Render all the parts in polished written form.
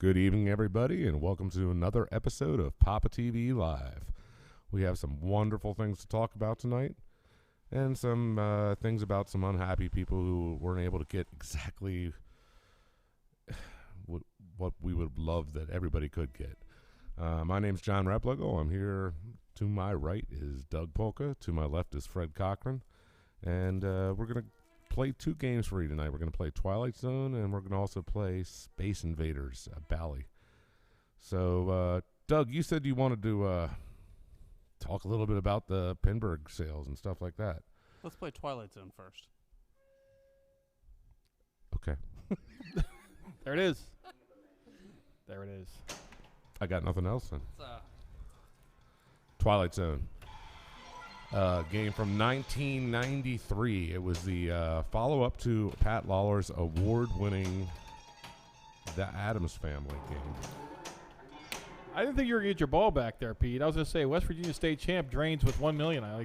Good evening, everybody, and welcome to another episode of Papa TV Live. We have some wonderful things to talk about tonight, and some things about some unhappy people who weren't able to get exactly what we would love that everybody could get. My name's John Replogo. I'm here. To my right is Doug Polka. To my left is Fred Cochran. And we're going to play two games for you tonight. We're going to play Twilight Zone, and we're going to also play Space Invaders, Bally. So, Doug, you said you wanted to talk a little bit about the Pinball sales and stuff like that. Let's play Twilight Zone first. Okay. There it is. There it is. I got nothing else then. Twilight Zone. Game from 1993. It was the follow-up to Pat Lawler's award-winning The Addams Family game. I didn't think you were going to get your ball back there, Pete. I was going to say West Virginia State champ drains with $1 million. I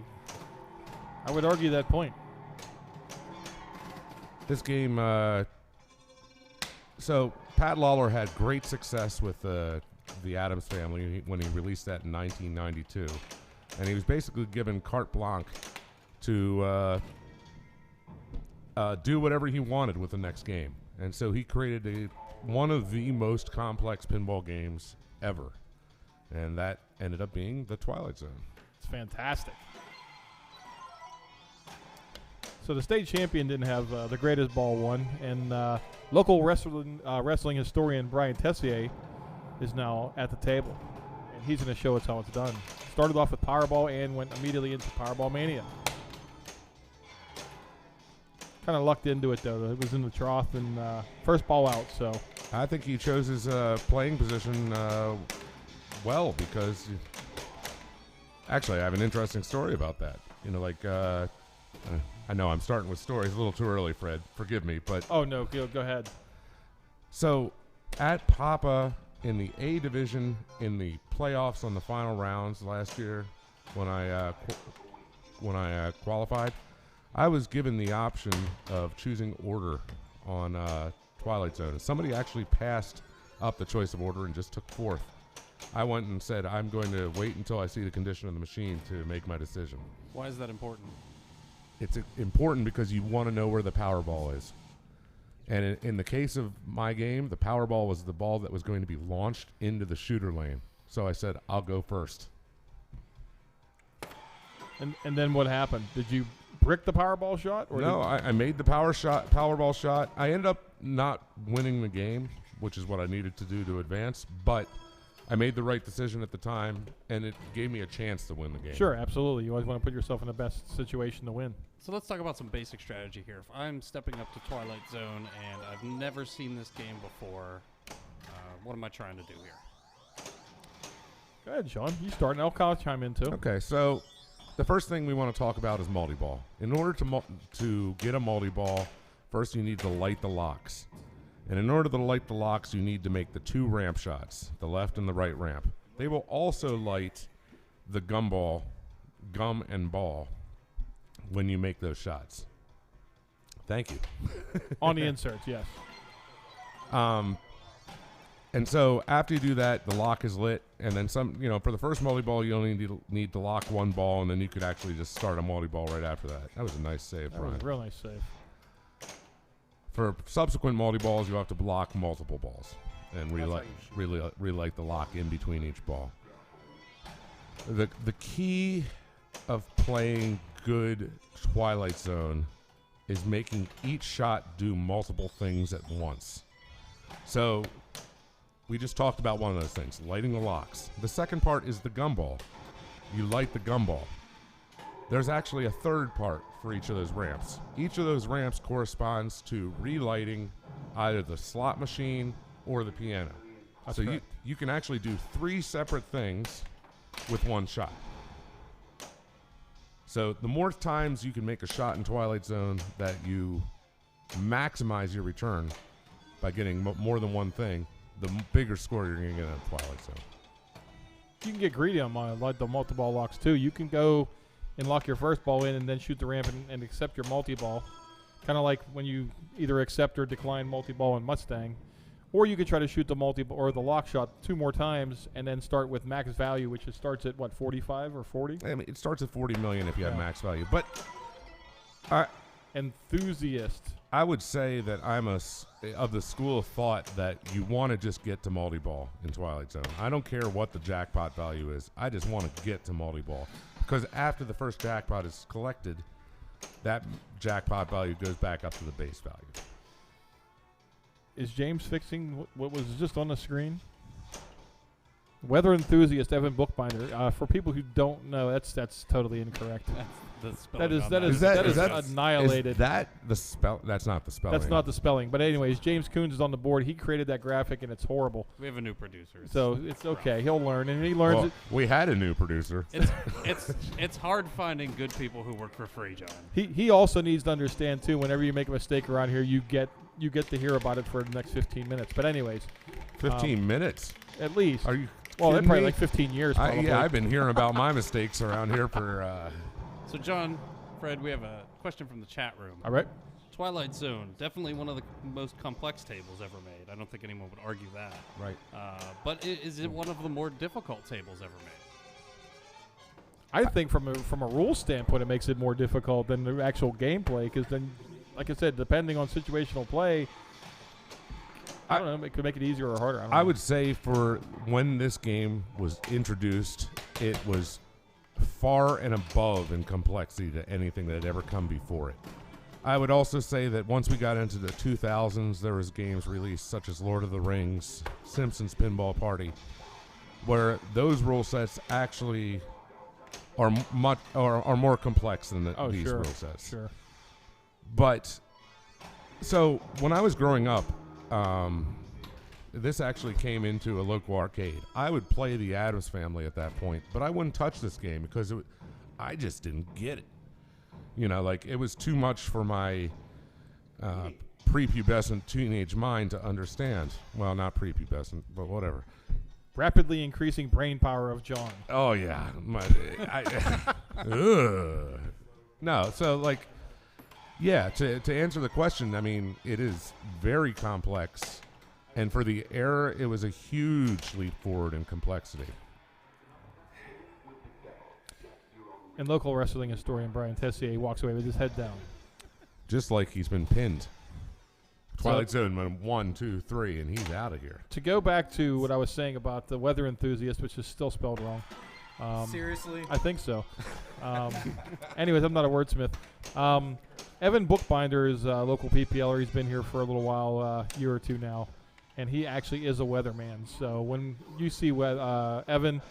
would argue that point. This game, so Pat Lawler had great success with the Addams Family when he released that in 1992. And he was basically given carte blanche to do whatever he wanted with the next game. And so he created one of the most complex pinball games ever. And that ended up being the Twilight Zone. It's fantastic. So the state champion didn't have the greatest ball won. And local wrestling historian Brian Tessier is now at the table. And he's going to show us how it's done. Started off with Powerball and went immediately into Powerball Mania. Kind of lucked into it, though. It was in the trough and first ball out, so. I think he chose his playing position well because actually I have an interesting story about that. You know, like I know I'm starting with stories a little too early, Fred. Forgive me, but. Oh, no. Go ahead. So at Papa in the A division in the playoffs on the final rounds last year when I qualified, I was given the option of choosing order on Twilight Zone. Somebody actually passed up the choice of order and just took fourth. I went and said, I'm going to wait until I see the condition of the machine to make my decision. Why is that important? It's important because you want to know where the Powerball is. And in the case of my game, the Powerball was the ball that was going to be launched into the shooter lane. So I said, I'll go first. And then what happened? Did you brick the Powerball shot? Or no, I made the Powerball shot. I ended up not winning the game, which is what I needed to do to advance. But I made the right decision at the time, and it gave me a chance to win the game. Sure, absolutely. You always want to put yourself in the best situation to win. So let's talk about some basic strategy here. If I'm stepping up to Twilight Zone and I've never seen this game before, what am I trying to do here? Go ahead, Sean. You start, and I'll chime in, too. Okay, so the first thing we want to talk about is multi-ball. In order to get a multi-ball, first you need to light the locks. And in order to light the locks, you need to make the two ramp shots, the left and the right ramp. They will also light the gum and ball when you make those shots. Thank you. On the inserts, yes. And so after you do that, the lock is lit, and then some. You know, for the first multi-ball, you only need to lock one ball, and then you could actually just start a multi-ball right after that. That was a nice save, That Brian. was a real nice save. For subsequent multi-balls, you have to block multiple balls and relight the lock in between each ball. The key of playing good Twilight Zone is making each shot do multiple things at once. So we just talked about one of those things, lighting the locks. The second part is the gumball. You light the gumball. There's actually a third part for each of those ramps. Each of those ramps corresponds to relighting either the slot machine or the piano. That's so correct. you can actually do three separate things with one shot. So the more times you can make a shot in Twilight Zone that you maximize your return by getting more than one thing, the bigger score you're going to get in Twilight Zone. You can get greedy on like the multi-ball locks, too. You can go and lock your first ball in and then shoot the ramp and accept your multi-ball. Kind of like when you either accept or decline multi-ball in Mustang. Or you could try to shoot the multi or the lock shot 2 more times and then start with max value, which starts at what, 45 or 40? I mean, it starts at 40 million if you have Yeah. max value. But Enthusiast. I would say that I'm of the school of thought that you want to just get to multi-ball in Twilight Zone. I don't care what the jackpot value is. I just want to get to multi-ball. Because after the first jackpot is collected, that jackpot value goes back up to the base value. Is James fixing what was just on the screen? Weather enthusiast Evan Bookbinder. For people who don't know, that's totally incorrect. That is annihilated. Is that the spell? That's not the spelling. That's not the spelling. But anyways, James Coons is on the board. He created that graphic, and it's horrible. We have a new producer. So it's okay. He'll learn, and he learns Well, it. we had a new producer. It's hard finding good people who work for free, John. He also needs to understand too. Whenever you make a mistake around here, you get to hear about it for the next 15 minutes. But anyways, 15 minutes. at least. Are you? Well, they're kidding probably me? like 15 years. Probably. Yeah, I've been hearing about my mistakes around here for. So, John, Fred, we have a question from the chat room. All right. Twilight Zone, definitely one of the most complex tables ever made. I don't think anyone would argue that. Right. But is it one of the more difficult tables ever made? I think from a rule standpoint, it makes it more difficult than the actual gameplay. Because then, like I said, depending on situational play, I don't know, it could make it easier or harder. I don't know. would say for when this game was introduced, it was far and above in complexity to anything that had ever come before it. I would also say that once we got into the 2000s, there was games released such as Lord of the Rings, Simpsons Pinball Party, where those rule sets actually are more complex than these sure, rule sets. Sure. But so when I was growing up, this actually came into a local arcade. I would play the Addams Family at that point, but I wouldn't touch this game because I just didn't get it. You know, like it was too much for my prepubescent teenage mind to understand. Well, not prepubescent, but whatever. Rapidly increasing brain power of John. Oh yeah, no. So like, yeah. To answer the question, I mean, it is very complex, and for the era, it was a huge leap forward in complexity. And local wrestling historian Brian Tessier walks away with his head down. Just like he's been pinned. Twilight Zone went 1, 2, 3, and he's out of here. To go back to what I was saying about the weather enthusiast, which is still spelled wrong. Seriously? I think so. Anyways, I'm not a wordsmith. Evan Bookbinder is a local PPLer. He's been here for a little while, year or two now, and he actually is a weatherman. So when you see Evan,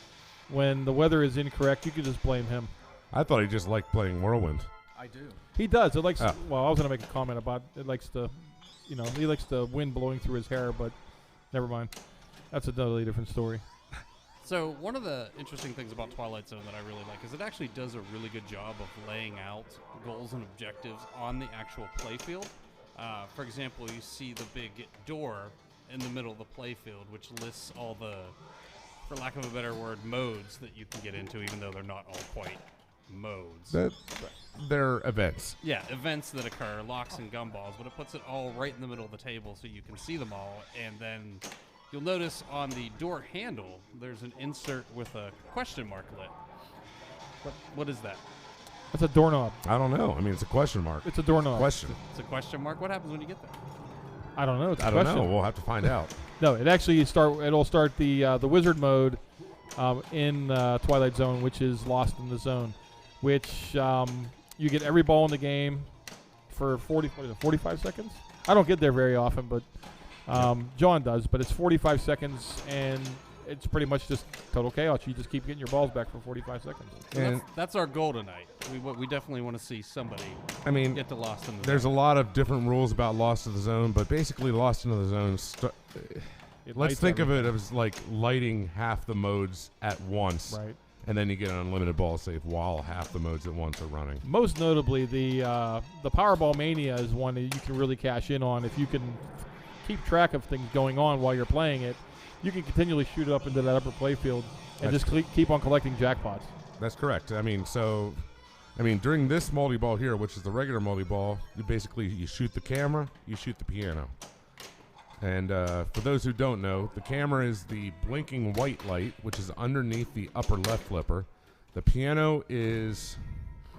when the weather is incorrect, you can just blame him. I thought he just liked playing Whirlwind. I do. He does. It likes. Well, I was going to make a comment about it. Likes the, he likes the wind blowing through his hair, but never mind. That's a totally different story. So one of the interesting things about Twilight Zone that I really like is it actually does a really good job of laying out goals and objectives on the actual playfield. For example, you see the big door in the middle of the playfield, which lists all the, for lack of a better word, modes that you can get into, even though they're not all quite modes. They're events. Yeah, events that occur, locks and gumballs, but it puts it all right in the middle of the table so you can see them all. And then you'll notice on the door handle, there's an insert with a question mark lit. What is that? That's a doorknob. I don't know. I mean, it's a question mark. It's a doorknob. Question. It's a question mark. What happens when you get there? I don't know. It's a I don't question. know. We'll have to find out. No, it actually it'll start the wizard mode in Twilight Zone, which is Lost in the Zone, which you get every ball in the game for 45 seconds. I don't get there very often, but John does. But it's 45 seconds, and it's pretty much just total chaos. You just keep getting your balls back for 45 seconds. So that's our goal tonight. We definitely want to see somebody get to Lost in the Zone. There's a lot of different rules about Lost in the Zone, but basically Lost in the Zone, let's think of it as like lighting half the modes at once. Right. And then you get an unlimited ball save while half the modes at once are running. Most notably, the Powerball Mania is one that you can really cash in on. If you can keep track of things going on while you're playing it, you can continually shoot it up into that upper playfield and just keep on collecting jackpots. That's correct. I mean, during this multi-ball here, which is the regular multi-ball, you shoot the camera, you shoot the piano. And for those who don't know, the camera is the blinking white light, which is underneath the upper left flipper. The piano is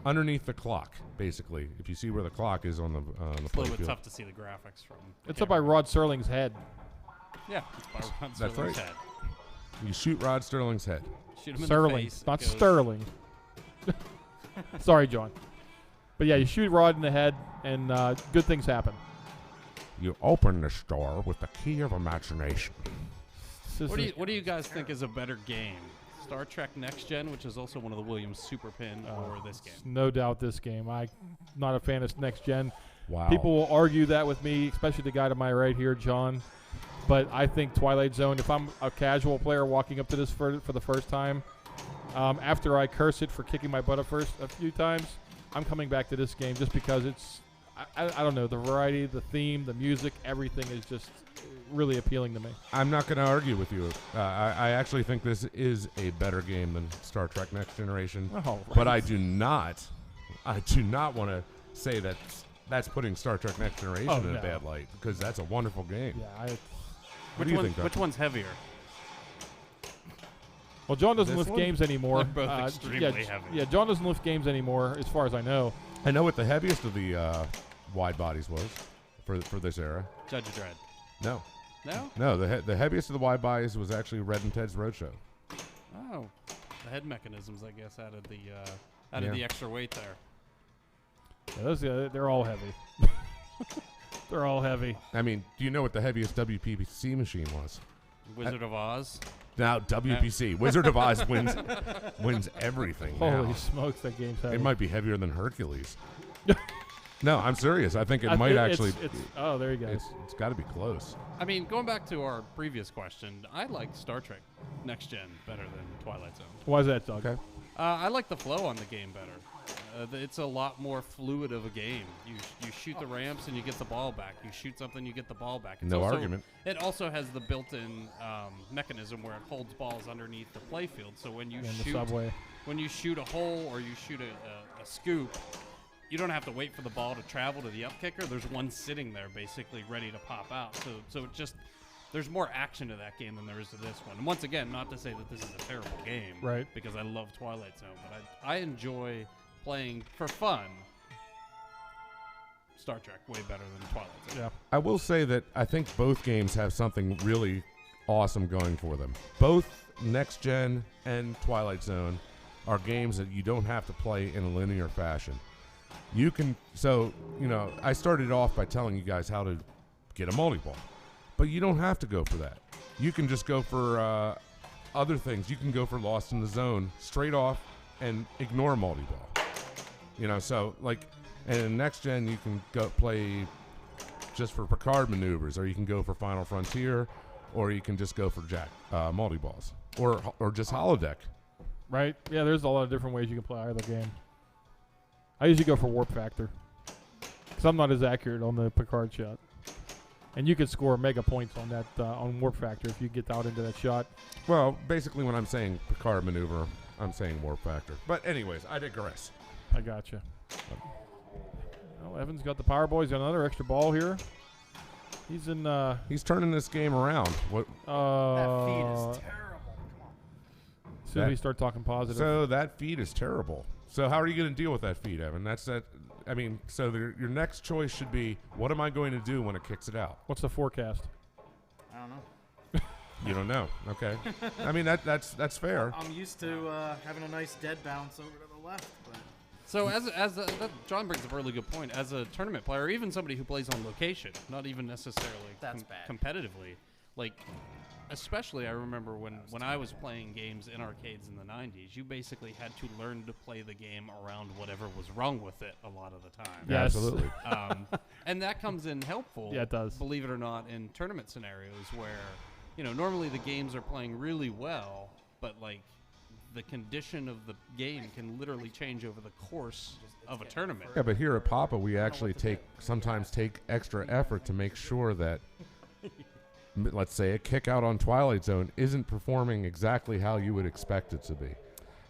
underneath the clock, basically. If you see where the clock is on the It's a little bit playfield. tough to see the graphics from. It's up by Rod Serling's head. Yeah, it's by Rod That's Serling's right. head. You shoot Rod Sterling's head. Shoot him in the Serling, face. not it goes- Sterling. Sorry, John. But yeah, you shoot Rod in the head, and good things happen. You open this door with the key of imagination. What do you guys think is a better game? Star Trek Next Gen, which is also one of the Williams Super Pin, or this game? No doubt this game. I'm not a fan of Next Gen. Wow. People will argue that with me, especially the guy to my right here, John. But I think Twilight Zone, if I'm a casual player walking up to this for the first time, after I curse it for kicking my butt a few times, I'm coming back to this game just because it's, I don't know, the variety, the theme, the music, everything is just really appealing to me. I'm not going to argue with you. I actually think this is a better game than Star Trek Next Generation. Oh, right. But I do not want to say that that's putting Star Trek Next Generation in a bad light, because that's a wonderful game. Yeah, What do you think, Which one's heavier? well, John doesn't This lift one? games anymore. They're both extremely heavy. Yeah, John doesn't lift games anymore, as far as I know. I know what the heaviest of the wide bodies was for this era. Judge Dredd. No. No? No, the heaviest of the wide bodies was actually Red and Ted's Roadshow. Oh. The head mechanisms, I guess, added the Yeah. the extra weight there. Yeah, they're all heavy. They're all heavy. I mean, do you know what the heaviest WPC machine was? Wizard of Oz. Now WPC, Wizard of Oz wins everything. Holy now. smokes, that game's heavy. It might be heavier than Hercules. No, I'm serious. I think it I might think actually. oh, there you go. It's got to be close. I mean, going back to our previous question, I like Star Trek Next Gen better than Twilight Zone. Why is that, Doug? Okay. I like the flow on the game better. It's a lot more fluid of a game. You shoot the ramps and you get the ball back. You shoot something, you get the ball back. It's No also, argument. It also has the built-in mechanism where it holds balls underneath the playfield. So when you In the shoot, subway. when you shoot a hole or you shoot a scoop, you don't have to wait for the ball to travel to the up kicker. There's one sitting there basically ready to pop out. So it just, there's more action to that game than there is to this one. And once again, not to say that this is a terrible game, Right. Because I love Twilight Zone, but I enjoy playing for fun Star Trek way better than Twilight Zone. Yeah. I will say that I think both games have something really awesome going for them. Both Next Gen and Twilight Zone are games that you don't have to play in a linear fashion. You can, I started off by telling you guys how to get a multi-ball, but you don't have to go for that. You can just go for other things. You can go for Lost in the Zone straight off and ignore multi-ball. And in Next Gen, you can go play just for Picard maneuvers, or you can go for Final Frontier, or you can just go for multi-balls, or just holodeck. Right? Yeah, there's a lot of different ways you can play either game. I usually go for warp factor, because I'm not as accurate on the Picard shot. And you can score mega points on that on warp factor if you get out into that shot. Well, basically when I'm saying Picard maneuver, I'm saying warp factor. But anyways, I digress. I gotcha. Well, Evan's got the powerball. He's got another extra ball here. He's in. He's turning this game around. What? That feed is terrible. As soon as we start talking positive. So that feed is terrible. So how are you going to deal with that feed, Evan? So your next choice should be, what am I going to do when it kicks it out? What's the forecast? I don't know. You don't know. Okay. I mean, that's fair. I'm used to having a nice dead bounce over to the left, but So John brings up a really good point. As a tournament player, or even somebody who plays on location, not even necessarily That's bad. competitively, like especially I remember when I was playing games in arcades in the 90s, you basically had to learn to play the game around whatever was wrong with it a lot of the time. Yeah. Yes. Absolutely. And that comes in helpful, Yeah, it does. believe it or not, in tournament scenarios where, normally the games are playing really well, but like the condition of the game can literally change over the course of a tournament. Yeah, but here at Papa, we actually sometimes take extra effort to make sure that, let's say, a kick out on Twilight Zone isn't performing exactly how you would expect it to be.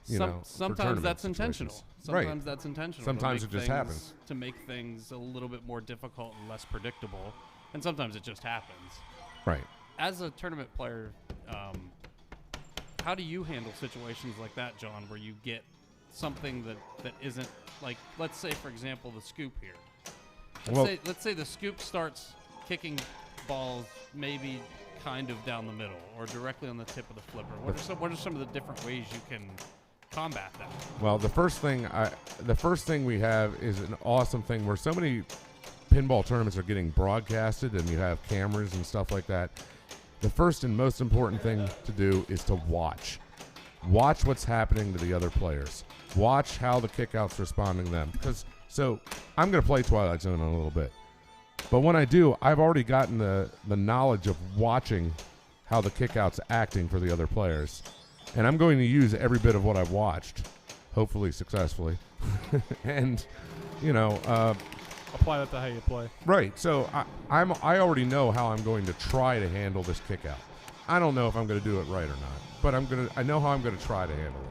Sometimes that's intentional. Right. Sometimes that's intentional. Sometimes to it make just things- happens. To make things a little bit more difficult and less predictable. And sometimes it just happens. Right. As a tournament player, how do you handle situations like that, John, where you get something that isn't like, let's say, for example, the scoop here. Let's say the scoop starts kicking balls maybe kind of down the middle or directly on the tip of the flipper. What are some of the different ways you can combat that? Well, the first thing we have is an awesome thing where so many pinball tournaments are getting broadcasted and you have cameras and stuff like that. The first and most important thing to do is to watch. Watch what's happening to the other players. Watch how the kickout's responding to them. So I'm going to play Twilight Zone in a little bit. But when I do, I've already gotten the knowledge of watching how the kickout's acting for the other players. And I'm going to use every bit of what I've watched, hopefully successfully. And, apply that to how you play. Right. So I already know how I'm going to try to handle this kickout. I don't know if I'm going to do it right or not, but I know how I'm going to try to handle it.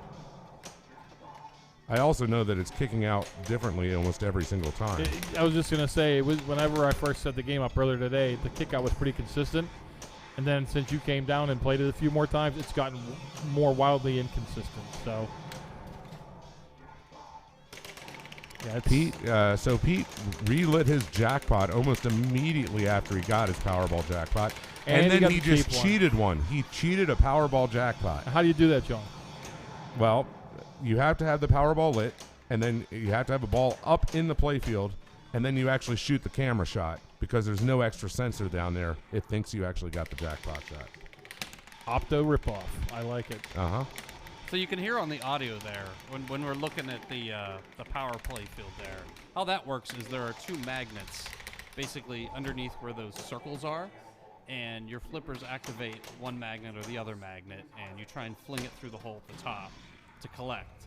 I also know that it's kicking out differently almost every single time. I was just going to say, whenever I first set the game up earlier today, the kickout was pretty consistent. And then since you came down and played it a few more times, it's gotten more wildly inconsistent. So, yeah, Pete relit his jackpot almost immediately after he got his Powerball jackpot. And then he just cheated one. He cheated a Powerball jackpot. How do you do that, John? Well, you have to have the Powerball lit, and then you have to have a ball up in the playfield, and then you actually shoot the camera shot because there's no extra sensor down there. It thinks you actually got the jackpot shot. Opto ripoff. I like it. Uh-huh. So you can hear on the audio there, when we're looking at the power play field there, how that works is there are two magnets basically underneath where those circles are, and your flippers activate one magnet or the other magnet, and you try and fling it through the hole at the top to collect.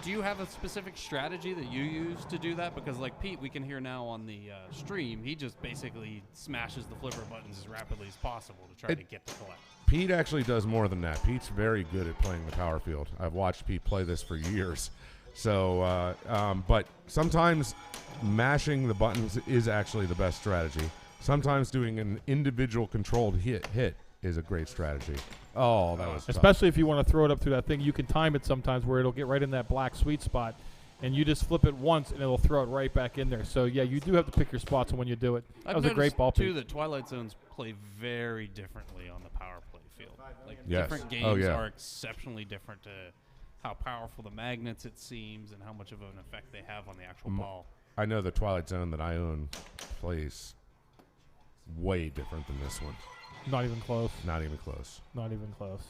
Do you have a specific strategy that you use to do that? Because like Pete, we can hear now on the stream, he just basically smashes the flipper buttons as rapidly as possible to try to get to collect. Pete actually does more than that. Pete's very good at playing the power field. I've watched Pete play this for years. So, but sometimes mashing the buttons is actually the best strategy. Sometimes doing an individual controlled hit is a great strategy. Oh, that was especially tough. If you want to throw it up through that thing, you can time it sometimes where it'll get right in that black sweet spot, and you just flip it once and it'll throw it right back in there. So yeah, you do have to pick your spots when you do it. That was a great ball too. That Twilight Zones play very differently on the power play field. Like different games are exceptionally different to how powerful the magnets it seems and how much of an effect they have on the actual ball. I know the Twilight Zone that I own plays way different than this one. Not even close. Not even close. Not even close.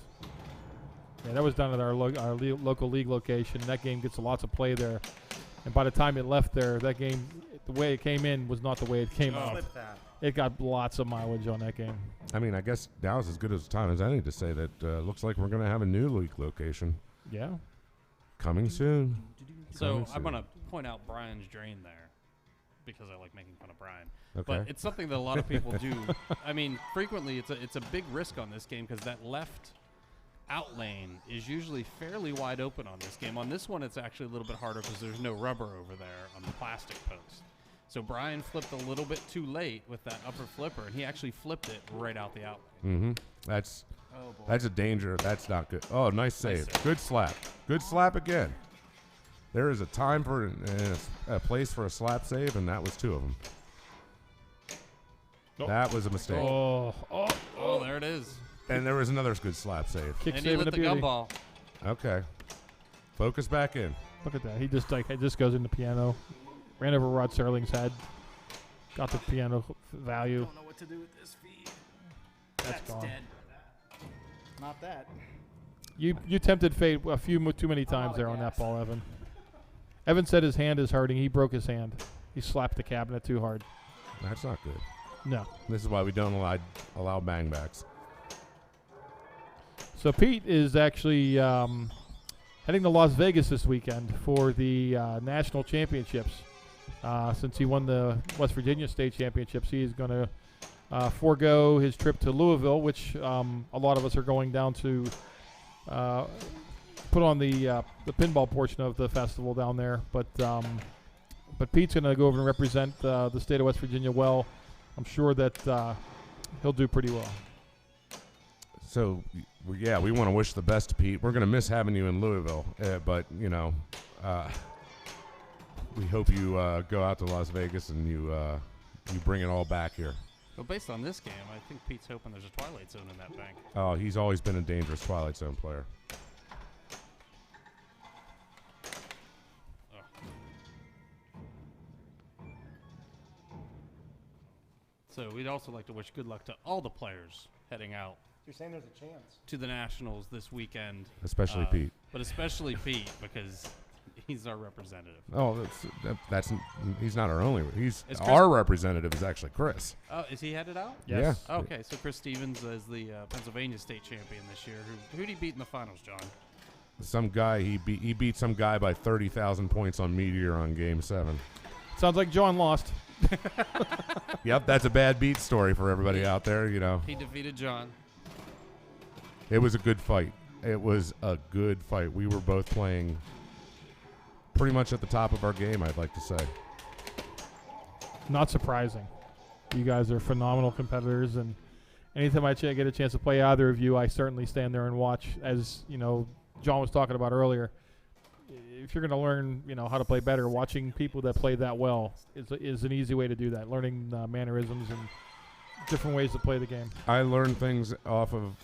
Yeah, that was done at our local league location. That game gets lots of play there. And by the time it left there, that game, the way it came in was not the way it came out. It got lots of mileage on that game. I mean, I guess now is as good a time as any to say that looks like we're going to have a new league location. Yeah. Coming soon. So I'm going to point out Brian's drain there because I like making fun of Brian. Okay. But it's something that a lot of people do. I mean, frequently it's a big risk on this game because that left out lane is usually fairly wide open on this game. On this one, it's actually a little bit harder because there's no rubber over there on the plastic post. So Brian flipped a little bit too late with that upper flipper, and he actually flipped it right out the out lane. Mm-hmm. That's a danger. That's not good. Oh, nice save. Good slap. Good slap again. There is a time for a place for a slap save, and that was two of them. Nope. That was a mistake. Oh, there it is. And there was another good slap save. Kick and save he lit the gumball. Okay. Focus back in. Look at that. He just goes in the piano. Ran over Rod Serling's head. Got the piano value. I don't know what to do with this feed. That's gone. Dead. Not that. You tempted fate a few too many times there on that ball, Evan. Evan said his hand is hurting. He broke his hand. He slapped the cabinet too hard. That's not good. No. This is why we don't allow bangbacks. So Pete is actually heading to Las Vegas this weekend for the national championships. Since he won the West Virginia state championships, he is going to forego his trip to Louisville, which a lot of us are going down to put on the pinball portion of the festival down there. But Pete's going to go over and represent the state of West Virginia well. I'm sure that he'll do pretty well. So, yeah, we want to wish the best to Pete. We're going to miss having you in Louisville, but, we hope you go out to Las Vegas and you bring it all back here. But based on this game, I think Pete's hoping there's a Twilight Zone in that bank. Oh, he's always been a dangerous Twilight Zone player. So we'd also like to wish good luck to all the players heading out You're saying there's a chance. to the Nationals this weekend. Especially Pete. But especially Pete, because he's our representative. Oh, that's he's not our only. Is Chris- Our representative is actually Chris. Oh, is he headed out? Yes. Yeah. Okay, so Chris Stevens is the Pennsylvania state champion this year. Who'd he beat in the finals, John? Some guy he beat some guy by 30,000 points on Meteor on Game 7. Sounds like John lost. Yep, that's a bad beat story for everybody out there. He defeated John. It was a good fight. It was a good fight. We were both playing pretty much at the top of our game, I'd like to say. Not surprising. You guys are phenomenal competitors, and anytime I get a chance to play either of you, I certainly stand there and watch. As John was talking about earlier, if you're going to learn, how to play better, watching people that play that well is an easy way to do that. Learning mannerisms and different ways to play the game. I learned things off of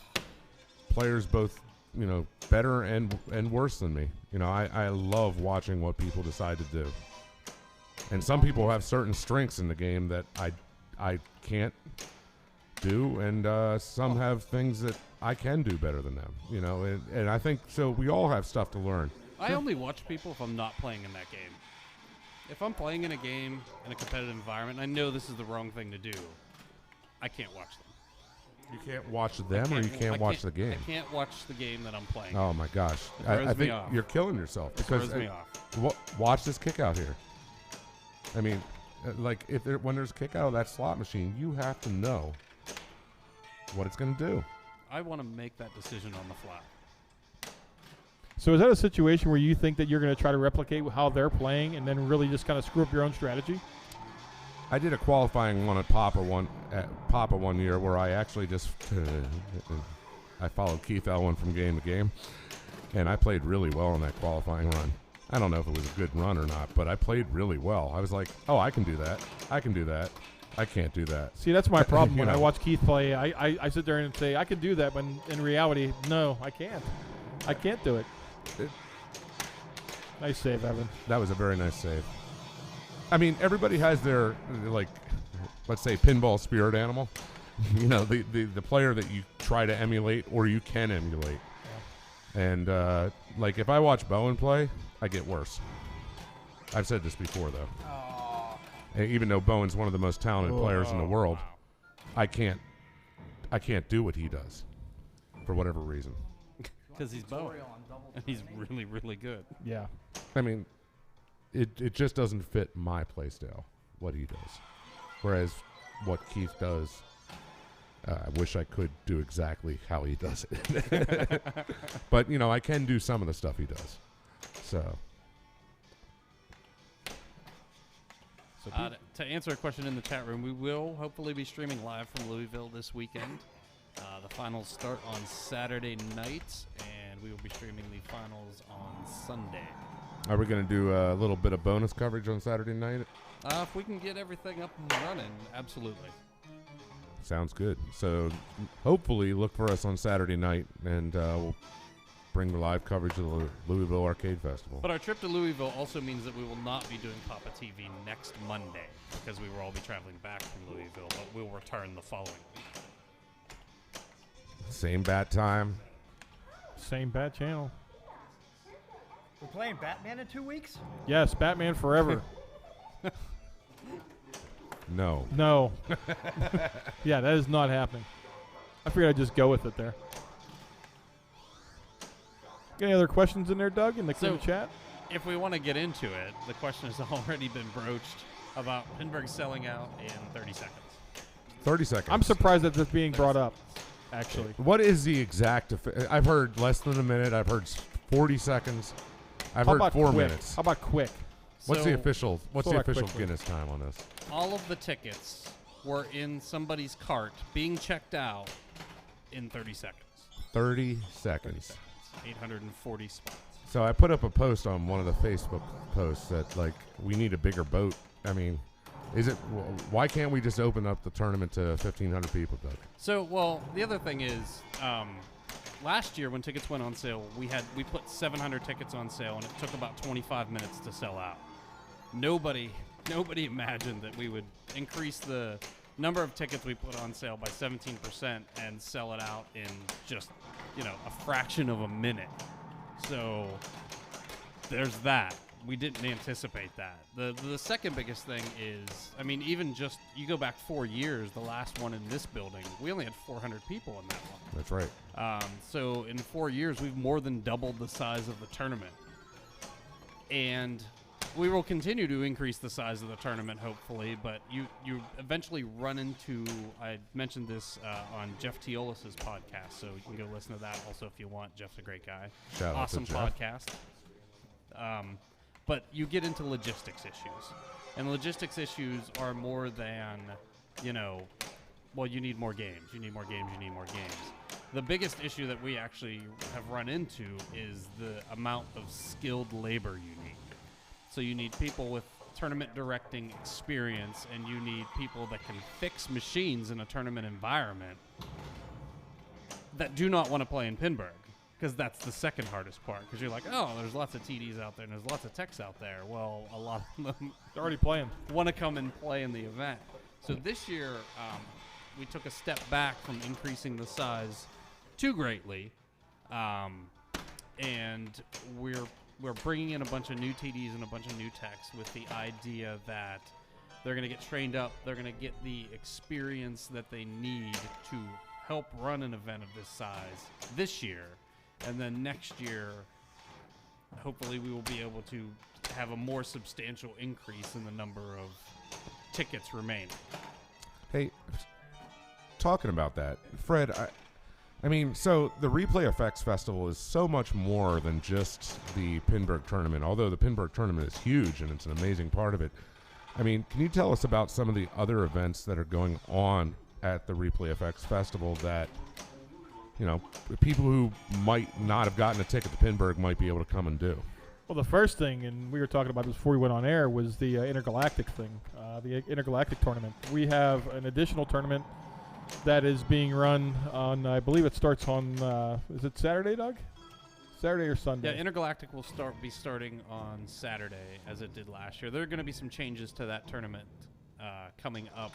players both, better and worse than me. I love watching what people decide to do. And some people have certain strengths in the game that I can't do, and some have things that I can do better than them. And I think so. We all have stuff to learn. I only watch people if I'm not playing in that game. If I'm playing in a game in a competitive environment, and I know this is the wrong thing to do, I can't watch them. You can't watch them, or you can't watch the game. I can't watch the game that I'm playing. Oh my gosh! Throws I me think off. you're killing yourself It because throws me off. watch this kick out here. I mean, when there's a kick out of that slot machine, you have to know what it's going to do. I want to make that decision on the fly. So is that a situation where you think that you're going to try to replicate how they're playing and then really just kind of screw up your own strategy? I did a qualifying one at Papa one year where I actually just I followed Keith Elwin from game to game, and I played really well in that qualifying run. I don't know if it was a good run or not, but I played really well. I was like, oh, I can do that. I can do that. I can't do that. See, that's my problem. When I know. watch Keith play, I sit there and say, I can do that, but in reality, no, I can't. I can't do it. Nice save, Evan. That was a very nice save. I mean, everybody has their, let's say, pinball spirit animal. The player that you try to emulate or you can emulate. Yeah. And, if I watch Bowen play, I get worse. I've said this before, though. And even though Bowen's one of the most talented players in the world, I can't do what he does for whatever reason. Because he's Bowen. And he's really, really good. Yeah. I mean, it just doesn't fit my play style, what he does. Whereas what Keith does, I wish I could do exactly how he does it. But, I can do some of the stuff he does. So to answer a question in the chat room, we will hopefully be streaming live from Louisville this weekend. The finals start on Saturday night, and we will be streaming the finals on Sunday. Are we going to do a little bit of bonus coverage on Saturday night? If we can get everything up and running, absolutely. Sounds good. So hopefully look for us on Saturday night, and we'll bring the live coverage of the Louisville Arcade Festival. But our trip to Louisville also means that we will not be doing Papa TV next Monday, because we will all be traveling back from Louisville, but we'll return the following week. Same bat time. Same bat channel. We're playing Batman in 2 weeks? Yes, Batman Forever. No. No. Yeah, that is not happening. I figured I'd just go with it there. Any other questions in there, Doug, in the chat? If we want to get into it, the question has already been broached about Pinburg selling out in 30 seconds. 30 seconds. I'm surprised that this being brought up, actually. What is the exact... I've heard less than a minute. I've heard 40 seconds. I've How heard about 4 quick? minutes. How about quick? What's So the official quick, please. Guinness time on this? All of the tickets were in somebody's cart being checked out in 30 seconds. 30 seconds. 840 spots. So I put up a post on one of the Facebook posts that, like, we need a bigger boat. I mean, why can't we just open up the tournament to 1,500 people, Doug? So, well, the other thing is, last year when tickets went on sale, we put 700 tickets on sale, and it took about 25 minutes to sell out. Nobody imagined that we would increase the number of tickets we put on sale by 17% and sell it out in just, a fraction of a minute. So there's that. We didn't anticipate that. The second biggest thing is, I mean, even just you go back 4 years, the last one in this building, we only had 400 people in that one. That's right. So in 4 years, we've more than doubled the size of the tournament. And we will continue to increase the size of the tournament, hopefully, but you eventually run into, I mentioned this on Jeff Teolis's podcast, so you can go listen to that also if you want. Jeff's a great guy. Shout out awesome to Jeff. Podcast. But you get into logistics issues. And logistics issues are more than, well, you need more games. You need more games. You need more games. The biggest issue that we actually have run into is the amount of skilled labor you need. So you need people with tournament directing experience, and you need people that can fix machines in a tournament environment that do not want to play in Pinburg, because that's the second hardest part. Because you're like, oh, there's lots of TDs out there, and there's lots of techs out there. Well, a lot of them They're already playing. want to come and play in the event. So this year, we took a step back from increasing the size too greatly, and we're bringing in a bunch of new TDs and a bunch of new techs with the idea that they're going to get trained up, they're going to get the experience that they need to help run an event of this size this year, and then next year, hopefully we will be able to have a more substantial increase in the number of tickets remaining. Hey, talking about that, Fred, I mean, so the Replay Effects Festival is so much more than just the Pinburg tournament, although the Pinburg tournament is huge and it's an amazing part of it. I mean, can you tell us about some of the other events that are going on at the Replay Effects Festival that, people who might not have gotten a ticket to Pinburg might be able to come and do? Well, the first thing, and we were talking about this before we went on air, was the intergalactic thing, the intergalactic tournament. We have an additional tournament that is being run on, I believe it starts on, is it Saturday, Doug? Saturday or Sunday? Yeah, Intergalactic will be starting on Saturday, as it did last year. There are going to be some changes to that tournament coming up.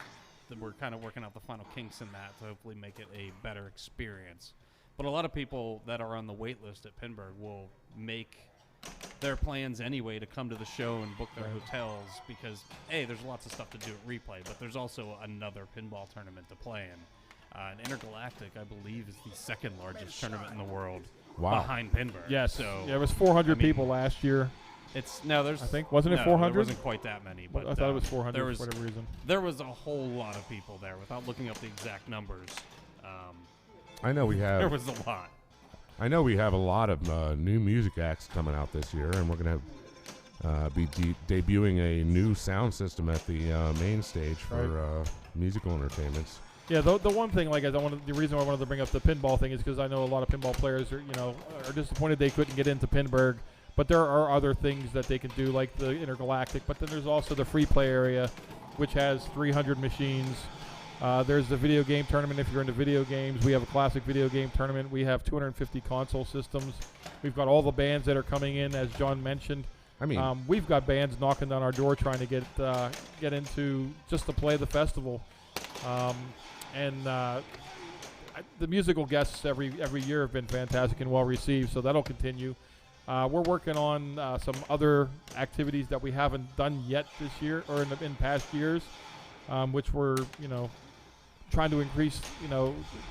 We're kind of working out the final kinks in that to hopefully make it a better experience. But a lot of people that are on the wait list at Pinburg will make their plans anyway to come to the show and book their hotels because, A, there's lots of stuff to do at Replay, but there's also another pinball tournament to play in. And Intergalactic, I believe, is the second largest tournament in the world behind Pinburg. Yes. So yeah, it was 400 people last year. There's. I think wasn't it 400? There wasn't quite that many, but I thought it was 400 for whatever reason. There was a whole lot of people there. Without looking up the exact numbers, I know we have. There was a lot. I know we have a lot of new music acts coming out this year, and we're going to be debuting a new sound system at the main stage for musical entertainments. Yeah, the one thing, the reason why I wanted to bring up the pinball thing is because I know a lot of pinball players are disappointed they couldn't get into Pinburg, but there are other things that they can do, like the Intergalactic. But then there's also the free play area, which has 300 machines. There's the video game tournament if you're into video games. We have a classic video game tournament. We have 250 console systems. We've got all the bands that are coming in, as John mentioned. I mean, we've got bands knocking down our door trying to get into just to play the festival. The musical guests every year have been fantastic and well received, so that'll continue. We're working on some other activities that we haven't done yet this year or in past years, which we're trying to increase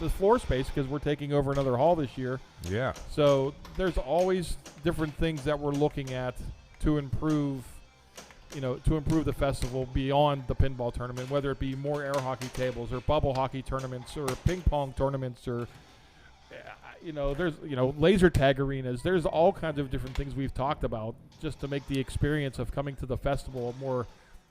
the floor space because we're taking over another hall this year. Yeah. So there's always different things that we're looking at to improve the festival beyond the pinball tournament, whether it be more air hockey tables or bubble hockey tournaments or ping pong tournaments or, there's, laser tag arenas. There's all kinds of different things we've talked about just to make the experience of coming to the festival more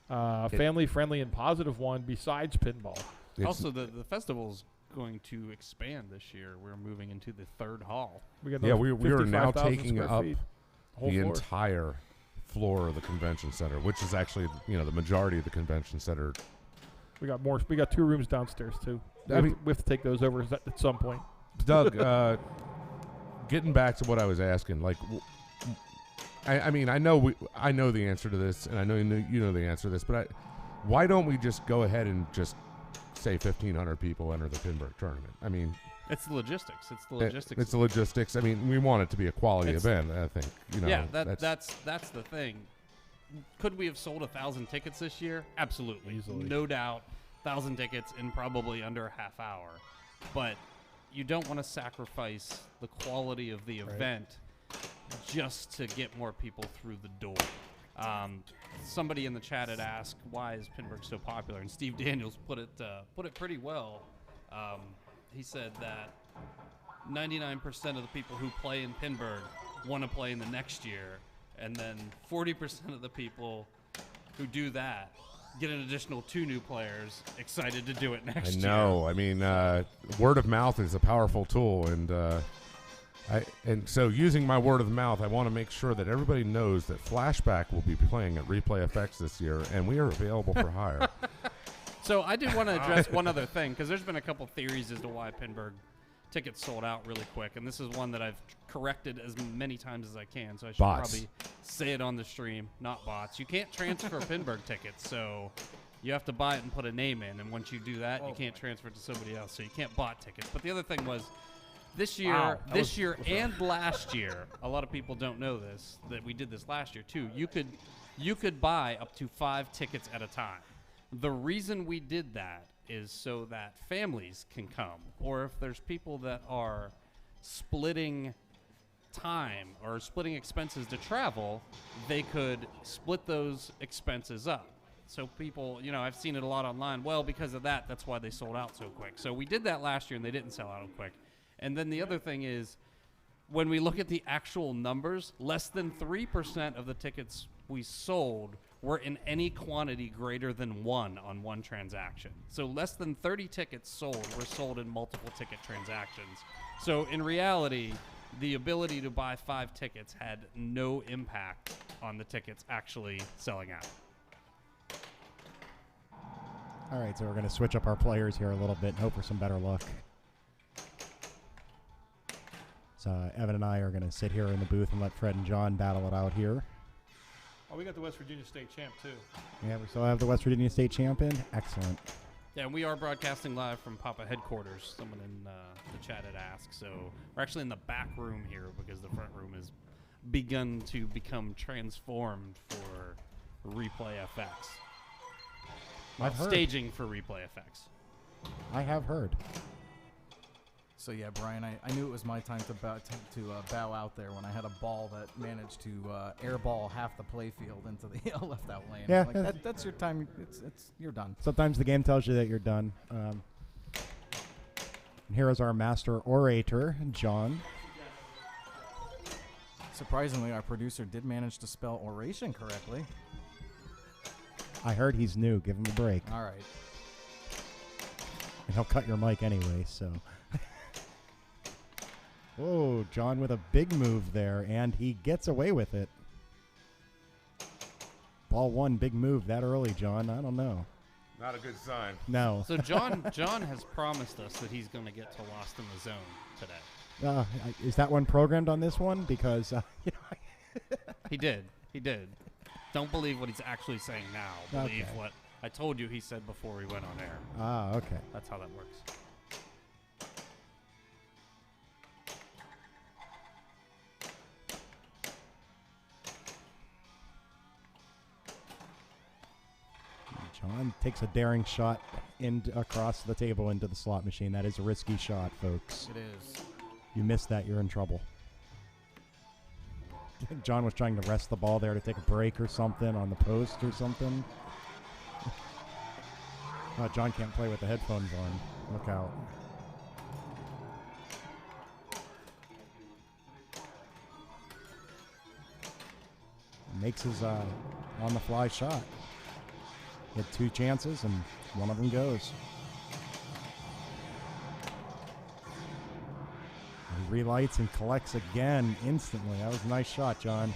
family-friendly and positive one besides pinball. Also, the festival's going to expand this year. We're moving into the third hall. We got we are now 55,000 taking square up feet. Whole the floor. entire floor of the convention center, which is actually the majority of the convention center. We got more. We got 2 rooms downstairs too. I mean- we have to take those over at some point. Doug, getting back to what I was asking, like, I mean, I know the answer to this, and I know you know the answer to this, but why don't we just go ahead and just say 1,500 people enter the Pinball tournament? I mean, It's the logistics. It's the logistics. it's the logistics. I mean, we want it to be a quality event. I think. Yeah, that's the thing. Could we have sold 1,000 tickets this year? Absolutely, Easily. no doubt. 1,000 tickets in probably under a half hour, but you don't want to sacrifice the quality of the event just to get more people through the door. Somebody in the chat had asked, "Why is Pinball so popular?" And Steve Daniels put it pretty well. He said that 99% of the people who play in Pinball want to play in the next year, and then 40% of the people who do that get an additional 2 new players excited to do it next year. I know. I mean, word of mouth is a powerful tool, and so using my word of mouth, I want to make sure that everybody knows that Flashback will be playing at Replay FX this year, and we are available for hire. So I do want to address one other thing, because there's been a couple theories as to why Pinball tickets sold out really quick, and this is one that I've corrected as many times as I can, so I should probably say it on the stream, not bots. You can't transfer Pinball tickets, so you have to buy it and put a name in, and once you do that, you can't transfer it to somebody else, so you can't bot tickets. But the other thing was, this year, and last year, a lot of people don't know this, that we did this last year too. You could buy up to 5 tickets at a time. The reason we did that is so that families can come, or if there's people that are splitting time or splitting expenses to travel, they could split those expenses up. So people, I've seen it a lot online. Well, because of that, that's why they sold out so quick. So we did that last year, and they didn't sell out quick. And then the other thing is, when we look at the actual numbers, less than 3% of the tickets we sold were in any quantity greater than 1 on one transaction. So less than 30 tickets sold were sold in multiple ticket transactions. So in reality, the ability to buy 5 tickets had no impact on the tickets actually selling out. All right, so we're going to switch up our players here a little bit and hope for some better luck. So Evan and I are going to sit here in the booth and let Fred and John battle it out here. Oh, we got the West Virginia State champ too. Yeah, we still have the West Virginia State champion. Excellent. Yeah, and we are broadcasting live from Papa headquarters. Someone in the chat had asked. So we're actually in the back room here because the front room has begun to become transformed for Replay FX. I've heard. Staging for Replay FX. I have heard. So yeah, Brian, I knew it was my time to bow out there when I had a ball that managed to airball half the playfield into the left out lane. Yeah, like that's your time. You're done. Sometimes the game tells you that you're done. And here is our master orator, John. Surprisingly, our producer did manage to spell oration correctly. I heard he's new. Give him a break. All right. And he'll cut your mic anyway, so. Whoa, John with a big move there, and he gets away with it. Ball 1, big move that early, John. I don't know. Not a good sign. No. So John has promised us that he's going to get to Lost in the Zone today. Is that one programmed on this one? Because He did. Don't believe what he's actually saying now. Believe what I told you he said before we went on air. Okay. That's how that works. John takes a daring shot across the table into the slot machine. That is a risky shot, folks. It is. You missed that, you're in trouble. I think John was trying to rest the ball there to take a break or something on the post or something. John can't play with the headphones on. Look out. Makes his on-the-fly shot. Hit 2 chances, and one of them goes. He relights and collects again instantly. That was a nice shot, John.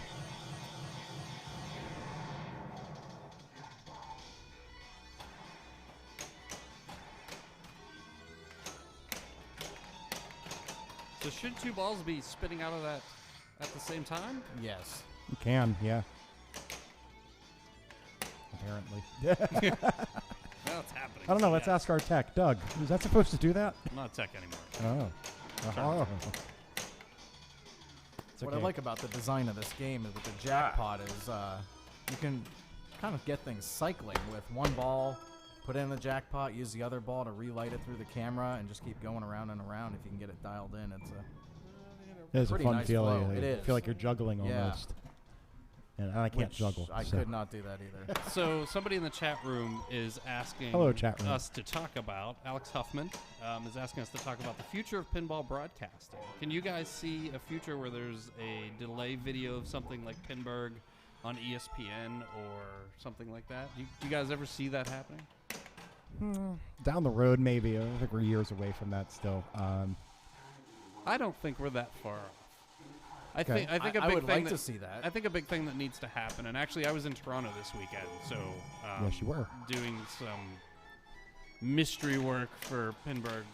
So should 2 balls be spitting out of that at the same time? Yes. You can, yeah. Apparently. Well, it's happening. I don't know. Let's Yes. ask our tech. Doug, is that supposed to do that? I'm not a tech anymore. Oh. Sorry. It's What okay. I like about the design of this game is with the jackpot is you can kind of get things cycling with one ball, put it in the jackpot, use the other ball to relight it through the camera, and just keep going around and around. If you can get it dialed in, it's a It's a pretty fun nice feeling. flow. It I is. feel like you're juggling Yeah. almost. And I can't which juggle. I so. could not do that either. So somebody in the chat room is asking Hello, chat room. us to talk about, Alex Huffman is asking us to talk about the future of pinball broadcasting. Can you guys see a future where there's a delay video of something like Pinburg on ESPN or something like that? Do you guys ever see that happening? Down the road, maybe. I think we're years away from that still. I don't think we're that far off. I Okay. think a big I would thing like that, to see that. I think a big thing that needs to happen, and actually I was in Toronto this weekend, so Yes, you were. doing some mystery work for Pinburg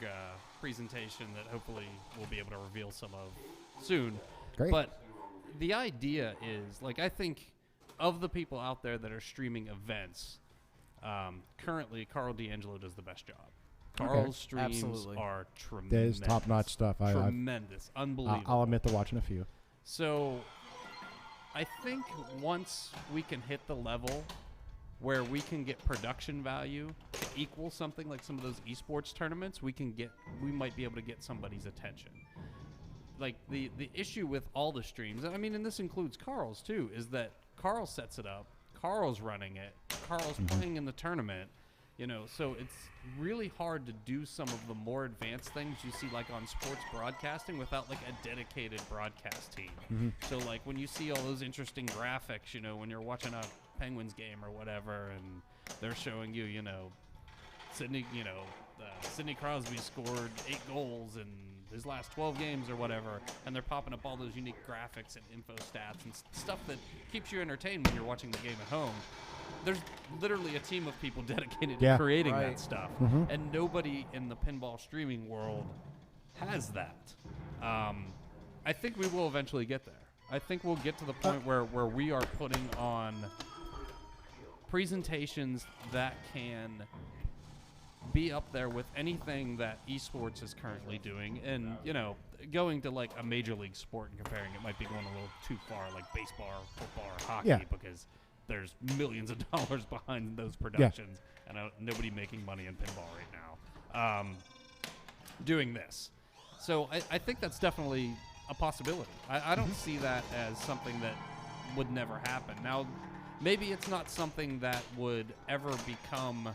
presentation that hopefully we'll be able to reveal some of soon. Great. But the idea is, like, I think of the people out there that are streaming events, currently Carl D'Angelo does the best job. Carl's streams Absolutely. are tremendous. There's top-notch stuff. Tremendous. Unbelievable. I'll admit to watching a few. So I think once we can hit the level where we can get production value to equal something like some of those esports tournaments, we might be able to get somebody's attention. Like the issue with all the streams, I mean, and this includes Carl's too, is that Carl sets it up, Carl's running it, Carl's playing in the tournament, you know, so it's really hard to do some of the more advanced things you see like on sports broadcasting without like a dedicated broadcast team. So like when you see all those interesting graphics, you know, when you're watching a Penguins game or whatever, and they're showing you, you know, Sidney Crosby scored 8 goals in his last 12 games or whatever, and they're popping up all those unique graphics and info stats and stuff that keeps you entertained when you're watching the game at home. There's literally a team of people dedicated to creating that stuff, and nobody in the pinball streaming world has that. I think we will eventually get there. I think we'll get to the point where we are putting on presentations that can be up there with anything that esports is currently doing, and you know, going to like a major league sport and comparing it might be going a little too far, like baseball or football or hockey, because there's millions of dollars behind those productions, and nobody making money in pinball right now doing this. So I think that's definitely a possibility. I don't see that as something that would never happen. Now, maybe it's not something that would ever become,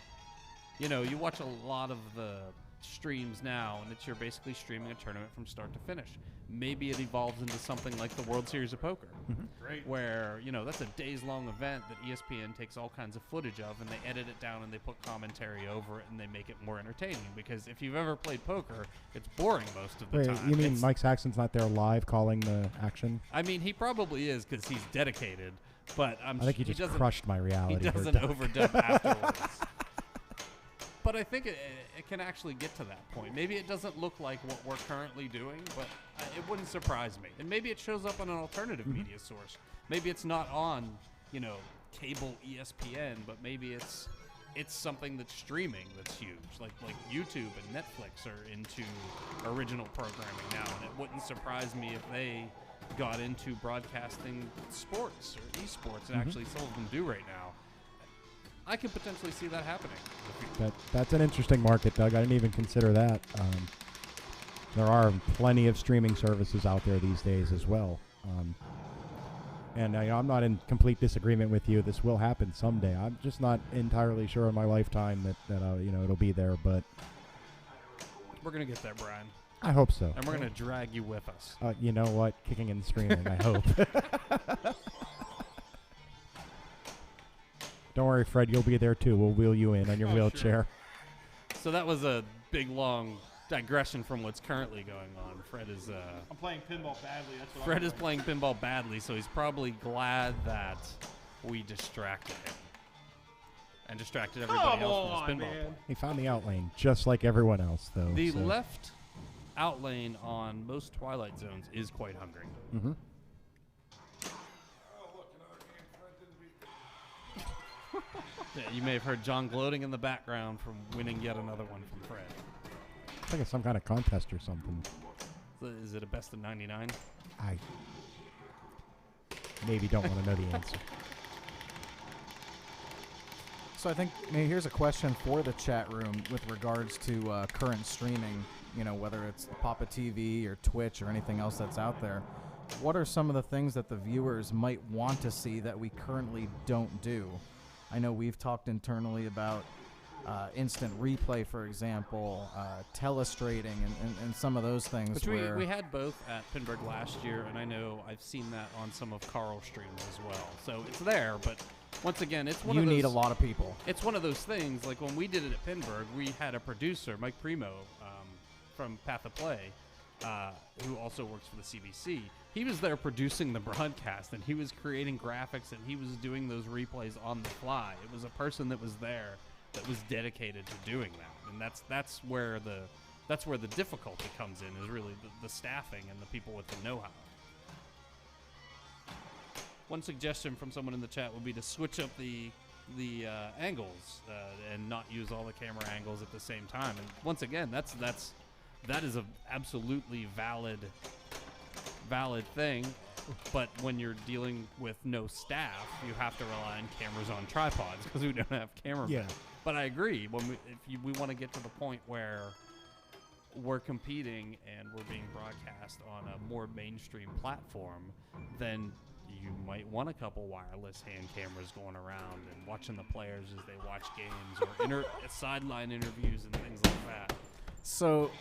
you know, you watch a lot of the streams now, and you're basically streaming a tournament from start to finish. Maybe it evolves into something like the World Series of Poker, where, you know, that's a days-long event that ESPN takes all kinds of footage of, and they edit it down and they put commentary over it, and they make it more entertaining. Because if you've ever played poker, it's boring most of the time. You mean Mike Saxon's not there live calling the action? I mean, he probably is because he's dedicated, but I think he just doesn't, crushed my reality. he here, doesn't Doug. overdub afterwards. But I think it can actually get to that point. Maybe it doesn't look like what we're currently doing, but it wouldn't surprise me. And maybe it shows up on an alternative media source. Maybe it's not on, you know, cable ESPN, but maybe it's something that's streaming that's huge. Like YouTube and Netflix are into original programming now, and it wouldn't surprise me if they got into broadcasting sports or esports, and actually some of them do right now. I could potentially see that happening. That's an interesting market, Doug. I didn't even consider that. There are plenty of streaming services out there these days as well. And I'm not in complete disagreement with you. This will happen someday. I'm just not entirely sure in my lifetime that you know, it'll be there, but We're going to get there, Brian. I hope so. And we're going to drag you with us. You know what? Kicking and screaming, I hope. Don't worry, Fred. You'll be there too. We'll wheel you in on your wheelchair. So that was a big, long digression from what's currently going on. Fred is I'm playing pinball badly. That's what Fred is playing pinball badly, so he's probably glad that we distracted him and distracted everybody else from his pinball play. He found the out lane, just like everyone else, though. The left out lane on most Twilight Zones is quite hungry. Mm-hmm. Yeah, you may have heard John gloating in the background from winning yet another one from Fred. I think it's some kind of contest or something. So is it a best of 99? I maybe don't want to know the answer. So I think here's a question for the chat room with regards to current streaming, whether it's Papa TV or Twitch or anything else that's out there. What are some of the things that the viewers might want to see that we currently don't do? I know we've talked internally about instant replay, for example, telestrating, and some of those things. Which we had both at Pinburg last year, and I know I've seen that on some of Carl's streams as well. So it's there, but once again, it's one of those... You need a lot of people. It's one of those things, like when we did it at Pinburg, we had a producer, Mike Primo, from Path of Play, who also works for the CBC. He was there producing the broadcast, and he was creating graphics, and he was doing those replays on the fly. It was a person that was there that was dedicated to doing that, and that's where the difficulty comes in, is really the staffing and the people with the know-how. One suggestion from someone in the chat would be to switch up the angles and not use all the camera angles at the same time. And once again, that is a absolutely valid thing. But when you're dealing with no staff, you have to rely on cameras on tripods because we don't have cameramen. Yeah. But I agree. If we want to get to the point where we're competing and we're being broadcast on a more mainstream platform, then you might want a couple wireless hand cameras going around and watching the players as they watch games or sideline interviews and things like that. So,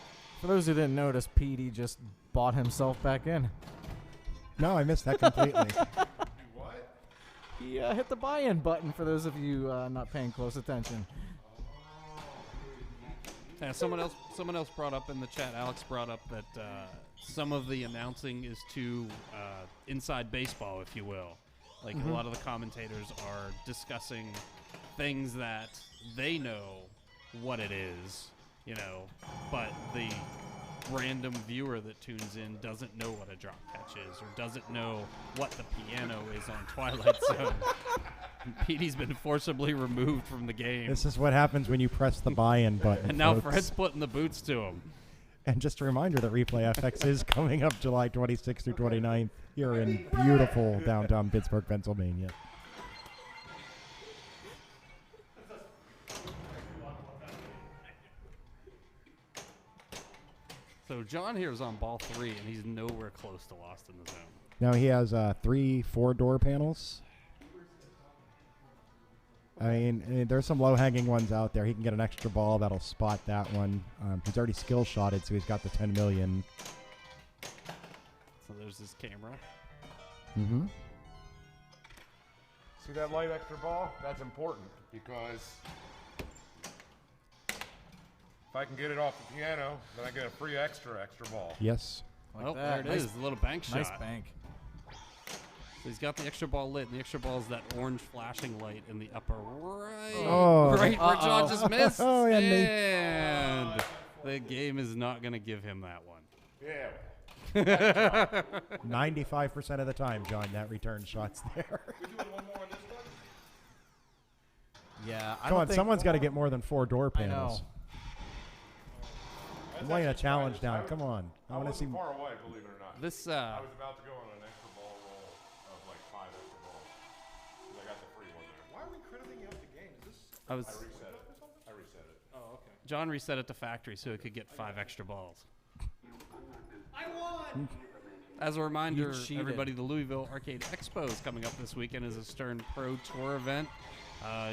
for those who didn't notice, Petey just bought himself back in. No, I missed that completely. What? He hit the buy-in button for those of you not paying close attention. Yeah, someone else brought up in the chat, Alex brought up that some of the announcing is too inside baseball, if you will. Like a lot of the commentators are discussing things that they know what it is, but the random viewer that tunes in doesn't know what a drop catch is or doesn't know what the piano is on Twilight Zone. Petey's been forcibly removed from the game. This is what happens when you press the buy-in button. And now folks. Fred's putting the boots to him. And just a reminder that Replay FX is coming up July 26th through 29th here in beautiful downtown Pittsburgh, Pennsylvania. So John here is on ball 3, and he's nowhere close to lost in the zone. Now he has 3 4-door panels. I mean, there's some low-hanging ones out there. He can get an extra ball that'll spot that one. He's already skill shotted, so he's got the 10 million. So there's his camera. Mm-hmm. See that light extra ball? That's important because if I can get it off the piano, then I get a free extra ball. Yes. Like There it nice, is, the little bank shot. Nice bank. So he's got the extra ball lit, and the extra ball is that orange flashing light in the upper right. Oh. Right where John just missed. Oh, yeah, and the game is not going to give him that one. Yeah. 95% of the time, John, that return shot's there. Yeah, I Come don't on, think someone's got to get more than 4 door I panels. know. I'm laying a challenge down. Come on. I want to see. Far away, believe it or not. This I was about to go on an extra ball roll of like 5 extra balls. 'Cause I got the free one there. Why are we crediting up the game? Is this? I was I reset it. Oh, okay. John reset it to factory so it could get 5 extra balls. I won. As a reminder, You cheated. everybody, the Louisville Arcade Expo is coming up this weekend as a Stern Pro Tour event.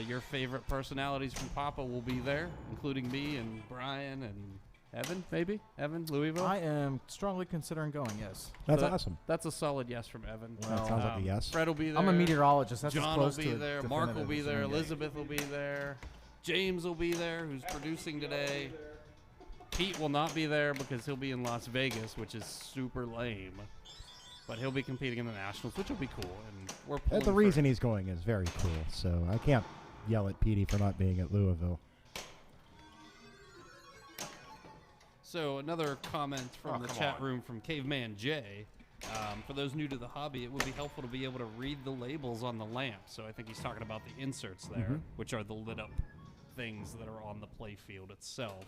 Your favorite personalities from Papa will be there, including me and Brian and Evan, maybe? Evan, Louisville? I am strongly considering going, yes. That's So awesome. That's a solid yes from Evan. That sounds like a yes. Fred will be there. I'm a meteorologist. That's as John will close be to a there. Mark will definitive be as there. you can get. Elizabeth will be there. James will be there, who's producing today. Pete will not be there because he'll be in Las Vegas, which is super lame. But he'll be competing in the Nationals, which will be cool. And we're pulling The for- reason he's going is very cool, so I can't yell at Petey for not being at Louisville. So another comment from the come chat on. room from Caveman J. For those new to the hobby, it would be helpful to be able to read the labels on the lamp. So I think he's talking about the inserts there, which are the lit up things that are on the play field itself.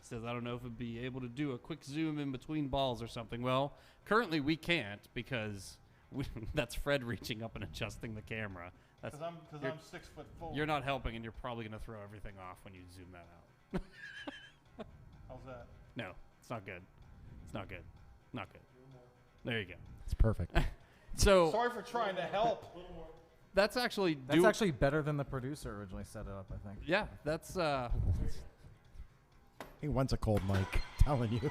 Says, I don't know if it'd be able to do a quick zoom in between balls or something. Well, currently we can't because that's Fred reaching up and adjusting the camera. Because I'm 6 foot full. You're not helping, and you're probably going to throw everything off when you zoom that out. How's that? No, it's not good. It's not good. Not good. There you go. It's perfect. So Sorry for trying to help. that's actually That's actually better than the producer originally set it up, I think. yeah. That's He wants a cold mic, telling you.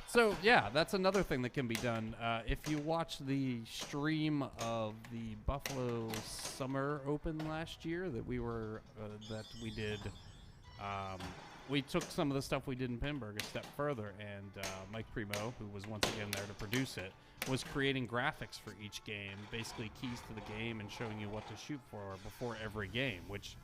so yeah. That's another thing that can be done. If you watch the stream of the Buffalo Summer Open last year that we did. We took some of the stuff we did in Pinburg a step further, and Mike Primo, who was once again there to produce it, was creating graphics for each game, basically keys to the game and showing you what to shoot for before every game, which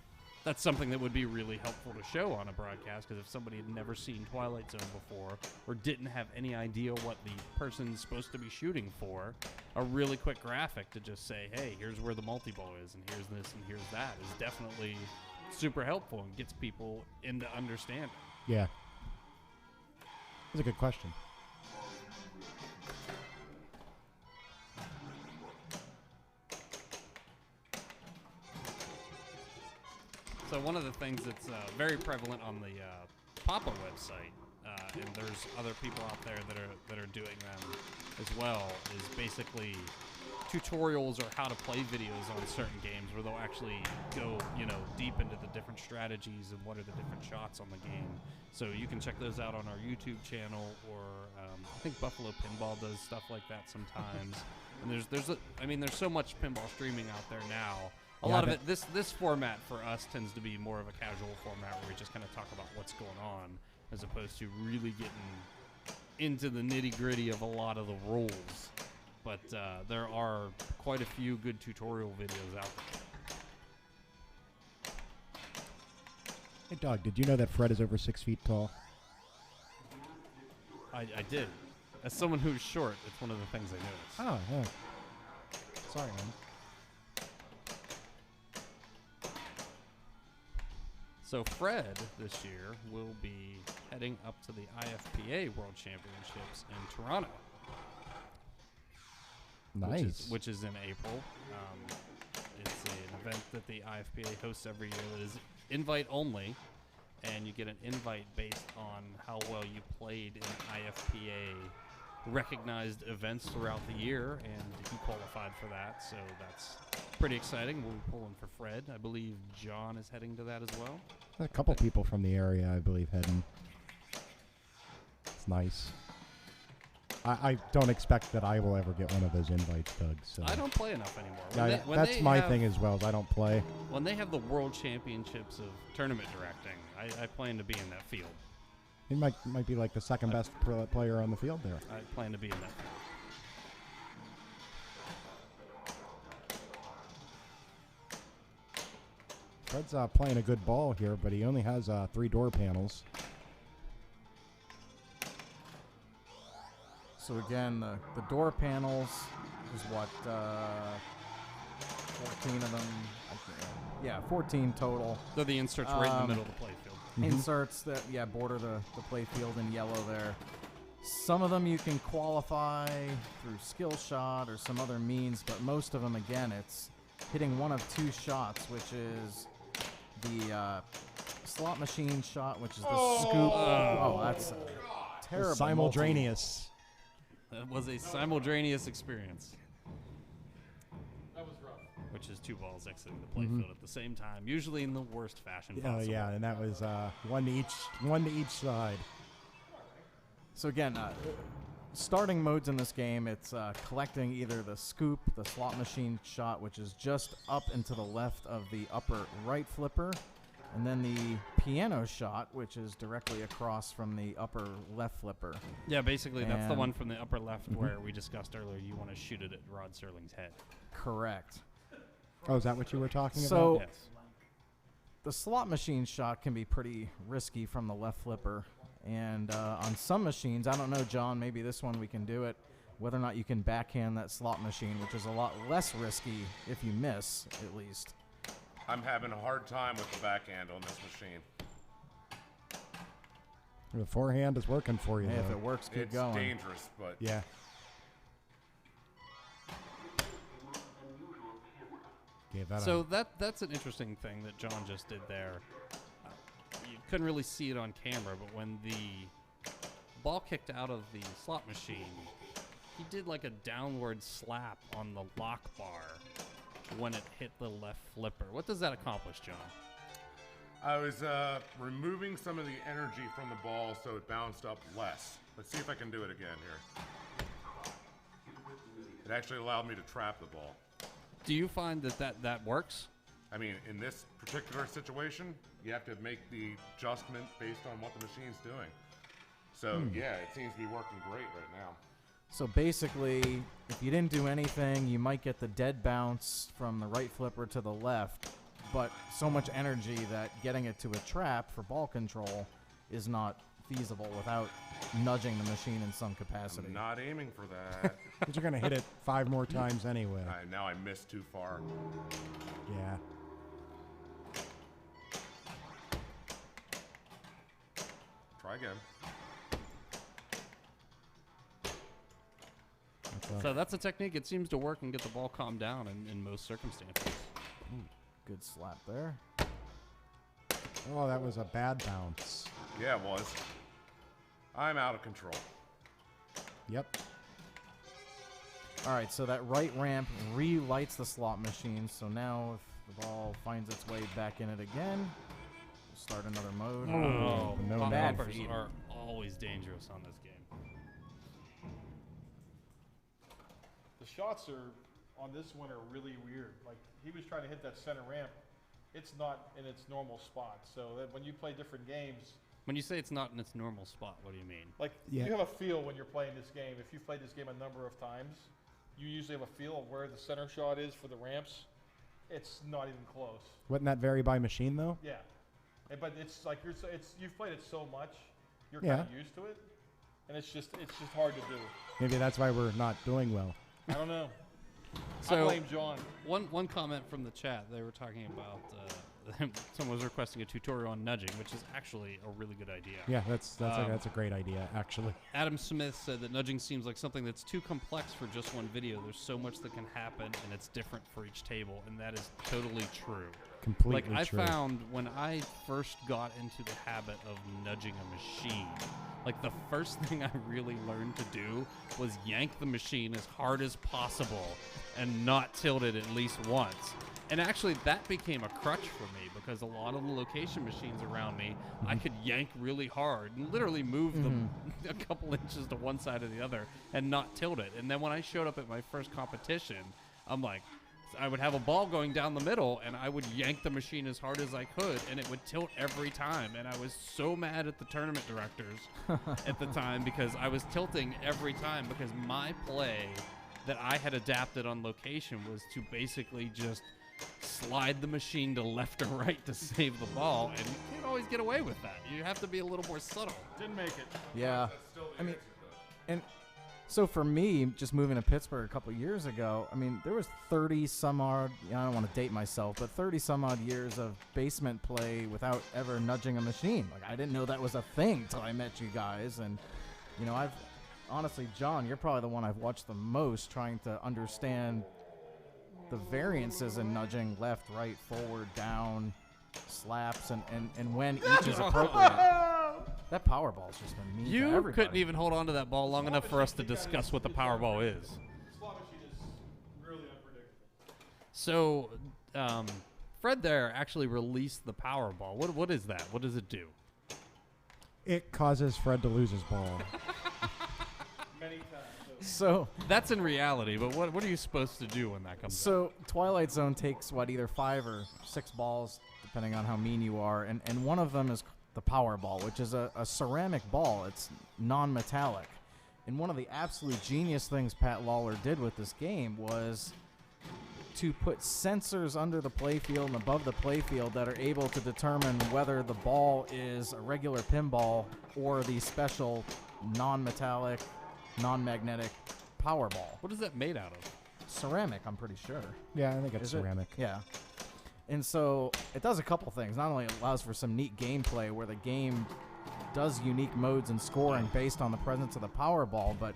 that's something that would be really helpful to show on a broadcast, because if somebody had never seen Twilight Zone before or didn't have any idea what the person's supposed to be shooting for, a really quick graphic to just say, hey, here's where the multi-ball is, and here's this, and here's that, is definitely super helpful and gets people into understanding. Yeah. That's a good question. So one of the things that's very prevalent on the Papa website, and there's other people out there that are doing them as well, is basically tutorials or how to play videos on certain games where they'll actually go, deep into the different strategies and what are the different shots on the game. So you can check those out on our YouTube channel, or I think Buffalo Pinball does stuff like that sometimes. And there's so much pinball streaming out there now. A lot of it, this format for us tends to be more of a casual format where we just kind of talk about what's going on, as opposed to really getting into the nitty-gritty of a lot of the rules. But there are quite a few good tutorial videos out there. Hey, Doug, did you know that Fred is over 6 feet tall? I did. As someone who's short, it's one of the things I noticed. Oh, yeah. Sorry, man. So Fred this year will be heading up to the IFPA World Championships in Toronto. Nice. Which is in April. It's an event that the IFPA hosts every year that is invite only, and you get an invite based on how well you played in IFPA recognized events throughout the year, and he qualified for that, so that's pretty exciting. We'll be pulling for Fred. I believe John is heading to that as well. A couple people from the area, I believe, heading. It's nice. I don't expect that I will ever get one of those invites, Doug. So I don't play enough anymore. that's my thing as well. Is I don't play. When they have the World Championships of tournament directing, I plan to be in that field. He might be like the second best player on the field there. I plan to be in that field. Fred's playing a good ball here, but he only has 3 door panels. So again, the door panels is what, 14 of them? Yeah, 14 total. They're the inserts right in the middle of the playfield. Inserts that, border the play field in yellow there. Some of them you can qualify through skill shot or some other means, but most of them, again, it's hitting one of 2 shots, which is the slot machine shot, which is the scoop. Oh, that's terrible. Simultaneous. That was a simultaneous experience. That was rough. Which is 2 balls exiting the playfield at the same time, usually in the worst fashion Oh possible. yeah, and that was one to each side. So again, starting modes in this game, it's collecting either the scoop, the slot machine shot, which is just up and to the left of the upper right flipper, and then the piano shot, which is directly across from the upper left flipper. Yeah, basically that's the And- one from the upper left where we discussed earlier. You want to shoot it at Rod Serling's head. Correct. Oh, is that what you were talking So- about? Yes. The slot machine shot can be pretty risky from the left flipper. And on some machines, I don't know, John, maybe this one we can do it, whether or not you can backhand that slot machine, which is a lot less risky if you miss, at least. I'm having a hard time with the backhand on this machine. The forehand is working for you. Hey, if though. it works, keep It's going. dangerous, but Yeah. Gave that So that's an interesting thing that John just did there. You couldn't really see it on camera, but when the ball kicked out of the slot machine, he did like a downward slap on the lock bar when it hit the left flipper. What does that accomplish, John? I was removing some of the energy from the ball so it bounced up less. Let's see if I can do it again here. It actually allowed me to trap the ball. Do you find that works? I mean, in this particular situation, you have to make the adjustment based on what the machine's doing. So, yeah, it seems to be working great right now. So basically, if you didn't do anything, you might get the dead bounce from the right flipper to the left, but so much energy that getting it to a trap for ball control is not feasible without nudging the machine in some capacity. I'm not aiming for that. But you're going to hit it 5 more times anyway. Now I missed too far. Yeah. Try again. So that's a technique. It seems to work and get the ball calmed down in most circumstances. Good slap there. Oh, that was a bad bounce. Yeah, it was. I'm out of control. Yep. All right, so that right ramp relights the slot machine. So now if the ball finds its way back in it again, we'll start another mode. Oh, no, pop bad bumpers feed. are always dangerous on this game. The shots are on this one are really weird. Like he was trying to hit that center ramp, it's not in its normal spot. So that when you play different games, When you say it's not in its normal spot, what do you mean? like Yeah. you have a feel when you're playing this game. If you've played this game a number of times, you usually have a feel of where the center shot is for the ramps. It's not even close. Wouldn't that vary by machine, though? Yeah, but it's like you've played it so much, you're Yeah. kind of used to it, and it's just hard to do. Maybe that's why we're not doing well. I don't know. I So blame John. one comment from the chat, they were talking about someone was requesting a tutorial on nudging, which is actually a really good idea. Yeah, that's a great idea, actually. Adam Smith said that nudging seems like something that's too complex for just one video. There's so much that can happen, and it's different for each table, and that is totally true. Completely Like, I true. found when I first got into the habit of nudging a machine, like, the first thing I really learned to do was yank the machine as hard as possible and not tilt it at least once. And actually, that became a crutch for me because a lot of the location machines around me, I could yank really hard and literally move them a couple inches to one side or the other and not tilt it. And then when I showed up at my first competition, I'm like, I would have a ball going down the middle, and I would yank the machine as hard as I could, and it would tilt every time. And I was so mad at the tournament directors at the time because I was tilting every time because my play that I had adapted on location was to basically just slide the machine to left or right to save the ball, and you can't always get away with that. You have to be a little more subtle. Didn't make it. Yeah. I mean, and so for me, just moving to Pittsburgh a couple years ago, I mean, there was 30 some odd, I don't want to date myself, but 30 some odd years of basement play without ever nudging a machine. Like, I didn't know that was a thing till I met you guys. And, you know, honestly, John, you're probably the one I've watched the most trying to understand the variances in nudging left, right, forward, down, slaps, and when each is appropriate. That Powerball's just been mean to You everybody. couldn't even hold on to that ball long enough for us to discuss what the Powerball is. Slot machine is really unpredictable. So, Fred there actually released the Powerball. What is that? What does it do? It causes Fred to lose his ball. So That's in reality, but what are you supposed to do when that comes up? So Twilight Zone takes either 5 or 6 balls, depending on how mean you are, and one of them is the powerball, which is a ceramic ball. It's non-metallic. And one of the absolute genius things Pat Lawler did with this game was to put sensors under the playfield and above the playfield that are able to determine whether the ball is a regular pinball or the special non-metallic, non-magnetic powerball. What is that made out of? Ceramic, I'm pretty sure. Yeah, I think it's Is it? ceramic. Yeah. And so it does a couple things. Not only it allows for some neat gameplay where the game does unique modes and scoring based on the presence of the Powerball, but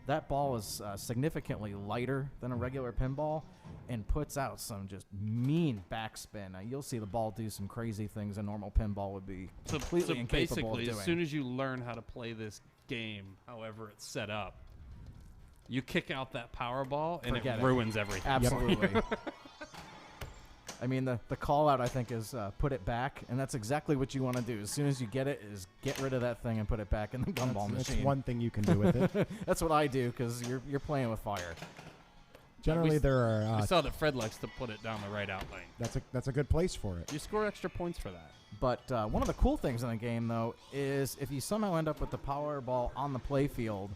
that ball is significantly lighter than a regular pinball and puts out some just mean backspin. You'll see the ball do some crazy things a normal pinball would be completely incapable of basically, doing. as soon as you learn how to play this game, however it's set up, you kick out that Powerball and Forget it it. ruins everything. Absolutely. I mean, the call out, I think, is put it back, and that's exactly what you want to do. As soon as you get it, is get rid of that thing and put it back in the gumball That's machine. one thing you can do with it. That's what I do, because you're playing with fire. Generally, there are. I saw that Fred likes to put it down the right out lane. That's a good place for it. You score extra points for that. But one of the cool things in the game, though, is if you somehow end up with the Powerball on the playfield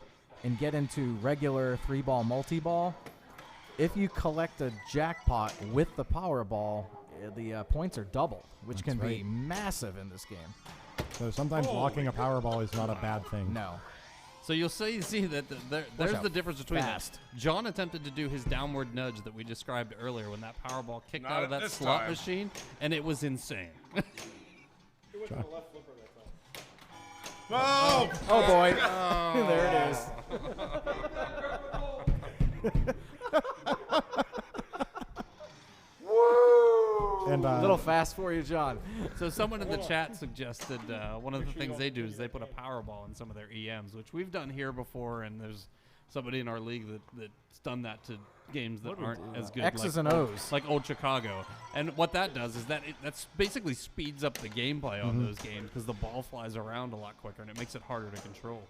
and get into regular 3-ball multi-ball, if you collect a jackpot with the Powerball, the points are doubled, which That's can be right. massive in this game. So sometimes blocking a Powerball is not a bad thing. No. So you'll see that there's out the difference between fast. that. John attempted to do his downward nudge that we described earlier when that Powerball kicked Not out of at that this slot time. machine, and it was insane. Oh! Oh, boy. There it is. And A little fast for you, John. So someone in the chat suggested one of the things they do is they put a Powerball in some of their EMs, which we've done here before, and there's somebody in our league that's done that to games that aren't as good. X's like and old- O's. Like Old Chicago. And what that does is that's basically speeds up the gameplay on those games because the ball flies around a lot quicker, and it makes it harder to control.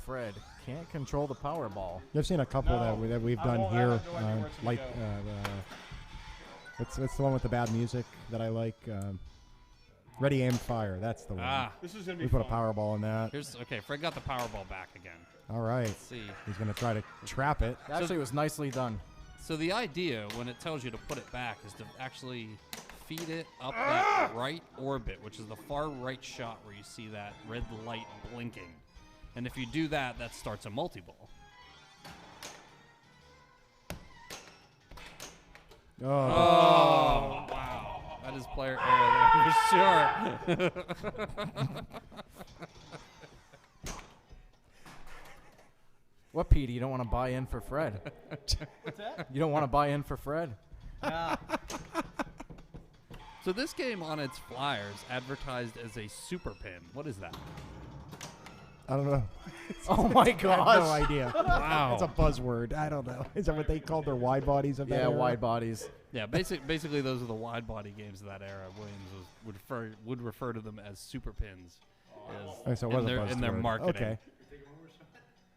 Fred can't control the Powerball. I've seen a couple No. that we've I done won't- I here. have no idea where it's gonna Like, go. it's the one with the bad music that I like. Ready, Aim, Fire. That's the one. Ah, This is gonna be We put a fun. Powerball in that. okay. Fred got the Powerball back again. All right. Let's see. He's going to try to trap it. Actually, it was nicely done. So the idea when it tells you to put it back is to actually feed it up that right orbit, which is the far right shot where you see that red light blinking. And if you do that, that starts a multi-ball. Oh. Oh, wow. That is player error there for sure. What, Petey? You don't want to buy in for Fred? What's that? You don't want to buy in for Fred? So this game on its flyers advertised as a super pin. What is that? I don't know. Oh, my I have gosh. no idea. Wow. It's a buzzword. I don't know. Is that what they called their wide bodies of that Yeah, era? wide bodies. Yeah, basically those are the wide body games of that era. Williams would refer to them as super pins. Oh, so it was a in their buzzword. marketing. Okay.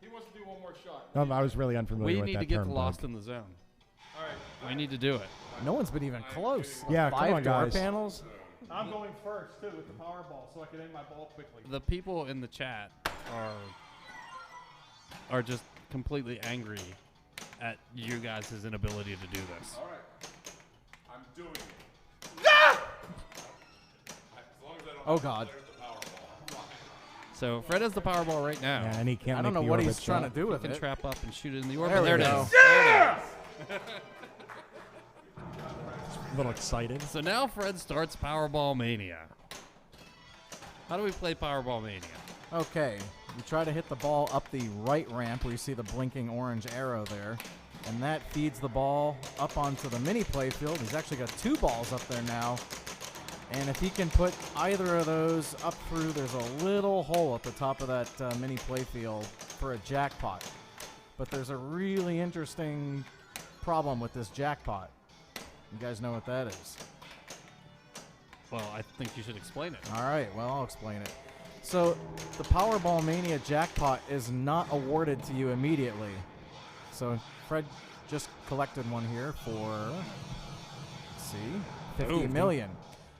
He wants to do one more shot. I was really unfamiliar We with need that to get term, to Lost Doug. in the Zone. All right. We need to do it. No one's been even close. Yeah, come 5 on, door guys. panels. I'm going first too with the Powerball, so I can end my ball quickly. The people in the chat are just completely angry at you guys' inability to do this. All right. I'm doing it. As long as I don't Oh, God. declare the Powerball. So Fred has the Powerball right now. Yeah, and he can't I don't know make the what orbit he's trying shot. to do He with can it. trap up and shoot it in the There orbit. we There it go. is. There it is. A little excited. So now Fred starts Powerball Mania. How do we play Powerball Mania? Okay. You try to hit the ball up the right ramp where you see the blinking orange arrow there. And that feeds the ball up onto the mini playfield. He's actually got 2 balls up there now. And if he can put either of those up through, there's a little hole at the top of that mini playfield for a jackpot. But there's a really interesting problem with this jackpot. You guys know what that is? Well, I think you should explain it. All right, well, I'll explain it. So the Powerball Mania jackpot is not awarded to you immediately. So Fred just collected one here for, let's see, 50 million.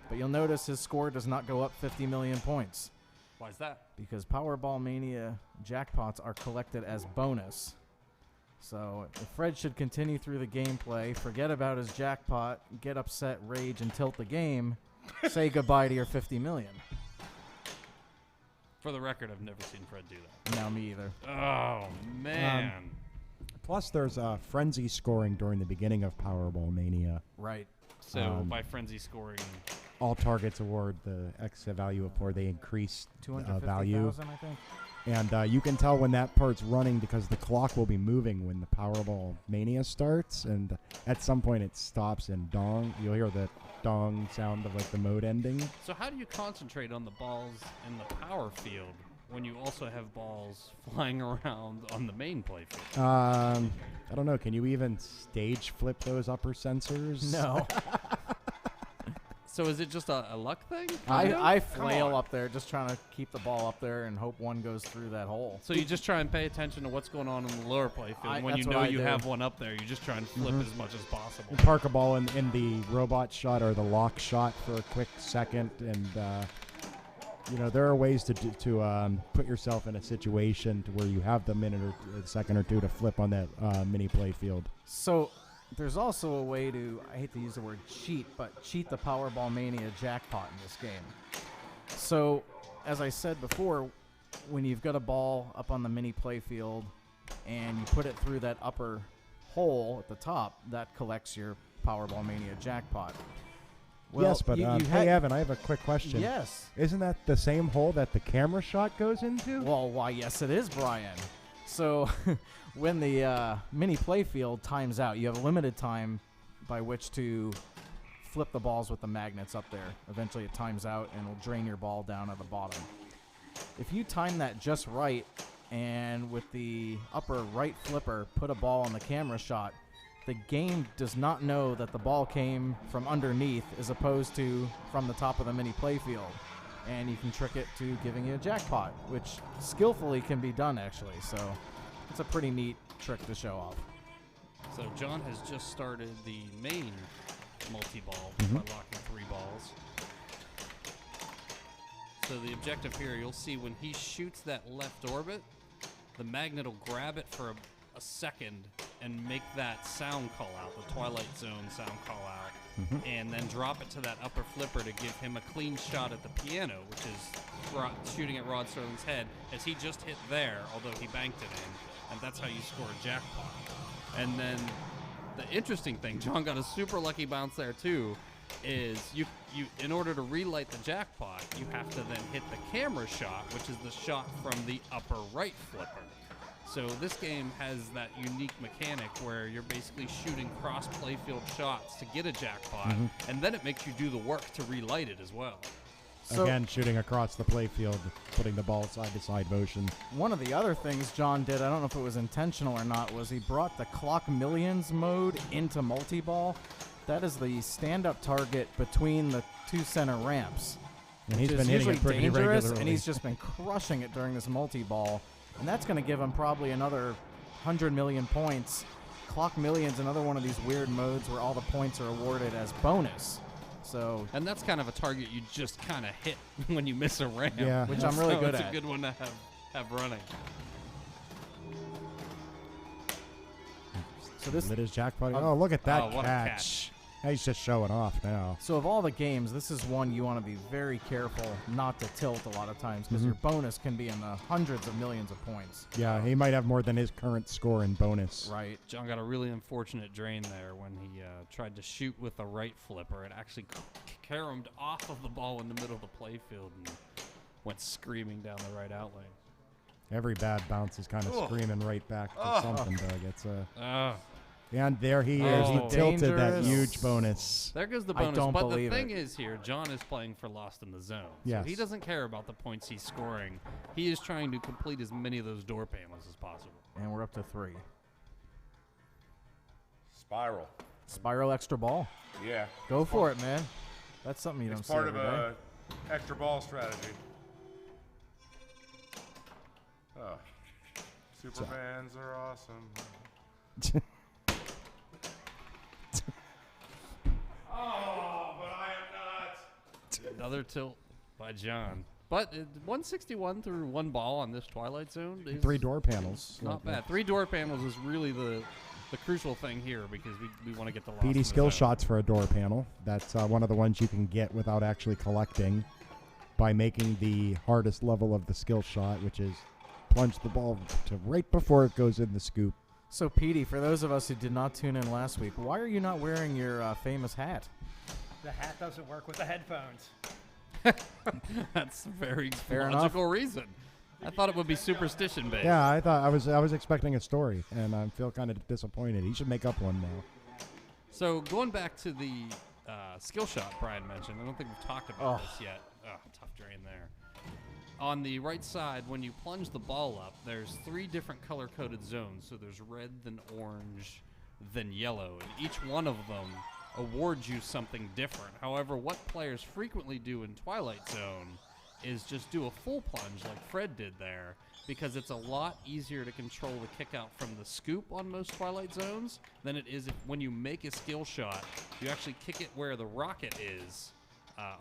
But you'll notice his score does not go up 50 million points. Why is that? Because Powerball Mania jackpots are collected as bonus. So if Fred should continue through the gameplay, forget about his jackpot, get upset, rage, and tilt the game, say goodbye to your 50 million. For the record, I've never seen Fred do that. No, me either. Oh, man. Plus, there's frenzy scoring during the beginning of Powerball Mania. Right. So by frenzy scoring, All targets award the X value of, or they increase value. 250,000, I think. And you can tell when that part's running because the clock will be moving when the Powerball Mania starts, and at some point it stops and dong. You'll hear the dong sound of like the mode ending. so how do you concentrate on the balls in the power field when you also have balls flying around on the main play field? I don't know. Can you even stage flip those upper sensors? No. So is it just a luck thing? I Come flail on. up there just trying to keep the ball up there and hope one goes through that hole. So you just try and pay attention to what's going on in the lower play field. When you that's know what I you do. have one up there, you just try and flip as much as possible. You park a ball in the robot shot or the lock shot for a quick second, and there are ways to put yourself in a situation to where you have the minute or a second or two to flip on that mini play field. So there's also a way to, I hate to use the word cheat, but cheat the Powerball Mania jackpot in this game. So, as I said before, when you've got a ball up on the mini play field and you put it through that upper hole at the top, that collects your Powerball Mania jackpot. Well, yes, but hey, Evan, I have a quick question. Yes. Isn't that the same hole that the camera shot goes into? Well, why, yes, it is, Brian. So, when the mini playfield times out, you have a limited time by which to flip the balls with the magnets up there. Eventually, it times out and will drain your ball down at the bottom. If you time that just right, and with the upper right flipper, put a ball on the camera shot, the game does not know that the ball came from underneath as opposed to from the top of the mini playfield. And you can trick it to giving you a jackpot, which skillfully can be done, actually. So it's a pretty neat trick to show off. So John has just started the main multi-ball by locking 3 balls. So the objective here, you'll see when he shoots that left orbit, the magnet will grab it for a second and make that sound call out, the Twilight Zone sound call out, and then drop it to that upper flipper to give him a clean shot at the piano, which is shooting at Rod Sterling's head, as he just hit there, although he banked it in, and that's how you score a jackpot. And then the interesting thing, John got a super lucky bounce there too, is you in order to relight the jackpot, you have to then hit the camera shot, which is the shot from the upper right flipper. So this game has that unique mechanic where you're basically shooting cross playfield shots to get a jackpot, and then it makes you do the work to relight it as well. So Again, shooting across the playfield, putting the ball side-to-side motion. one of the other things John did, I don't know if it was intentional or not, was he brought the Clock Millions mode into multi-ball. That is the stand-up target between the 2 center ramps. And he's which been is hitting usually it pretty dangerous, regularly. and he's just been crushing it during this multi-ball. And that's going to give him probably another 100 million points. Clock Millions, another one of these weird modes where all the points are awarded as bonus. So, And that's kind of a target you just kind of hit when you miss a ramp. Yeah. which I'm really So good it's at. a good one to have running. So this, Lit his jackpot. Oh, look at that what a catch. catch. He's just showing off now. so of all the games, this is one you want to be very careful not to tilt a lot of times because your bonus can be in the hundreds of millions of points. Yeah, he might have more than his current score in bonus. Right. John got a really unfortunate drain there when he tried to shoot with the right flipper. It actually caromed off of the ball in the middle of the playfield and went screaming down the right out lane. Every bad bounce is kind of screaming right back to something, Doug. It's and there he is. He Oh. tilted that Dangerous. huge bonus. There goes the I bonus. don't But the believe thing it. is here, John is playing for Lost in the Zone. Yes. So he doesn't care about the points he's scoring. He is trying to complete as many of those door panels as possible. And we're up to 3. Spiral. Spiral extra ball. Yeah. Go for it, man. That's something you don't It's see part of every day. a extra ball strategy. Super fans are awesome. Oh, but I am not. Another tilt by John. But 161 through one ball on this Twilight Zone is 3 door panels. not bad. 3 door panels is really the crucial thing here because we want to get the loss. PD skill shots for a door panel. That's one of the ones you can get without actually collecting by making the hardest level of the skill shot, which is plunge the ball to right before it goes in the scoop. So, Petey, for those of us who did not tune in last week, why are you not wearing your famous hat? The hat doesn't work with the headphones. That's a very Fair logical reason. I thought it would be superstition based. Yeah, I thought I was expecting a story, and I feel kind of disappointed. He should make up one now. So going back to the skill shot Brian mentioned, I don't think we've talked about this yet. Oh, tough drain there. On the right side, when you plunge the ball up, there's 3 different color-coded zones. So there's red, then orange, then yellow, and each one of them awards you something different. However, what players frequently do in Twilight Zone is just do a full plunge like Fred did there, because it's a lot easier to control the kick out from the scoop on most Twilight Zones than it is when you make a skill shot. You actually kick it where the rocket is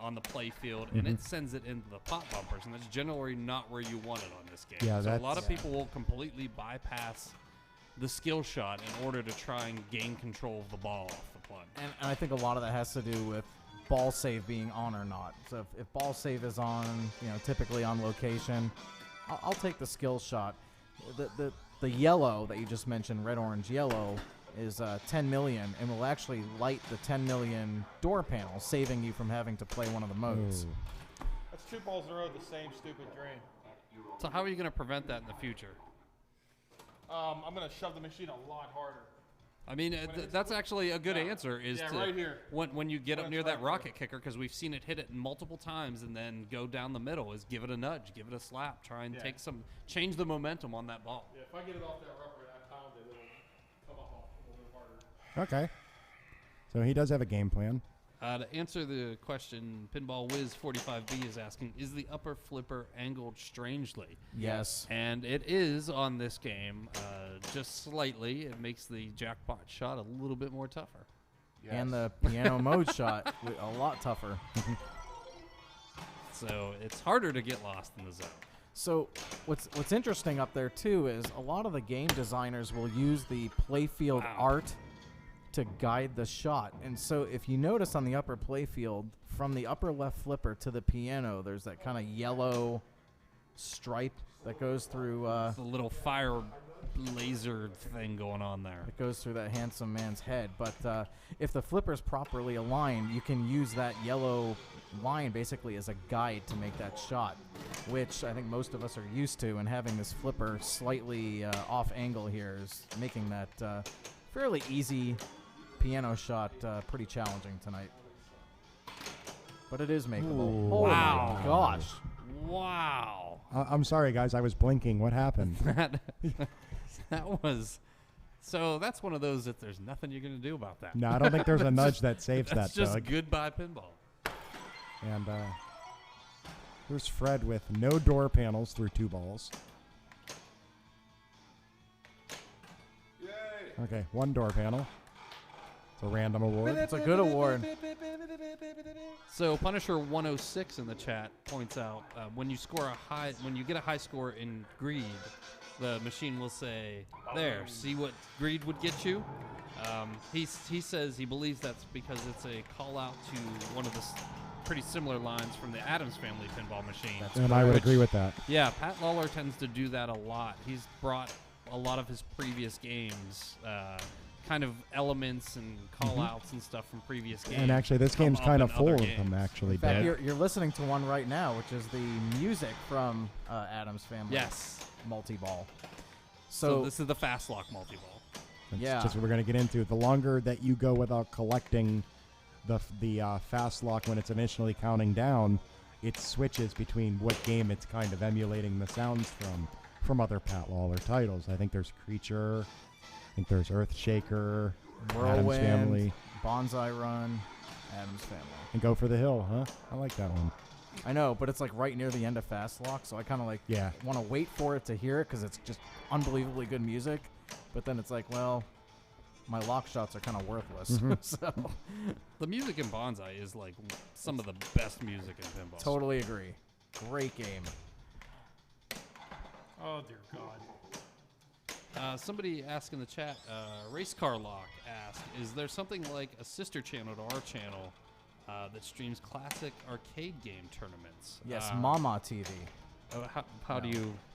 on the play field, and it sends it into the pop bumpers, and that's generally not where you want it on this game. Yeah, so a lot of people will completely bypass the skill shot in order to try and gain control of the ball off the plunge. And I think a lot of that has to do with ball save being on or not. So if ball save is on, typically on location, I'll take the skill shot. The yellow that you just mentioned, red, orange, yellow, is 10 million and will actually light the 10 million door panel, saving you from having to play one of the modes. Ooh. That's 2 balls in a row, the same stupid drain. So how are you going to prevent that in the future? I'm going to shove the machine a lot harder. I mean, that's actually a good answer. Is to right here. When you get When up it's near right that here. rocket kicker, because we've seen it hit it multiple times and then go down the middle. Is give it a nudge, give it a slap, try and change the momentum on that ball. Yeah, if I get it off that rubber and I pound it, it'll come up a little bit harder. Okay. So he does have a game plan. To answer the question, Pinball Wiz 45B is asking, is the upper flipper angled strangely? Yes. And it is on this game, just slightly. It makes the jackpot shot a little bit more tougher. And the piano mode shot a lot tougher. So it's harder to get lost in the zone. So what's interesting up there too is a lot of the game designers will use the playfield art to guide the shot. And so if you notice on the upper playfield, from the upper left flipper to the piano, there's that kind of yellow stripe that goes through The little fire laser thing going on there. it goes through that handsome man's head. But if the flipper's properly aligned, you can use that yellow line basically as a guide to make that shot, which I think most of us are used to, and having this flipper slightly off angle here is making that fairly easy piano shot pretty challenging tonight. But it is makeable. Ooh. Oh Wow. my gosh. Wow. I'm sorry, guys. I was blinking. What happened? that was... So that's one of those that there's nothing you're going to do about that. No, I don't think there's a nudge that saves That's that, just Doug. goodbye pinball. And here's Fred with no door panels through 2 balls. Yay! Okay, 1 door panel. It's a random award. It's a good award. So Punisher 106 in the chat points out when you get a high score in greed, the machine will say, "There, see what greed would get you." He says he believes that's because it's a call out to one of the pretty similar lines from the Addams Family pinball machine. And I would agree with that. Yeah, Pat Lawler tends to do that a lot. He's brought a lot of his previous games, kind of elements and call-outs and stuff from previous games. And actually, this come game's up kind in of full other of games. them, actually, In fact, Dad. you're listening to one right now, which is the music from Addams Family Yes. multi-ball. So this is the fast lock multi-ball. That's yeah. just what we're going to get into. The longer that you go without collecting the fast lock when it's initially counting down, it switches between what game it's kind of emulating the sounds from other Pat Lawler titles. I think there's Creature, I think there's Earthshaker, Addams Whirlwind, Family, Bonsai Run, Addams Family. and Go for the Hill, huh? I like that one. I know, but it's like right near the end of Fast Lock, so I kind of like want to wait for it to hear it because it's just unbelievably good music. But then it's like, well, my lock shots are kind of worthless. So the music in Bonsai is like some of the best music in pinball. Totally agree. Great game. Oh dear God. Somebody asked in the chat, Race Car Lock asked, is there something like a sister channel to our channel that streams classic arcade game tournaments? Yes, Mama TV.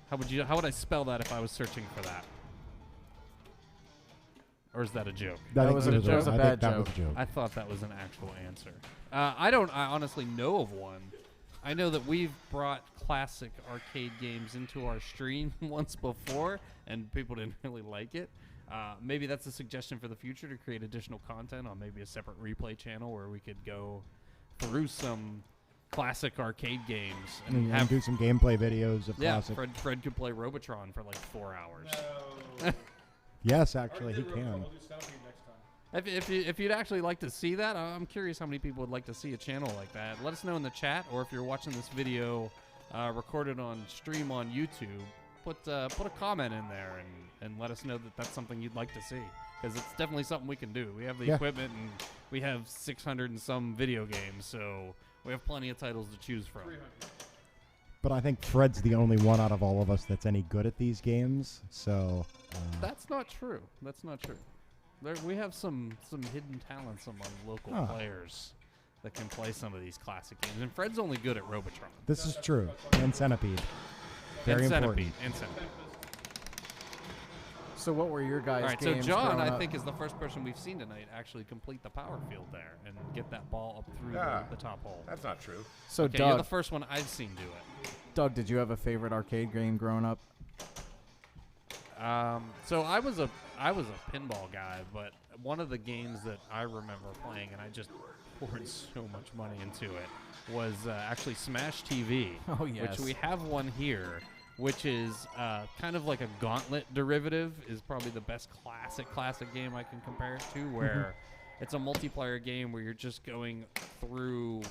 How would I spell that if I was searching for that? Or is that a joke? That was a joke. That was a bad joke. I thought that was an actual answer. I honestly know of one. I know that we've brought classic arcade games into our stream once before, and people didn't really like it. Maybe that's a suggestion for the future to create additional content on maybe a separate replay channel where we could go through some classic arcade games and do some gameplay videos of classic. Fred could play Robotron for like 4 hours. No. Yes, actually, he can. We'll do Centipede next time. If you'd actually like to see that, I'm curious how many people would like to see a channel like that. Let us know in the chat, or if you're watching this video recorded on stream on YouTube, put a comment in there and let us know that that's something you'd like to see, because it's definitely something we can do. We have the equipment, and we have 600 and some video games, so we have plenty of titles to choose from. 300. But I think Fred's the only one out of all of us that's any good at these games. So that's not true. That's not true. We have some hidden talents among local players that can play some of these classic games. And Fred's only good at Robotron. This is true. And Centipede. Very important. And Centipede. So what were your guys' All right, games so John, growing I up? think, is the first person we've seen tonight actually complete the power field there and get that ball up through the top hole. That's not true. So Okay, Doug, you're the first one I've seen do it. Doug, did you have a favorite arcade game growing up? So I was a pinball guy, but one of the games that I remember playing, and I just poured so much money into it, was actually Smash TV. Oh, yes. Which we have one here, which is kind of like a Gauntlet derivative, is probably the best classic game I can compare it to, where it's a multiplayer game where you're just going through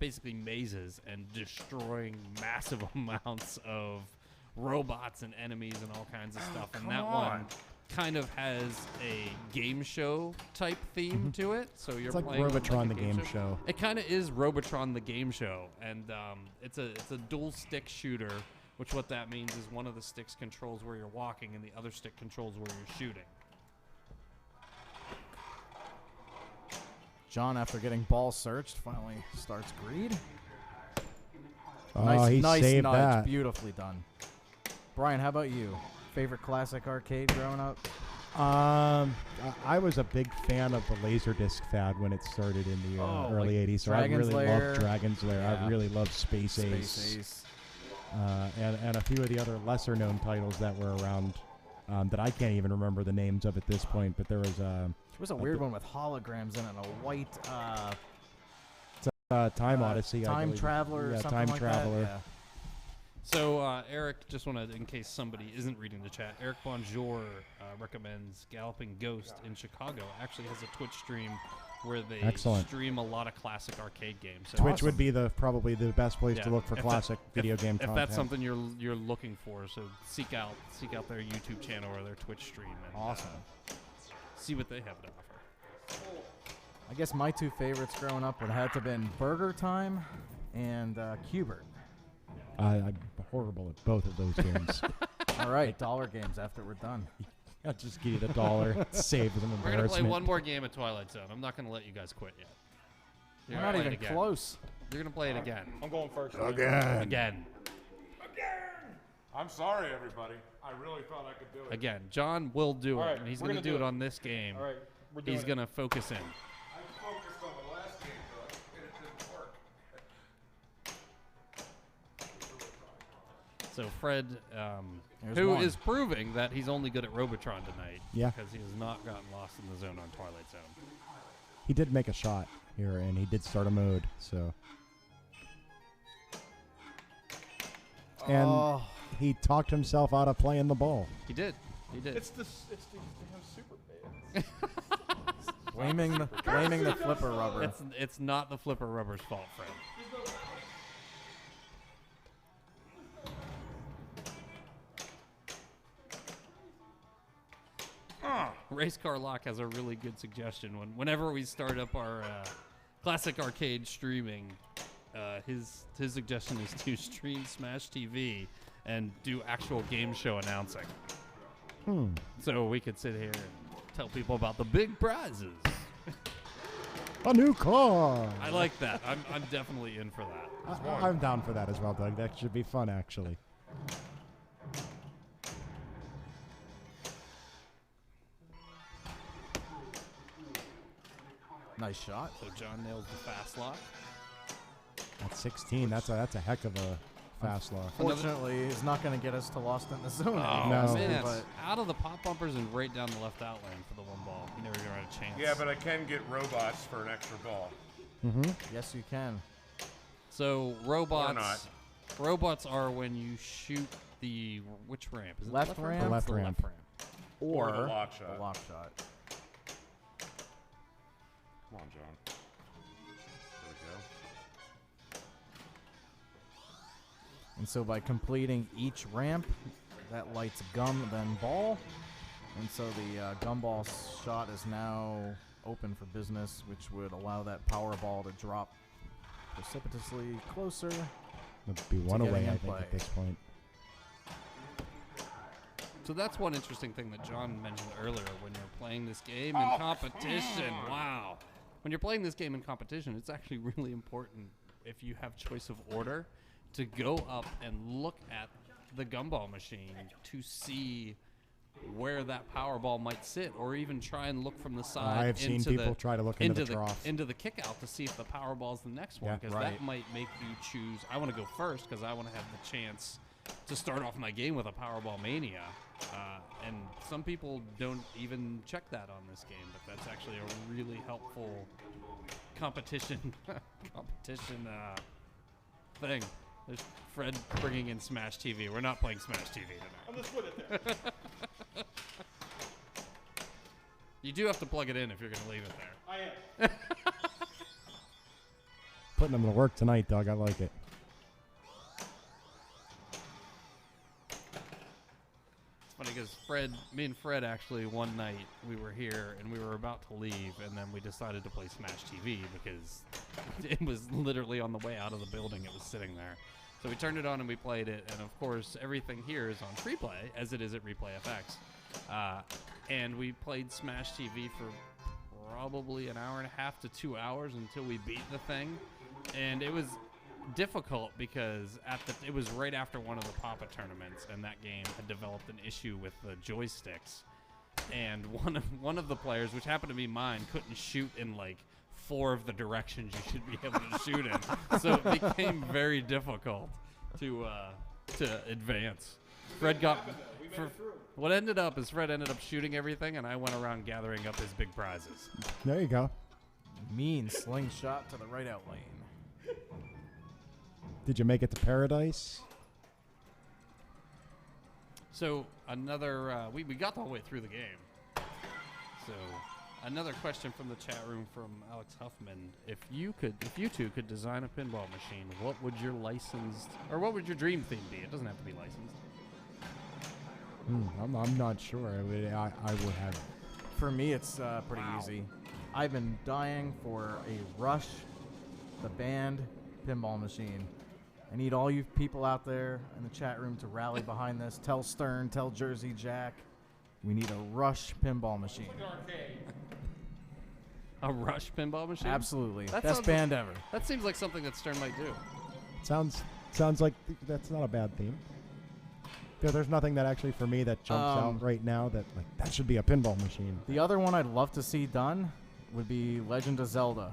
basically mazes and destroying massive amounts of robots and enemies and all kinds of stuff. And that one kind of has a game show type theme to it. So you're it's like playing Robotron like the game show. It kind of is Robotron the game show, and it's a dual stick shooter. Which what that means is one of the sticks controls where you're walking and the other stick controls where you're shooting. John, after getting ball searched, finally starts Greed. Oh, he nice saved nudge. that. Beautifully done. Brian, how about you? Favorite classic arcade growing up? I was a big fan of the Laserdisc fad when it started in the early like 80s. So Dragon's I really Lair. loved Dragon's Lair. Yeah. I really loved Space Ace. And a few of the other lesser-known titles that were around that I can't even remember the names of at this point. But there was a weird one with holograms in it, and a white Time Odyssey. I Time believe. Traveler or Yeah, something Time like Traveler. that. Yeah. So Eric, just wanted, in case somebody isn't reading the chat, Eric Bonjour recommends Galloping Ghost in Chicago. Actually has a Twitch stream where they stream a lot of classic arcade games. So Twitch would be probably the best place to look for If classic video game content. If that's something you're looking for, so seek out their YouTube channel or their Twitch stream and see what they have to offer. I guess my two favorites growing up would have to have been Burger Time and Cubert. I'm horrible at both of those games. All right, dollar games after we're done. I'll just give you the $1. Save some embarrassment. We're going to play one more game at Twilight Zone. I'm not going to let you guys quit yet. We're not even close. You're going to play it again. I'm going first. Again. I'm sorry, everybody. I really thought I could do it. Again. John will do All it, right, and he's we're going to gonna do do it it. on this game. All right, we're doing He's going to focus in. I focused on the last game, though, and it didn't work. So Fred, There's who one. is proving that he's only good at Robotron tonight, Yeah. because he has not gotten lost in the zone on Twilight Zone. He did make a shot here, and he did start a mode. So, and he talked himself out of playing the ball. He did. He did. It's the damn super bad. Blaming the flipper rubber. It's not the flipper rubber's fault, Fred. Race Car Lock has a really good suggestion. Whenever we start up our classic arcade streaming, his suggestion is to stream Smash TV and do actual game show announcing. So we could sit here and tell people about the big prizes. A new car. I like that. I'm definitely in for that. I'm down for that as well, Doug. That should be fun, actually. Nice shot. So John nails the fast lock. At 16, that's a heck of a fast lock. Fortunately, it's not going to get us to Lost in the Zone. Oh, No. man. But Out of the pop bumpers and right down the left out lane for the one ball. You never gonna have a chance. Yeah, but I can get robots for an extra ball. yes, you can. So robots are when you shoot the which ramp? Is it Left the ramp? It's The left the ramp. left ramp. Or the lock shot. The lock shot. Come on, John. There we go. And so by completing each ramp, that lights gum, then ball. And so the gumball shot is now open for business, which would allow that power ball to drop precipitously closer. It'd be one getting away, in I think, play. at this point. So that's one interesting thing that John mentioned earlier when you're playing this game in competition. Wow. When you're playing this game in competition, it's actually really important if you have choice of order to go up and look at the gumball machine to see where that power ball might sit, or even try and look from the side. I've seen people try to look into the trough. into the kick out to see if the power ball is the next one, Yeah. because Right. that might make you choose. I want to go first because I want to have the chance to start off my game with a Powerball Mania. And some people don't even check that on this game, but that's actually a really helpful competition thing. There's Fred bringing in Smash TV. We're not playing Smash TV tonight. I'm just put it there. You do have to plug it in if you're going to leave it there. I am. Putting them to work tonight, Doug. I like it. It's funny because me and Fred actually one night we were here and we were about to leave, and then we decided to play Smash TV because it was literally on the way out of the building. It was sitting there. So we turned it on and we played it, and of course everything here is on free play, as it is at Replay FX. And we played Smash TV for probably an hour and a half to 2 hours until we beat the thing. And it was difficult because it was right after one of the Papa tournaments, and that game had developed an issue with the joysticks. And one of the players, which happened to be mine, couldn't shoot in like 4 of the directions you should be able to shoot in. So it became very difficult to advance. What ended up is Fred ended up shooting everything, and I went around gathering up his big prizes. There you go. Mean slingshot to the right out lane. Did you make it to paradise? So another, we got the whole way through the game. So another question from the chat room from Alex Huffman: If you two could design a pinball machine, what would your what would your dream theme be? It doesn't have to be licensed. I'm not sure. I would have. For me, it's pretty easy. I've been dying for a Rush, the band, pinball machine. I need all you people out there in the chat room to rally behind this. Tell Stern, tell Jersey Jack. We need a Rush pinball machine. A Rush pinball machine? Absolutely. That Best sounds band ever. That seems like something that Stern might do. Sounds like that's not a bad theme. There's nothing that actually for me that jumps out right now that that should be a pinball machine. The other one I'd love to see done would be Legend of Zelda.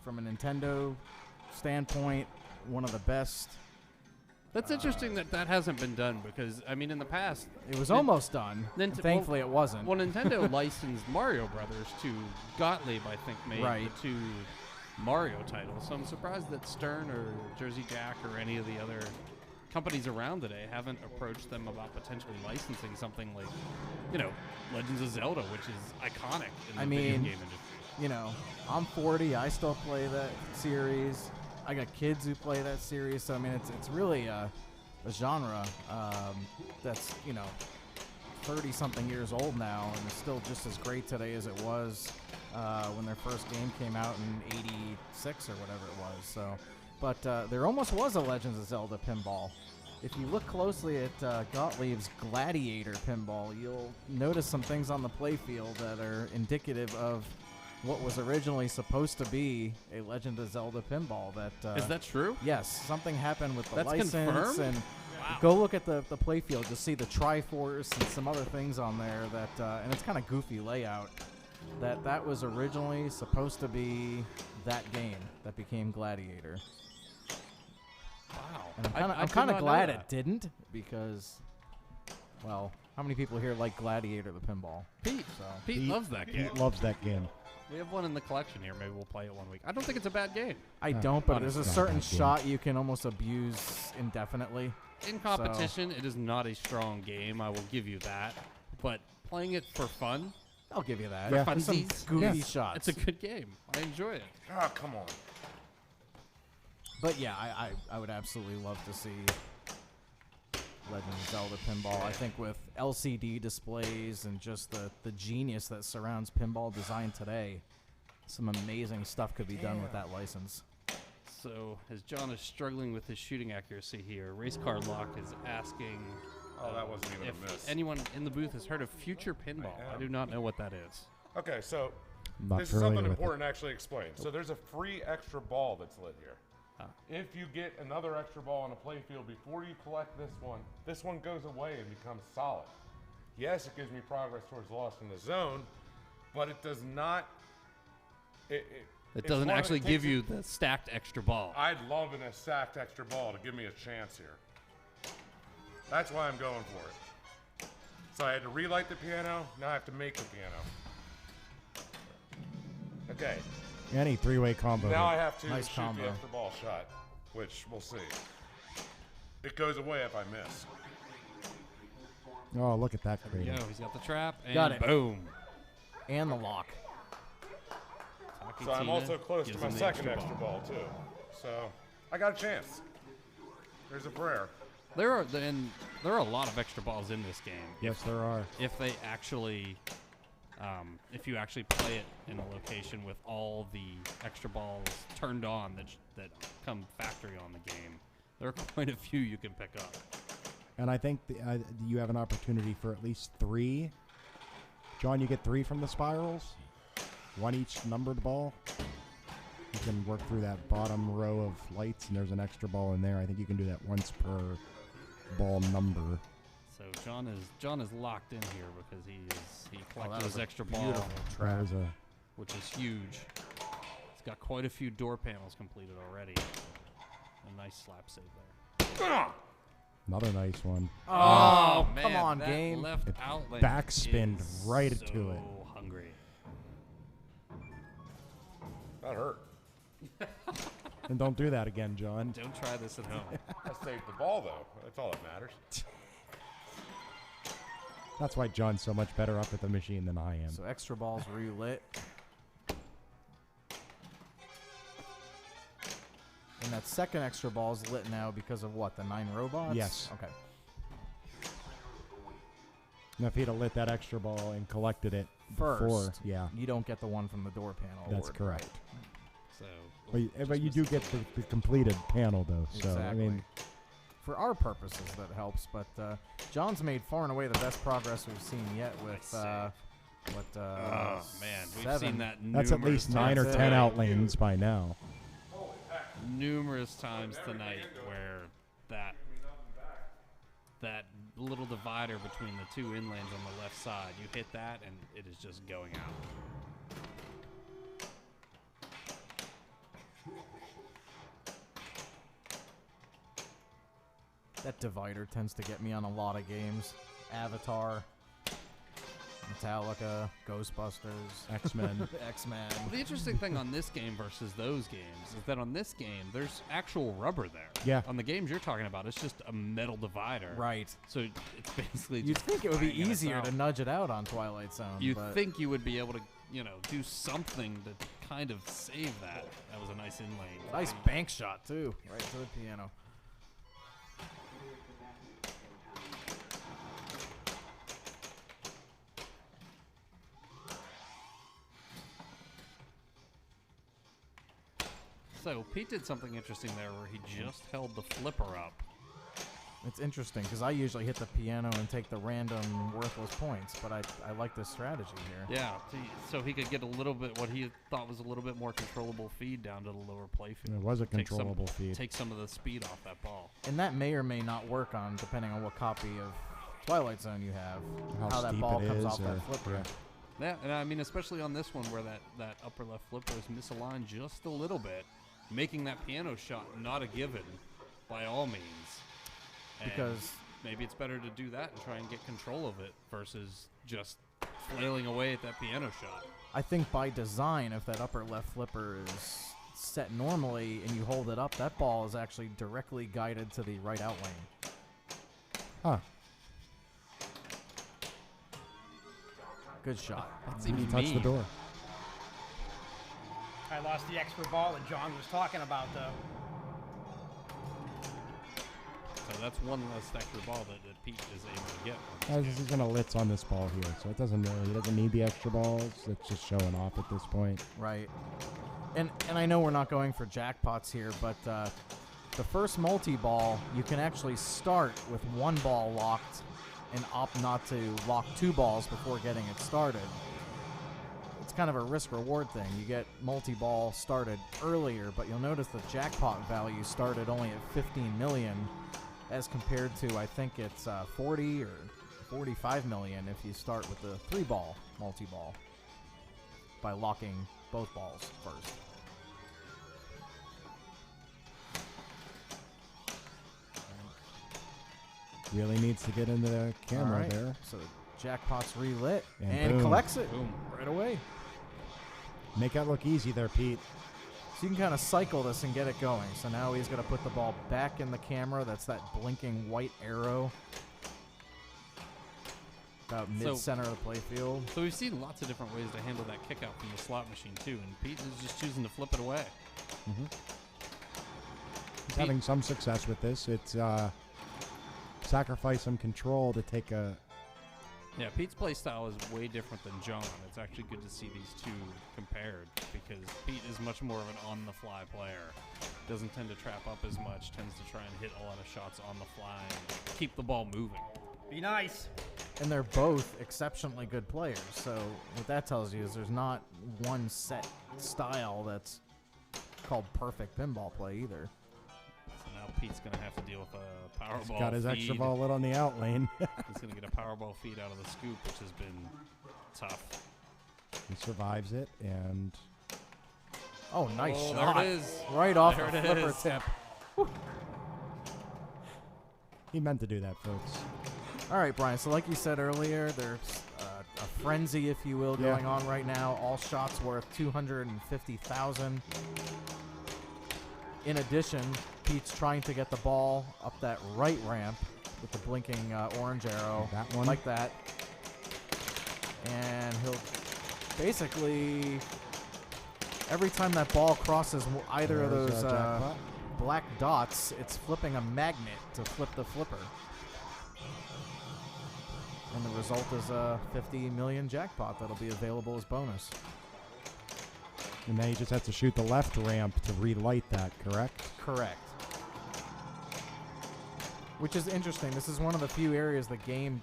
From a Nintendo standpoint, one of the best. That's interesting that hasn't been done because, I mean, in the past, It was almost done. Thankfully, it wasn't. Well, Nintendo licensed Mario Brothers to Gottlieb, I think, made Right. the 2 Mario titles. So I'm surprised that Stern or Jersey Jack or any of the other companies around today haven't approached them about potentially licensing something like, Legends of Zelda, which is iconic in the video game industry. I'm 40. I still play that series. I got kids who play that series. So, I mean, it's really a genre that's, 30-something years old now, and is still just as great today as it was when their first game came out in '86 or whatever it was. So, but there almost was a Legends of Zelda pinball. If you look closely at Gottlieb's Gladiator pinball, you'll notice some things on the playfield that are indicative of what was originally supposed to be a Legend of Zelda pinball. Is that true? Yes, something happened with the That's license, confirmed? and Wow. go look at the playfield. You'll see the Triforce and some other things on there that, and it's kind of goofy layout. That was originally supposed to be that game that became Gladiator. Wow. And I I'm did kind not of know glad that. it didn't, because, well, how many people here like Gladiator the pinball? Pete. So Pete loves that game. He loves that game. We have one in the collection here. Maybe we'll play it one week. I don't think it's a bad game. I don't, but there's a it's not certain that game. shot you can almost abuse indefinitely. In competition, it is not a strong game. I will give you that. But playing it for fun, I'll give you that. Yeah. There's some Funsies. goofy Yeah. shots. it's a good game. I enjoy it. Ah, come on. But yeah, I would absolutely love to see Legend of Zelda pinball. I think with LCD displays and just the genius that surrounds pinball design today, some amazing stuff could be done with that license. So, as John is struggling with his shooting accuracy here, Race Car Lock is asking Oh, that wasn't even if a miss. anyone in the booth has heard of Future Pinball. I do not know what that is. Okay, so Not this is familiar something with important to actually explain. So there's a free extra ball that's lit here. If you get another extra ball on a playfield before you collect this one goes away and becomes solid. Yes, it gives me progress towards Lost in the Zone, but it does not. It it's doesn't one that actually takes give it- you the stacked extra ball. I'd love a sacked extra ball to give me a chance here. That's why I'm going for it. So I had to relight the piano. Now I have to make the piano. Okay. Any three-way combo. Now I have to Nice shoot combo. the extra ball shot, which we'll see. It goes away if I miss. Oh, look at that There we creative. go. He's got the trap, and Got it. boom. And the lock. Taki So I'm Tina also close to gives my him the second extra ball too. So I got a chance. There's a prayer. There are a lot of extra balls in this game. Yes, there are. If they actually, if you actually play it in a location with all the extra balls turned on that come factory on the game, there are quite a few you can pick up. And I think you have an opportunity for at least 3. John, you get 3 from the spirals, 1 each numbered ball. You can work through that bottom row of lights, and there's an extra ball in there. I think you can do that once per ball number. So John is locked in here because he collected that was his a extra ball, beautiful That was a which is huge. He's got quite a few door panels completed already. A nice slap save there. another nice one. Oh, man, come on, that game. left It outlet backspinned is right so to it. hungry. That hurt. And don't do that again, John. Don't try this at home. I saved the ball though. That's all that matters. That's why John's so much better up at the machine than I am. So extra balls relit. And that second extra ball is lit now because of what? The 9 robots? Yes. Okay. Now, if he'd have lit that extra ball and collected it before, First. yeah, You don't get the one from the door panel. that's award, correct. So, But you do get the completed panel, though. So, Exactly. I mean, for our purposes, that helps. But John's made far and away the best progress we've seen yet with oh man, we've 7. seen that that's at numerous least 9 or times 10 tonight. outlanes by now. Numerous times tonight where that little divider between the 2 in lanes on the left side, you hit that and it is just going out. That divider tends to get me on a lot of games. Avatar, Metallica, Ghostbusters, X-Men. X-Men. The interesting thing on this game versus those games is that on this game, there's actual rubber there. Yeah. On the games you're talking about, it's just a metal divider. Right. So it's basically You'd just think it would be banging us easier out. to nudge it out on Twilight Zone. You'd but think you would be able to, do something to kind of save that. That was a nice in lane. nice bank shot, too. Right to the piano. So Pete did something interesting there where he just held the flipper up. It's interesting because I usually hit the piano and take the random worthless points, but I like this strategy here. Yeah, so he could get a little bit, what he thought was a little bit more controllable feed down to the lower playfield. It was a controllable feed. Take some of the speed off that ball. And that may or may not work on, depending on what copy of Twilight Zone you have, How that steep ball it comes is off or- that flipper. Yeah, and I mean, especially on this one where that upper left flipper is misaligned just a little bit, making that piano shot not a given by all means. And Because maybe it's better to do that and try and get control of it versus just flailing away at that piano shot. I think by design, if that upper left flipper is set normally and you hold it up, that ball is actually directly guided to the right out lane. Huh. Good shot. That He seems touched the mean. door. I lost the extra ball that John was talking about, though. So that's one less extra ball that Pete is able to get. He's gonna litz on this ball here, so it doesn't really. He doesn't need the extra balls. It's just showing off at this point. Right. And I know we're not going for jackpots here, but the first multi-ball, you can actually start with one ball locked and opt not to lock two balls before getting it started. It's kind of a risk-reward thing. You get multi-ball started earlier, but you'll notice the jackpot value started only at 15 million as compared to, I think it's 40 or 45 million if you start with the three-ball multi-ball by locking both balls first. Really needs to get into the camera All right, there. so the jackpot's relit And and boom. collects it Boom. right away. Make that look easy there, Pete. So you can kind of cycle this and get it going. So now he's going to put the ball back in the camera. That's that blinking white arrow about So- mid-center of the playfield. So we've seen lots of different ways to handle that kick out from the slot machine too, and Pete is just choosing to flip it away. He's having some success with this. It's sacrifice some control to take a. Yeah, Pete's play style is way different than John. It's actually good to see these two compared because Pete is much more of an on-the-fly player. Doesn't tend to trap up as much, tends to try and hit a lot of shots on the fly and keep the ball moving. Be nice. And they're both exceptionally good players. So what that tells you is there's not one set style that's called perfect pinball play either. So now Pete's going to have to deal with a Powerball He's got his feed. extra ball lit on the out lane. He's going to get a Powerball feed out of the scoop, which has been tough. He survives it, and Oh, nice Oh, shot. there it is. Right off There the it flipper is. tip. he meant to do that, folks. All right, Brian. So like you said earlier, there's a frenzy, if you will, Yeah. going on right now. All shots worth 250,000. In addition, Pete's trying to get the ball up that right ramp with the blinking orange arrow. That one. Like that. And he'll basically, every time that ball crosses either of There's those jackpot. black dots, it's flipping a magnet to flip the flipper. And the result is a 50 million jackpot that'll be available as bonus. And then he just has to shoot the left ramp to relight that, correct? Correct. Which is interesting. This is one of the few areas the game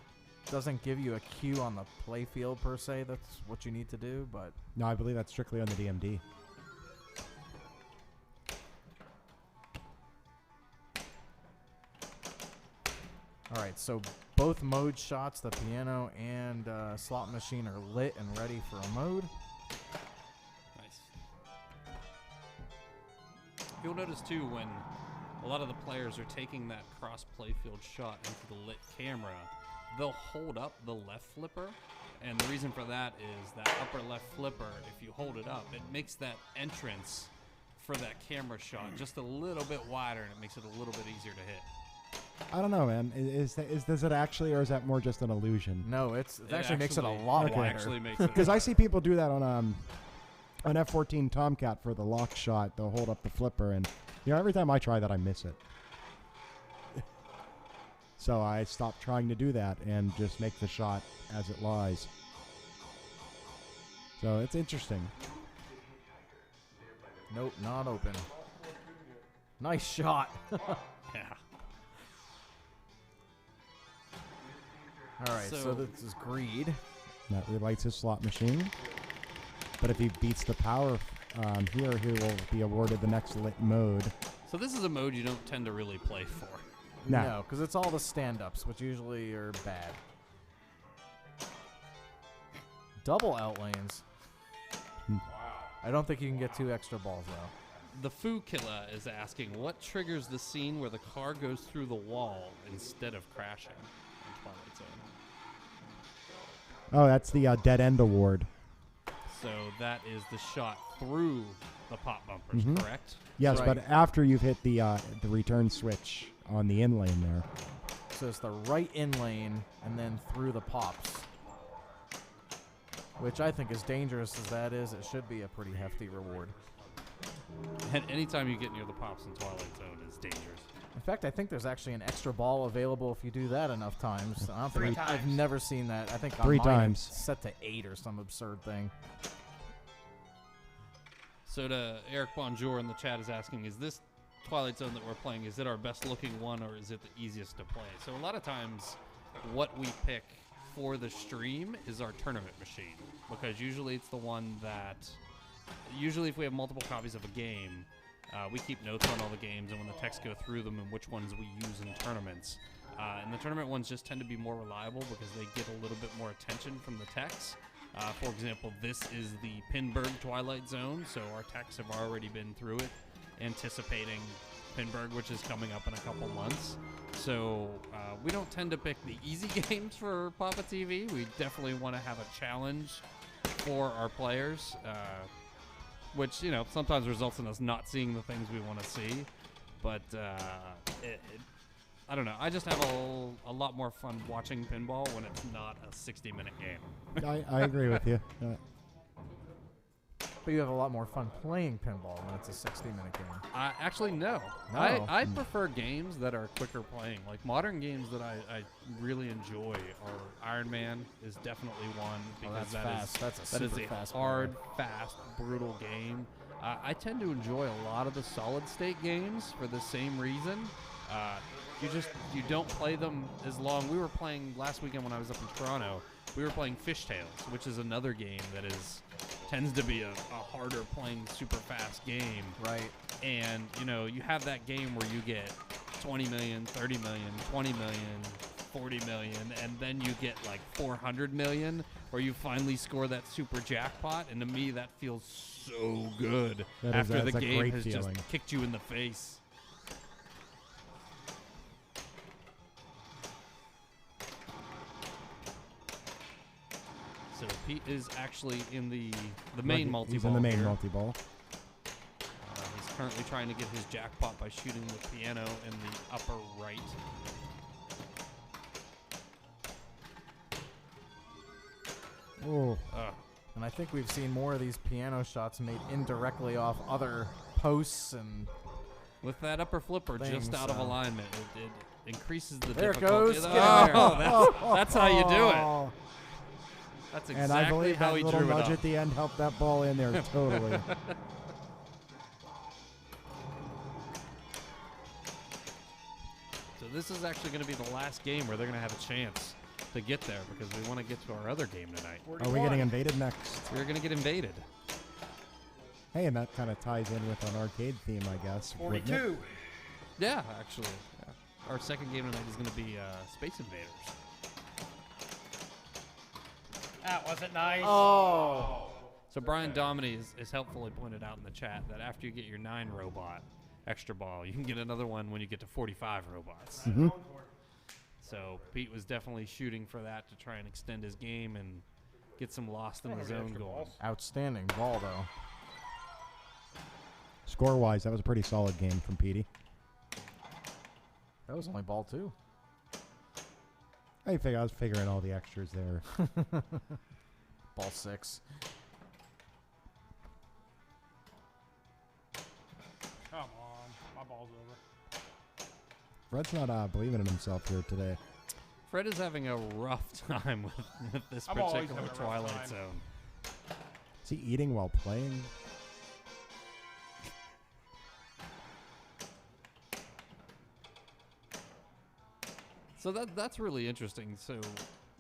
doesn't give you a cue on the play field per se. That's what you need to do, but No, I believe that's strictly on the DMD. all right. So both mode shots, the piano and slot machine, are lit and ready for a mode. Nice. You'll notice too when a lot of the players are taking that cross playfield shot into the lit camera, they'll hold up the left flipper. And the reason for that is that upper left flipper, if you hold it up, it makes that entrance for that camera shot just a little bit wider, and it makes it a little bit easier to hit. I don't know, man. Does it actually, or is that more just an illusion? No, it It actually makes it a lot it wider. actually makes it Because I see people do that on an F-14 Tomcat for the lock shot. They'll hold up the flipper, and every time I try that, I miss it. So I stopped trying to do that and just make the shot as it lies. So it's interesting. Nope, not open. Nice shot. Yeah. All right, so So- this is greed. That relights his slot machine. But if he beats the power here, he will be awarded the next lit mode. So this is a mode you don't tend to really play for. No. No, because it's all the stand-ups, which usually are bad. Double outlanes. I don't think you can get 2 extra balls, though. The Foo Killer is asking, what triggers the scene where the car goes through the wall instead of crashing in Twilight Zone? Oh, that's the Dead End Award. So that is the shot through the pop bumpers, Mhm. correct? Yes, Right. but after you've hit the return switch on the in lane there. So it's the right in lane and then through the pops. Which I think, as dangerous as that is, it should be a pretty hefty reward. And anytime you get near the pops in Twilight Zone is dangerous. In fact, I think there's actually an extra ball available if you do that enough times. I don't think Three I've times. never seen that. I think on 3 mine times. it's set to 8 or some absurd thing. So to Eric Bonjour in the chat is asking, is this Twilight Zone that we're playing, is it our best looking one or is it the easiest to play? So a lot of times what we pick for the stream is our tournament machine, because usually it's the one that, usually if we have multiple copies of a game, we keep notes on all the games and when the texts go through them and which ones we use in tournaments. And the tournament ones just tend to be more reliable because they get a little bit more attention from the techs. For example, this is the Pinburg Twilight Zone, so our techs have already been through it, anticipating Pinburg, which is coming up in a couple months. So we don't tend to pick the easy games for Papa TV. We definitely want to have a challenge for our players, which, you know, sometimes results in us not seeing the things we want to see. But I don't know. I just have a lot more fun watching pinball when it's not a 60-minute game. I agree with you. But you have a lot more fun playing pinball when it's a 60-minute game. Actually, no. No. I prefer games that are quicker playing. Like modern games that I really enjoy are Iron Man is definitely one because that's fast. That's a that is super a fast hard, fast, brutal game. I tend to enjoy a lot of the solid state games for the same reason. You don't play them as long. We were playing last weekend when I was up in Toronto. We were playing Fishtails, which is another game that tends to be a harder playing super fast game. Right. And, you know, you have that game where you get 20 million, 30 million, 20 million, 40 million, and then you get like 400 million, where you finally score that super jackpot. And to me, that feels so good after the that's a game great has feeling. just kicked you in the face. So Pete is actually in the main multi-ball. He's in the main here. multi-ball. He's currently trying to get his jackpot by shooting the piano in the upper right. Oh, And I think we've seen more of these piano shots made indirectly off other posts and With that upper flipper just Things, out of alignment, it increases the There it difficulty. goes. Oh, Get in there. that's how you do it. That's and I exactly believe how that he little drew it nudge up. at the end helped that ball in there totally. So this is actually going to be the last game where they're going to have a chance to get there because we want to get to our other game tonight. Are we getting invaded next? We're going to get invaded. Hey, and that kind of ties in with an arcade theme, I guess. wouldn't it? 42. Yeah, actually. Yeah. Our second game tonight is going to be Space Invaders. That wasn't nice. oh, So Brian Dominy has helpfully pointed out in the chat that after you get your 9 robot extra ball, you can get another one when you get to 45 robots. Mhm. So Pete was definitely shooting for that to try and extend his game and get some lost in the zone going. outstanding ball though. Score-wise, that was a pretty solid game from Petey. That was only ball 2. I was figuring all the extras there. Ball 6. Come on, my ball's over. Fred's not believing in himself here today. Fred is having a rough time with this I'm always particular having a rough Twilight time. Zone. Is he eating while playing? So that's really interesting. So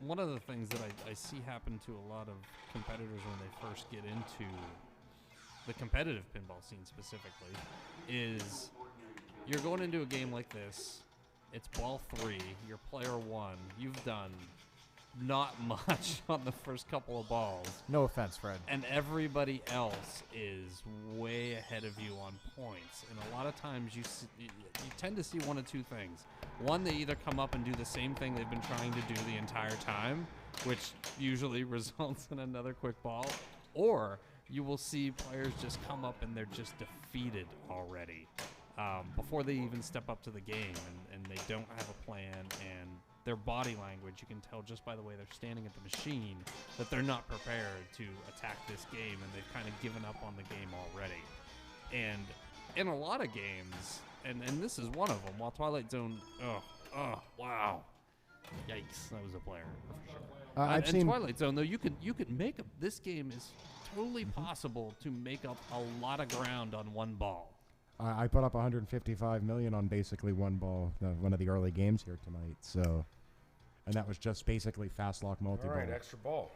one of the things that I see happen to a lot of competitors when they first get into the competitive pinball scene specifically is you're going into a game like this. It's ball 3. You're player 1. You've done not much on the first couple of balls. No offense, Fred. And everybody else is way ahead of you on points. And a lot of times you tend to see one of two things. One, they either come up and do the same thing they've been trying to do the entire time, which usually results in another quick ball, or you will see players just come up and they're just defeated already before they even step up to the game, and they don't have a plan, and their body language, you can tell just by the way they're standing at the machine that they're not prepared to attack this game, and they've kind of given up on the game already. And in a lot of games, and this is one of them, while Twilight Zone, wow. Yikes, that was a player, for sure. I've and seen Twilight Zone, though, you could make this game is totally possible to make up a lot of ground on one ball. I put up 155 million on basically one ball, one of the early games here tonight. So, and that was just basically fast lock multi-ball. All right, extra ball.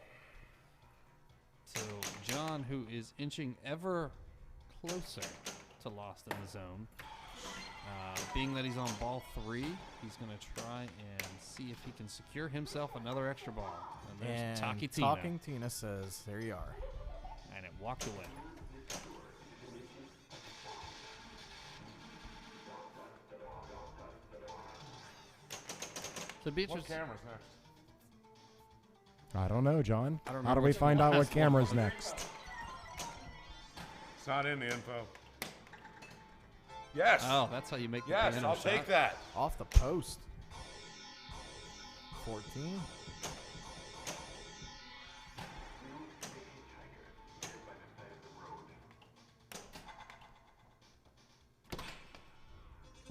So John, who is inching ever closer to Lost in the Zone, being that he's on ball 3, he's going to try and see if he can secure himself another extra ball. And there's Talking Tina. Talking Tina says, there you are. And it walked away. So What Beatrice, camera's next? I don't know, John. I don't know How do we which find out what last one camera's was. next? It's not in the info. Yes. oh, that's how you make the Yes, piano I'll shot. take that. Off the post. 14.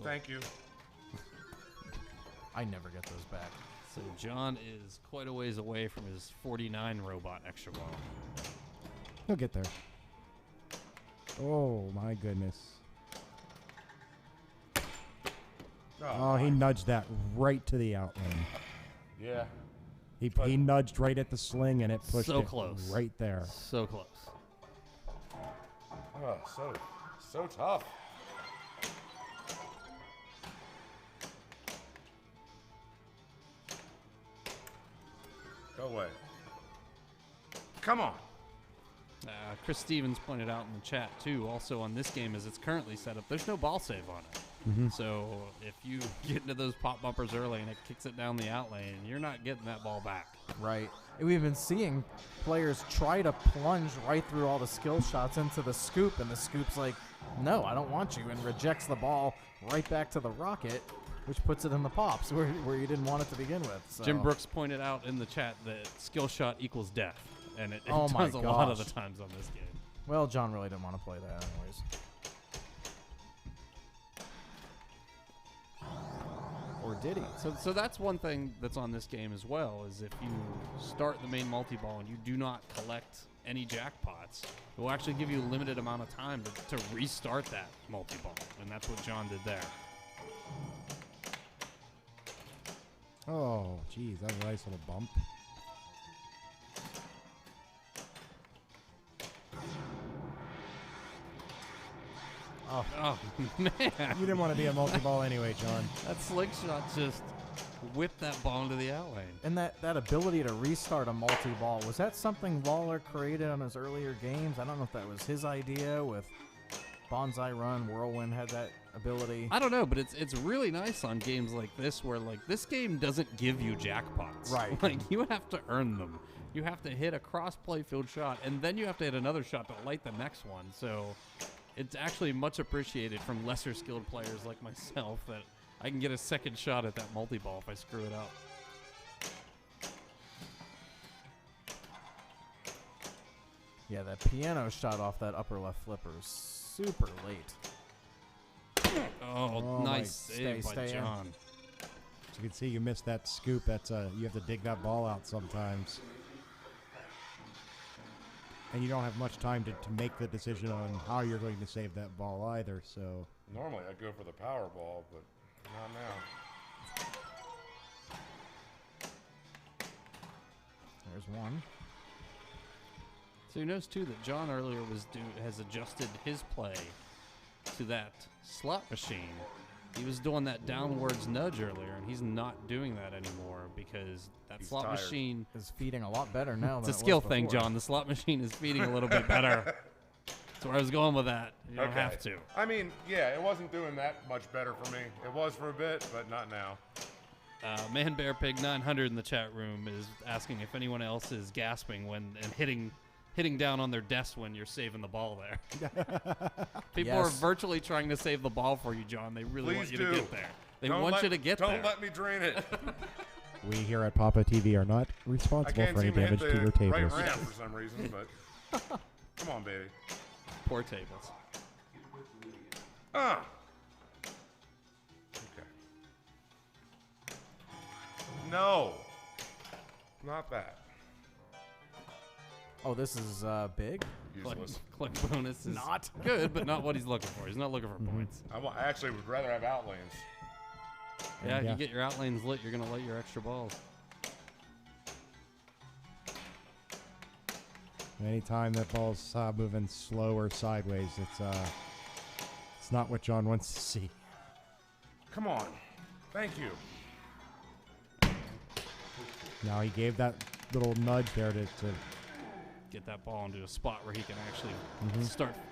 Thank you. I never get those back. So John is quite a ways away from his 49 robot extra ball. He'll get there. Oh, my goodness. Oh, he nudged that right to the outlane. Yeah. He nudged right at the sling, and it pushed So it close. right there. So close. Oh, so tough. Go away. Come on. Chris Stevens pointed out in the chat, too, also on this game as it's currently set up, there's no ball save on it. So if you get into those pop bumpers early and it kicks it down the outlane, you're not getting that ball back. Right. And we've been seeing players try to plunge right through all the skill shots into the scoop, and the scoop's like, no, I don't want you, and rejects the ball right back to the rocket, which puts it in the pops where you didn't want it to begin with. So. Jim Brooks pointed out in the chat that skill shot equals death, and it Oh my does a lot of gosh. the times on this game. Well, John really didn't want to play that anyways. Or did he? So that's one thing that's on this game as well, is if you start the main multi-ball and you do not collect any jackpots, it will actually give you a limited amount of time to restart that multi-ball, and that's what John did there. Oh, geez, that was a nice little bump. Oh, man. You didn't want to be a multi-ball anyway, John. That slingshot just whipped that ball into the outlane. And that ability to restart a multi-ball, was that something Lawler created on his earlier games? I don't know if that was his idea with Bonsai Run. Whirlwind had that ability. I don't know, but it's really nice on games like this where, like, this game doesn't give you jackpots. Right. Like, you have to earn them. You have to hit a cross-playfield shot, and then you have to hit another shot to light the next one. So it's actually much appreciated from lesser skilled players like myself that I can get a second shot at that multi-ball if I screw it up. Yeah, that piano shot off that upper left flipper is super late. Oh, my- nice save by stay in. John. As you can see, you missed that scoop. That's you have to dig that ball out sometimes. And you don't have much time to make the decision on how you're going to save that ball either, so... Normally I'd go for the powerball, but not now. There's one. So you notice too that John earlier has adjusted his play to that slot machine. He was doing that downwards nudge earlier, and he's not doing that anymore because that He's slot tired. machine. Is feeding a lot better now It's than a it skill was thing, before. John. The slot machine is feeding a little bit better. That's where I was going with that. You don't have to. I mean, yeah, it wasn't doing that much better for me. It was for a bit, but not now. Man Bear Pig 900 in the chat room is asking if anyone else is gasping and hitting down on their desk when you're saving the ball there. People are Yes. virtually trying to save the ball for you, John. They really want Please you do. to get there. They Don't want let- you to get there. Don't let me drain it. We here at Papa TV are not I responsible can't for any seem to hit damage to your the right tables. ramp for some reason, but come on, baby. Poor tables. Ah. Okay. No. Not that. Oh, this is big. Useless. Click bonus is Not. good, but not what he's looking for. He's not looking for points. I actually would rather have outlanes. Yeah, if Yeah. you get your outlanes lit, you're going to light your extra balls. Anytime that ball's moving slow or sideways, it's not what John wants to see. Come on. Thank you. Now he gave that little nudge there to Get that ball into a spot where he can actually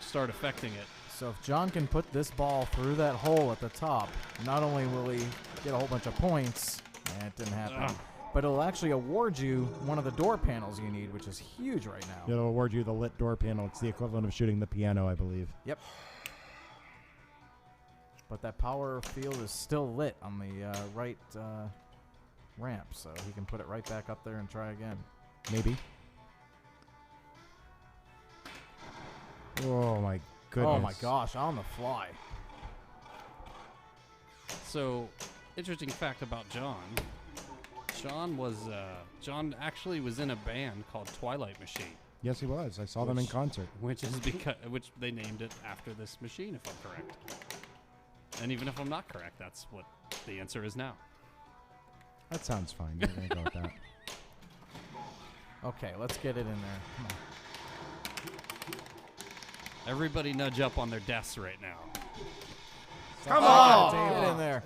start affecting it. So if John can put this ball through that hole at the top, not only will he get a whole bunch of points, and it didn't happen, Ugh. but it'll actually award you one of the door panels you need, which is huge right now. it'll award you the lit door panel. It's the equivalent of shooting the piano, I believe. Yep. But that power field is still lit on the right ramp, so he can put it right back up there and try again. Maybe. Oh my goodness. Oh my gosh, on the fly. So, interesting fact about John. John actually was in a band called Twilight Machine, Yes, he was. I saw them in concert. which they named it after this machine, if I'm correct. And even if I'm not correct, that's what the answer is now. That sounds fine. We're gonna go with that. Okay, let's get it in there. Come on. Everybody nudge up on their desks right now. Come Oh, on. get in there.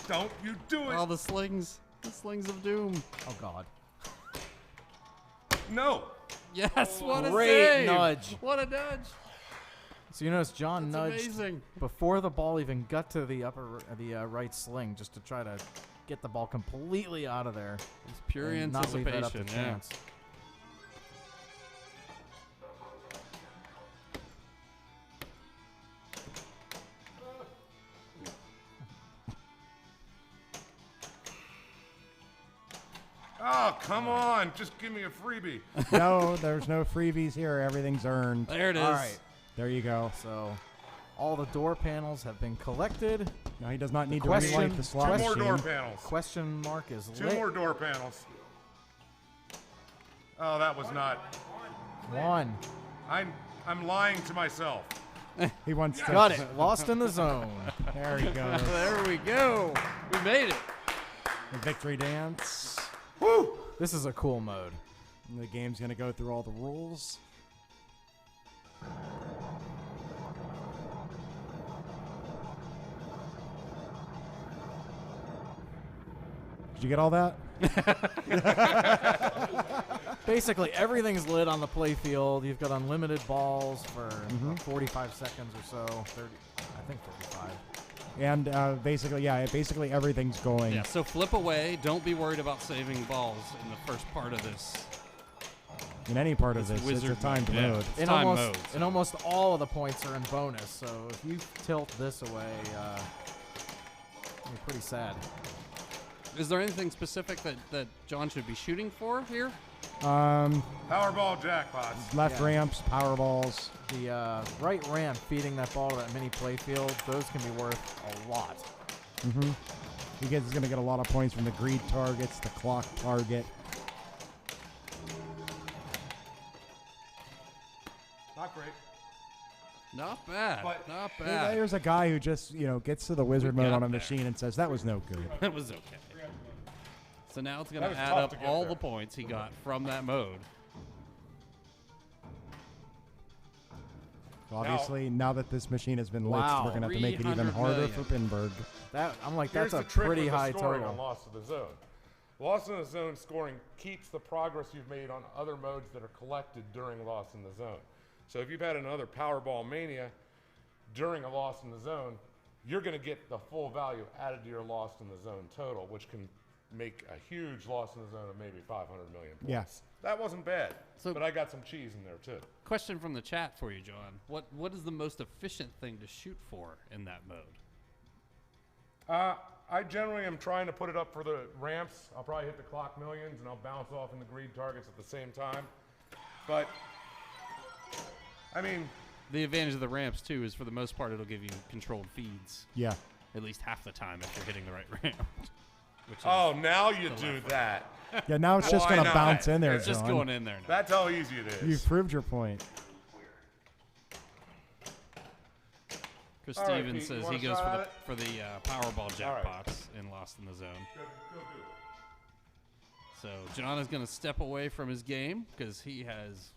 Don't you do it. All the slings of doom. Oh God. No. Yes, what a Great save! nudge. What a nudge! So you notice John That's nudged amazing. before the ball even got to the right sling, just to try to get the ball completely out of there. It's pure and not leave that up to anticipation. Yeah. chance. Oh, come on. Just give me a freebie. No, there's no freebies here. Everything's earned. There it is. All right. There you go. So all the door panels have been collected. Now he does not need to question- relight the slot Two more machine. door panels. Question mark is Two lit. more door panels. Oh, that was not. One. I'm lying to myself. He wants to. Got it. Lost in the zone. There he goes. There we go. We made it. The victory dance. Woo! This is a cool mode. And the game's gonna go through all the rules. Did you get all that? Basically, everything's lit on the play field. You've got unlimited balls for 45 seconds or so. 30, I think 35. And basically everything's going. Yeah, so flip away. Don't be worried about saving balls in the first part of this. In any part of It's this, it's a wizard timed mode. Yeah. mode. It's time mode. And almost all of the points are in bonus. So if you tilt this away, you're pretty sad. Is there anything specific that John should be shooting for here? Powerball jackpots. Left Yeah. ramps, power balls. The right ramp feeding that ball to that mini play field, those can be worth a lot. He's going to get a lot of points from the greed targets, the clock target. Not great. Not bad. But- Not bad. There's a guy who just, gets to the wizard We mode got on a there. machine and says, that was no good. That was okay. So now it's going That to was add tough up to get all there. the points he got from that mode. Obviously, now that this machine has been Wow. blitzed, we're going to have to make it even 300 harder million. for Pinberg. I'm like, Here's that's a the trick pretty with the high scoring total. on Lost in the Zone. Lost in the Zone scoring keeps the progress you've made on other modes that are collected during Lost in the Zone. So if you've had another Powerball Mania during a Lost in the Zone, you're going to get the full value added to your Lost in the Zone total, which can make a huge Lost in the Zone of maybe 500 million points. Yeah. That wasn't bad, So- but I got some cheese in there too. Question from the chat for you, John. What is the most efficient thing to shoot for in that mode? I generally am trying to put it up for the ramps. I'll probably hit the clock millions and I'll bounce off in the greed targets at the same time. But, I mean, The advantage of the ramps, too, is for the most part it'll give you controlled feeds. Yeah. At least half the time if you're hitting the right ramp. Which is oh, now you do that. Yeah, now it's just Why going to not? bounce in there, it's just John. going in there now. That's how easy it is. You've proved your point. Chris All right, Stevens Pete, you says wanna he goes shot at it? for the Powerball All right. jackpots in Lost in the Zone. Go do it. So John is going to step away from his game because he has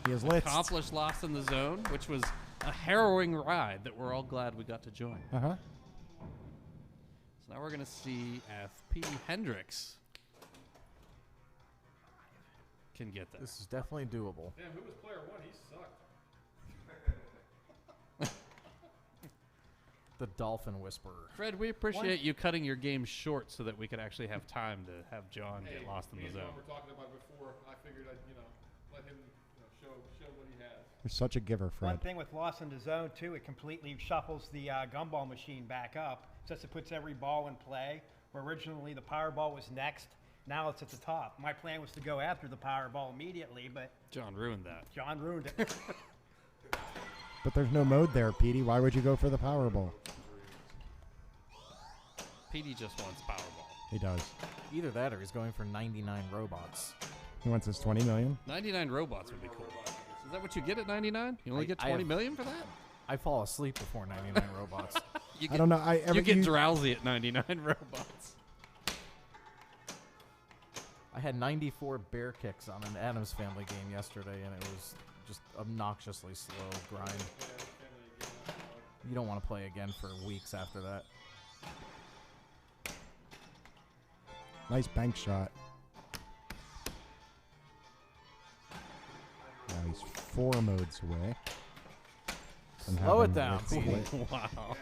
He is lit. accomplished Lost in the Zone, which was a harrowing ride that we're all glad we got to join. Uh-huh. So now we're going to see if P. Hendricks can get this. This is definitely doable. Damn, who was player one? He sucked. The Dolphin Whisperer. Fred, we appreciate you cutting your game short so that we could actually have time to have John get lost in the zone. We were talking about it before. I figured I'd, let him, show what he has. You're such a giver, One Fred. thing with Lost in the Zone, too, it completely shuffles the gumball machine back up. Just it puts every ball in play. Where originally the Powerball was next. Now it's at the top. My plan was to go after the Powerball immediately, but John ruined that. John ruined it. But there's no mode there, Petey. Why would you go for the Powerball? PD just wants Powerball. He does. Either that or he's going for 99 robots. He wants his 20 million. 99 robots would be cool. Is that what you get at 99? You only get I 20 have- million for that? I fall asleep before 99 robots. You I don't know. You get drowsy at 99 robots. I had 94 bear kicks on an Addams Family game yesterday, and it was just obnoxiously slow grind. You don't want to play again for weeks after that. Nice bank shot. Now he's 4 modes away. from Slow it having down, Rick Pete. split. Wow.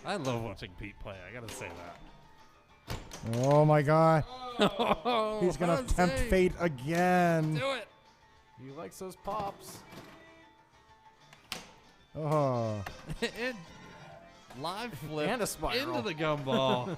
I love watching Pete play. I got to say that. Oh my god. Oh, He's going to tempt Jose. fate again. Do it. He likes those pops. Oh. It live flip And a spiral. into the gumball.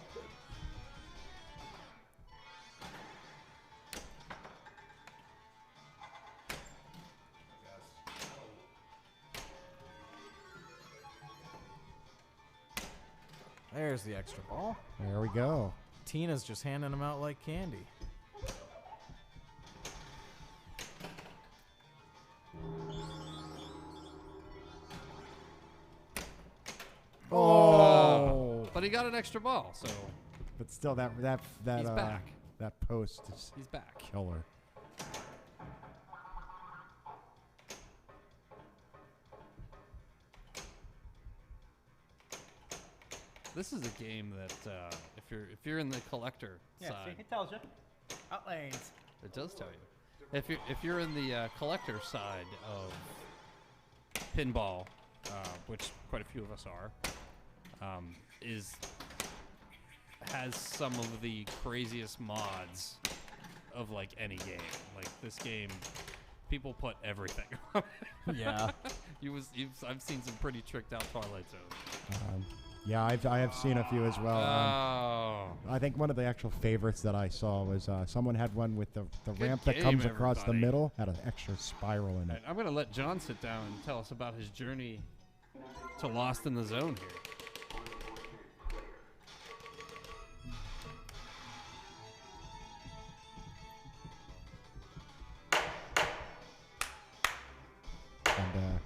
There's the extra ball. There we go. Tina's just handing them out like candy. Oh. But he got an extra ball, so But still, that He's back. that post is he's back. killer. This is a game that if you're in the collector Yeah, see, side, it tells you. Outlanes. it does tell you. If you're in the collector side of pinball, which quite a few of us are, has some of the craziest mods of like any game. Like this game, people put everything. Yeah. I've seen some pretty tricked out Twilight Zone. Yeah, I have seen a few as well. Oh. I think one of the actual favorites that I saw was someone had one with the ramp that game, comes across the everybody. middle, had an extra spiral in Right, it. I'm going to let John sit down and tell us about his journey to Lost in the Zone here. And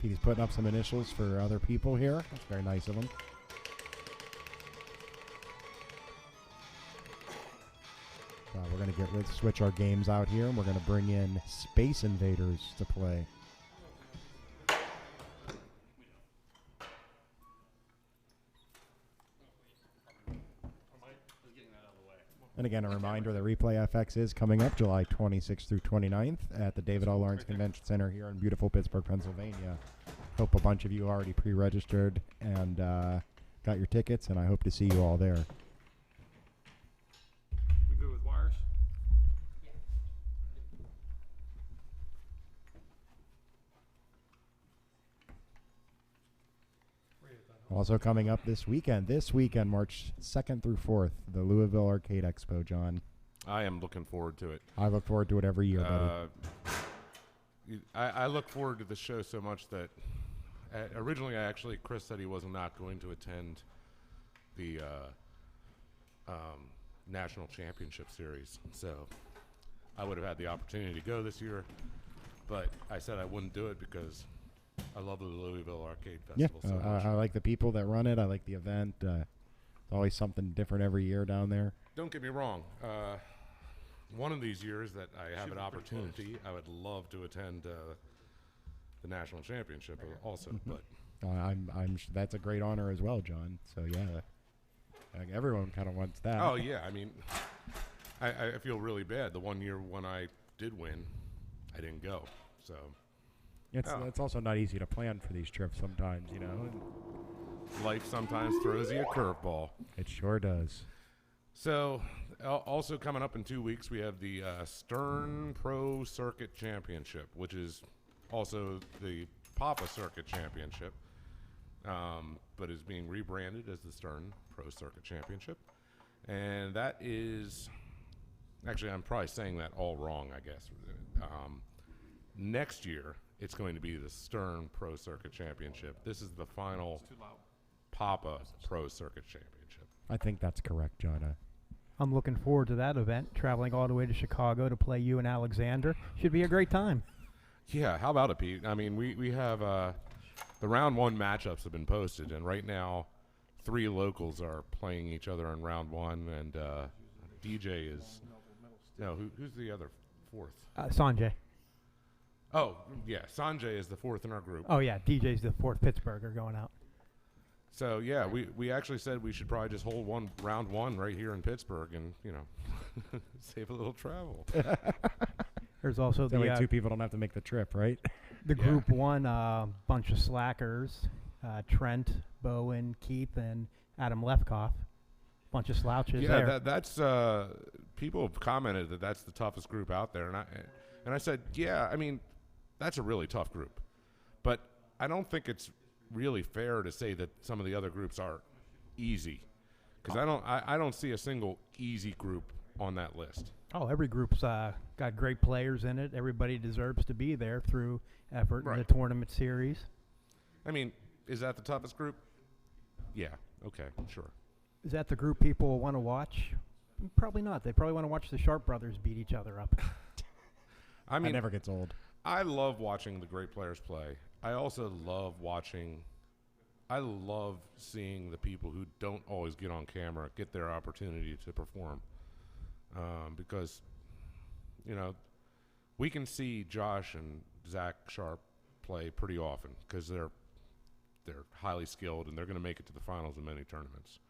Petey's putting up some initials for other people here. That's very nice of him. We're going to switch our games out here, and we're going to bring in Space Invaders to play. And again, a reminder that Replay FX is coming up July 26th through 29th at the David O. Lawrence Convention Center here in beautiful Pittsburgh, Pennsylvania. Hope a bunch of you already pre-registered and got your tickets, and I hope to see you all there. We good with wires? Also coming up this weekend, March 2nd through 4th, the Louisville Arcade Expo, John. I am looking forward to it. I look forward to it every year, buddy. I look forward to the show so much that originally Chris said he was not going to attend the National Championship Series. So I would have had the opportunity to go this year, but I said I wouldn't do it because I love the Louisville Arcade Festival so much. I like the people that run it. I like the event. It's always something different every year down there. Don't get me wrong. One of these years that I have an opportunity, I would love to attend the National Championship also. But that's a great honor as well, John. So yeah, everyone kind of wants that. Oh yeah, I mean, I feel really bad. The one year when I did win, I didn't go. So it's also not easy to plan for these trips sometimes, you know. Life sometimes throws you a curveball. It sure does. So, also coming up in 2 weeks, we have the Stern Pro Circuit Championship, which is also the Papa Circuit Championship, but is being rebranded as the Stern Pro Circuit Championship. And that is, actually, I'm probably saying that all wrong, I guess. Next year, it's going to be the Stern Pro Circuit Championship. This is the final Papa Pro Circuit Championship. I think that's correct, John. I'm looking forward to that event, traveling all the way to Chicago to play you and Alexander. Should be a great time. Yeah, how about it, Pete? I mean, we have the round one matchups have been posted, and right now 3 locals are playing each other in round one, and DJ is who's the other fourth? Sanjay. Oh, yeah, Sanjay is the fourth in our group. Oh, yeah, DJ's the 4th Pittsburgher going out. So, yeah, we actually said we should probably just hold round one right here in Pittsburgh and, save a little travel. There's also that way 2 people don't have to make the trip, right? The Group 1 bunch of slackers, Trent, Bowen, Keith, and Adam Lefkoff. Bunch of slouches there. Yeah, that's people have commented that that's the toughest group out there. And I said, yeah, I mean, that's a really tough group. But I don't think it's really fair to say that some of the other groups are easy, because I don't see a single easy group on that list. Oh, every group's got great players in it. Everybody deserves to be there through effort in the tournament series. I mean, is that the toughest group? Yeah. Okay. Sure. Is that the group people want to watch? Probably not. They probably want to watch the Sharp brothers beat each other up. I mean, it never gets old. I love watching the great players play. I also love seeing the people who don't always get on camera get their opportunity to perform. Because, we can see Josh and Zach Sharp play pretty often because they're highly skilled and they're going to make it to the finals in many tournaments.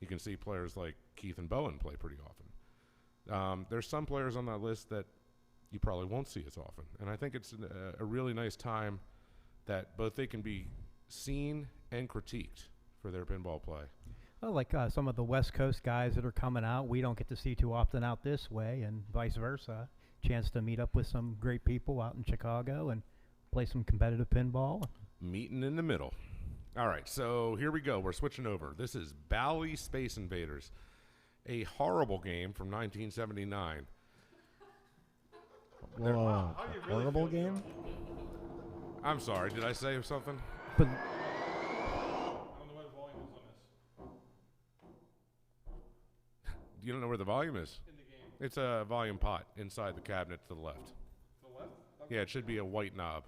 You can see players like Keith and Bowen play pretty often. There's some players on that list that you probably won't see as often. And I think it's a really nice time that both they can be seen and critiqued for their pinball play. Well, like some of the West Coast guys that are coming out, we don't get to see too often out this way, and vice versa. Chance to meet up with some great people out in Chicago and play some competitive pinball. Meeting in the middle. All right, so here we go. We're switching over. This is Bally Space Invaders, a horrible game from 1979. Whoa, a horrible game? I'm sorry, did I say something? But I don't know what the volume is on this. You don't know where the volume is? In the game. It's a volume pot inside the cabinet to the left. The left? Okay. Yeah, it should be a white knob.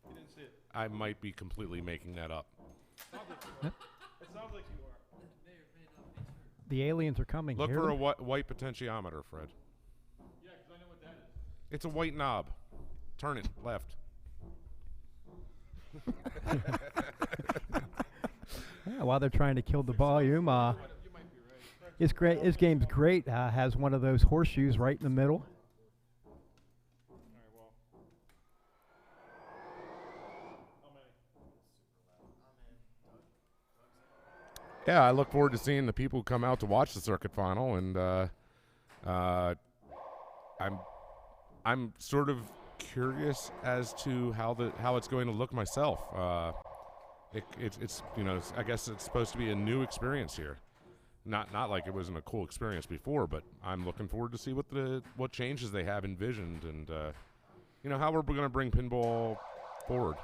You didn't see it. I might be completely making that up. It sounds like you are. The aliens are coming. Look Hear for a them? white potentiometer, Fred. Yeah, because I know what that is. It's a white knob. Turn it left. Yeah, while they're trying to kill the volume, it's great. This game's great. Has one of those horseshoes right in the middle. Yeah, I look forward to seeing the people come out to watch the circuit final, and I'm sort of curious as to how it's going to look myself. It's I guess it's supposed to be a new experience here. Not like it wasn't a cool experience before, but I'm looking forward to see what changes they have envisioned, and how we're going to bring pinball forward.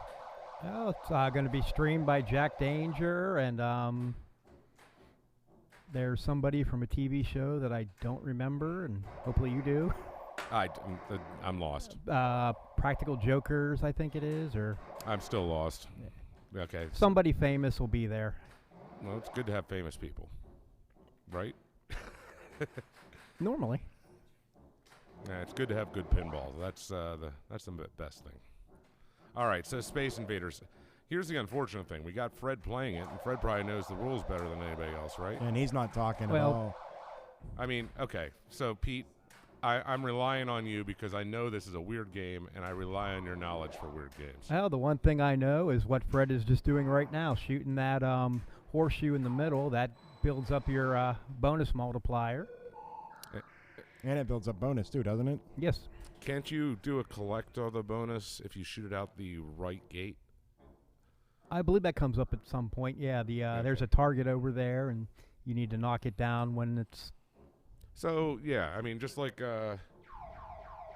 Well, it's going to be streamed by Jack Danger, and there's somebody from a TV show that I don't remember, and hopefully you do. I'm lost. Practical Jokers, I think it is, or I'm still lost. Okay. somebody famous will be there. Well, it's good to have famous people, right? Normally. Yeah, it's good to have good pinball. That's the best thing. All right, so Space Invaders. Here's the unfortunate thing. We got Fred playing it, and Fred probably knows the rules better than anybody else, right? And he's not talking Well- at all. I mean, okay. So, Pete, I'm relying on you because I know this is a weird game, and I rely on your knowledge for weird games. Well, the one thing I know is what Fred is just doing right now, shooting that horseshoe in the middle. That builds up your bonus multiplier. And it builds up bonus too, doesn't it? Yes. Can't you do a collect of the bonus if you shoot it out the right gate? I believe that comes up at some point. Yeah, there's a target over there, and you need to knock it down when it's... So, yeah, I mean, just like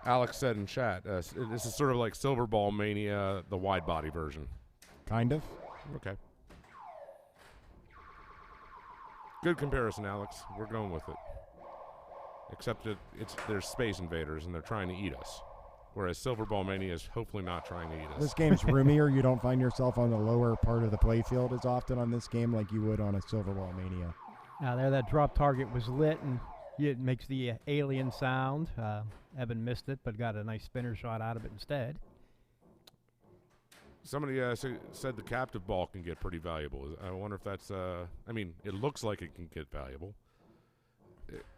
Alex said in chat, this is sort of like Silver Ball Mania, the wide body version. Kind of. Okay. Good comparison, Alex. We're going with it. Except that there's Space Invaders, and they're trying to eat us. Whereas Silver Ball Mania is hopefully not trying to eat us. This game's roomier. You don't find yourself on the lower part of the playfield as often on this game like you would on a Silver Ball Mania. Now there, that drop target was lit, and it makes the alien sound. Evan missed it, but got a nice spinner shot out of it instead. Somebody said the captive ball can get pretty valuable. I wonder if that's... I mean, it looks like it can get valuable.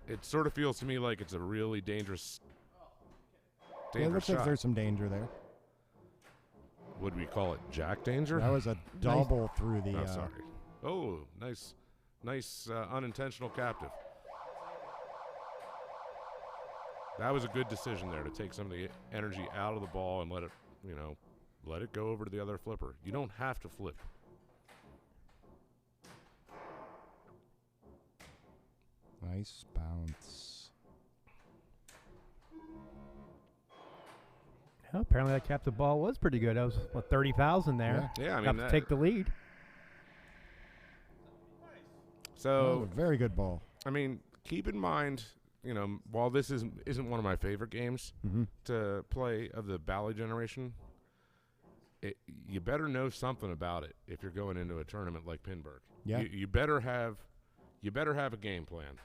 It sort of feels to me like it's a really dangerous Yeah, it looks shot. like there's some danger there. Would we call it jack danger? That was a double through the... Oh, sorry. Oh, nice unintentional captive. That was a good decision there to take some of the energy out of the ball and let it go over to the other flipper. You don't have to flip. Nice bounce. Well, apparently that captive ball was pretty good. That was, 30,000 there. Yeah, I mean, Got to take the lead. So, A very good ball. I mean, keep in mind, while this isn't one of my favorite games to play of the Bally generation, you better know something about it if you're going into a tournament like Pinburg. Yeah. You better have a game plan.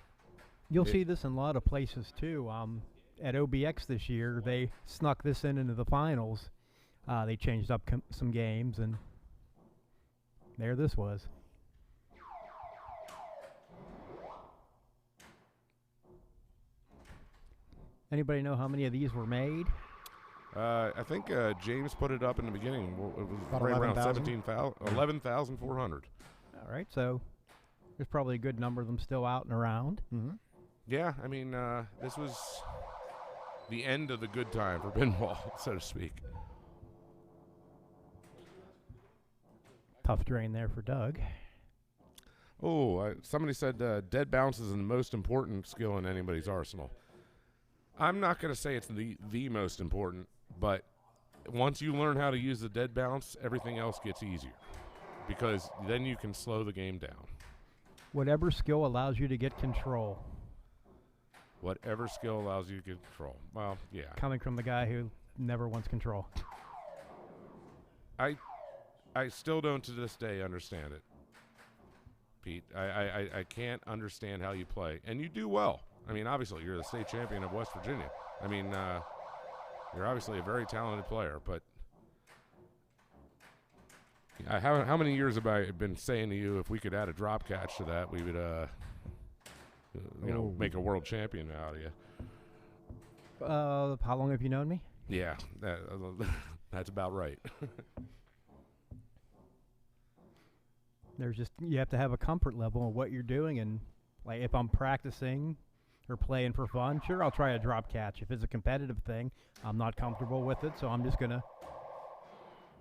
You'll see this in a lot of places too. At OBX this year, they snuck this into the finals. They changed up some games, and there this was. Anybody know how many of these were made? I think James put it up in the beginning. It was About right around 11,000? 11,400. All right, so there's probably a good number of them still out and around. Mm-hmm. Yeah, I mean, this was the end of the good time for pinball, so to speak. Tough drain there for Doug. Oh, somebody said dead bounce is the most important skill in anybody's arsenal. I'm not going to say it's the most important, but once you learn how to use the dead bounce, everything else gets easier because then you can slow the game down. Whatever skill allows you to get control. Whatever skill allows you to get control. Well, yeah. Coming from the guy who never wants control. I I still don't to this day understand it, Pete. I can't understand how you play, and you do well. I mean, obviously, you're the state champion of West Virginia. I mean, you're obviously a very talented player, but how many years have I been saying to you, if we could add a drop catch to that, we would, make a world champion out of you? How long have you known me? Yeah, that's about right. There's just, you have to have a comfort level of what you're doing, and like if I'm practicing or playing for fun, sure, I'll try a drop catch. If it's a competitive thing, I'm not comfortable with it, so I'm just gonna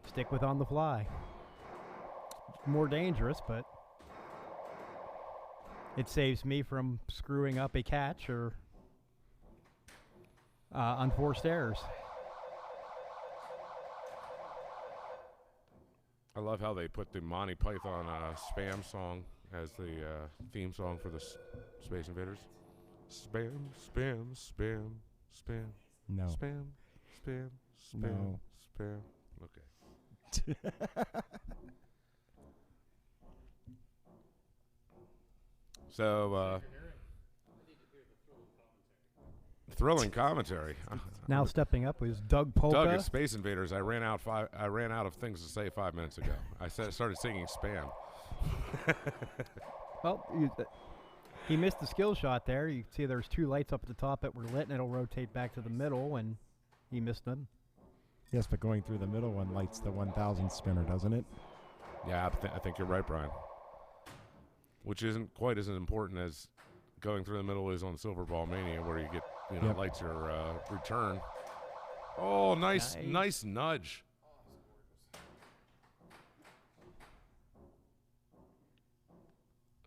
stick with on the fly. More dangerous, but it saves me from screwing up a catch or unforced errors. I love how they put the Monty Python spam song as the theme song for the Space Invaders. Spam, spam, spam, spam. No. Spam, spam, spam, No. spam. Okay. So, thrilling commentary. Now stepping up was Doug Polka. Doug at Space Invaders. I ran out of things to say 5 minutes ago. I started singing spam. Well, he missed the skill shot there. You can see there's two lights up at the top that were lit, and it'll rotate back to the middle, and he missed them. Yes, but going through the middle one lights the 1000 spinner, doesn't it? Yeah, I think you're right, Brian. Which isn't quite as important as going through the middle is on Silver Ball Mania, where you get Yep. lights your return. Oh, nice nudge.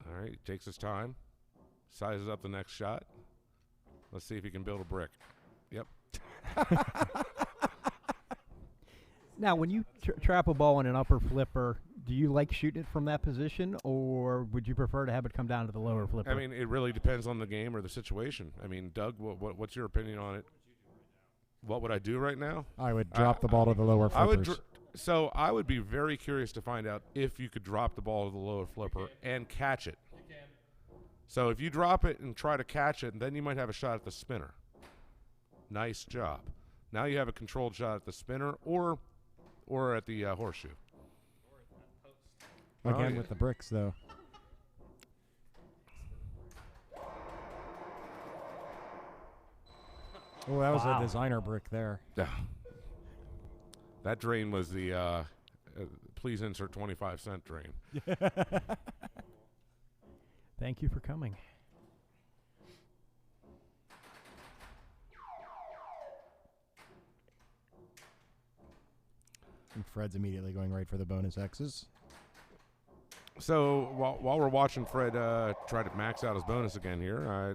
All right, takes his time, sizes up the next shot. Let's see if he can build a brick. Yep. Now, when you trap a ball in an upper flipper, do you like shooting it from that position, or would you prefer to have it come down to the lower flipper? I mean, it really depends on the game or the situation. I mean, Doug, what's your opinion on it? What would I do right now? I would drop the ball to the lower flippers. I would be very curious to find out if you could drop the ball to the lower flipper and catch it. You can. So if you drop it and try to catch it, then you might have a shot at the spinner. Nice job. Now you have a controlled shot at the spinner or at the horseshoe. Again with the bricks, though. Oh, that was a designer brick there. Yeah. That drain was the please insert 25-cent drain. Thank you for coming. And Fred's immediately going right for the bonus X's. So while we're watching Fred try to max out his bonus again here,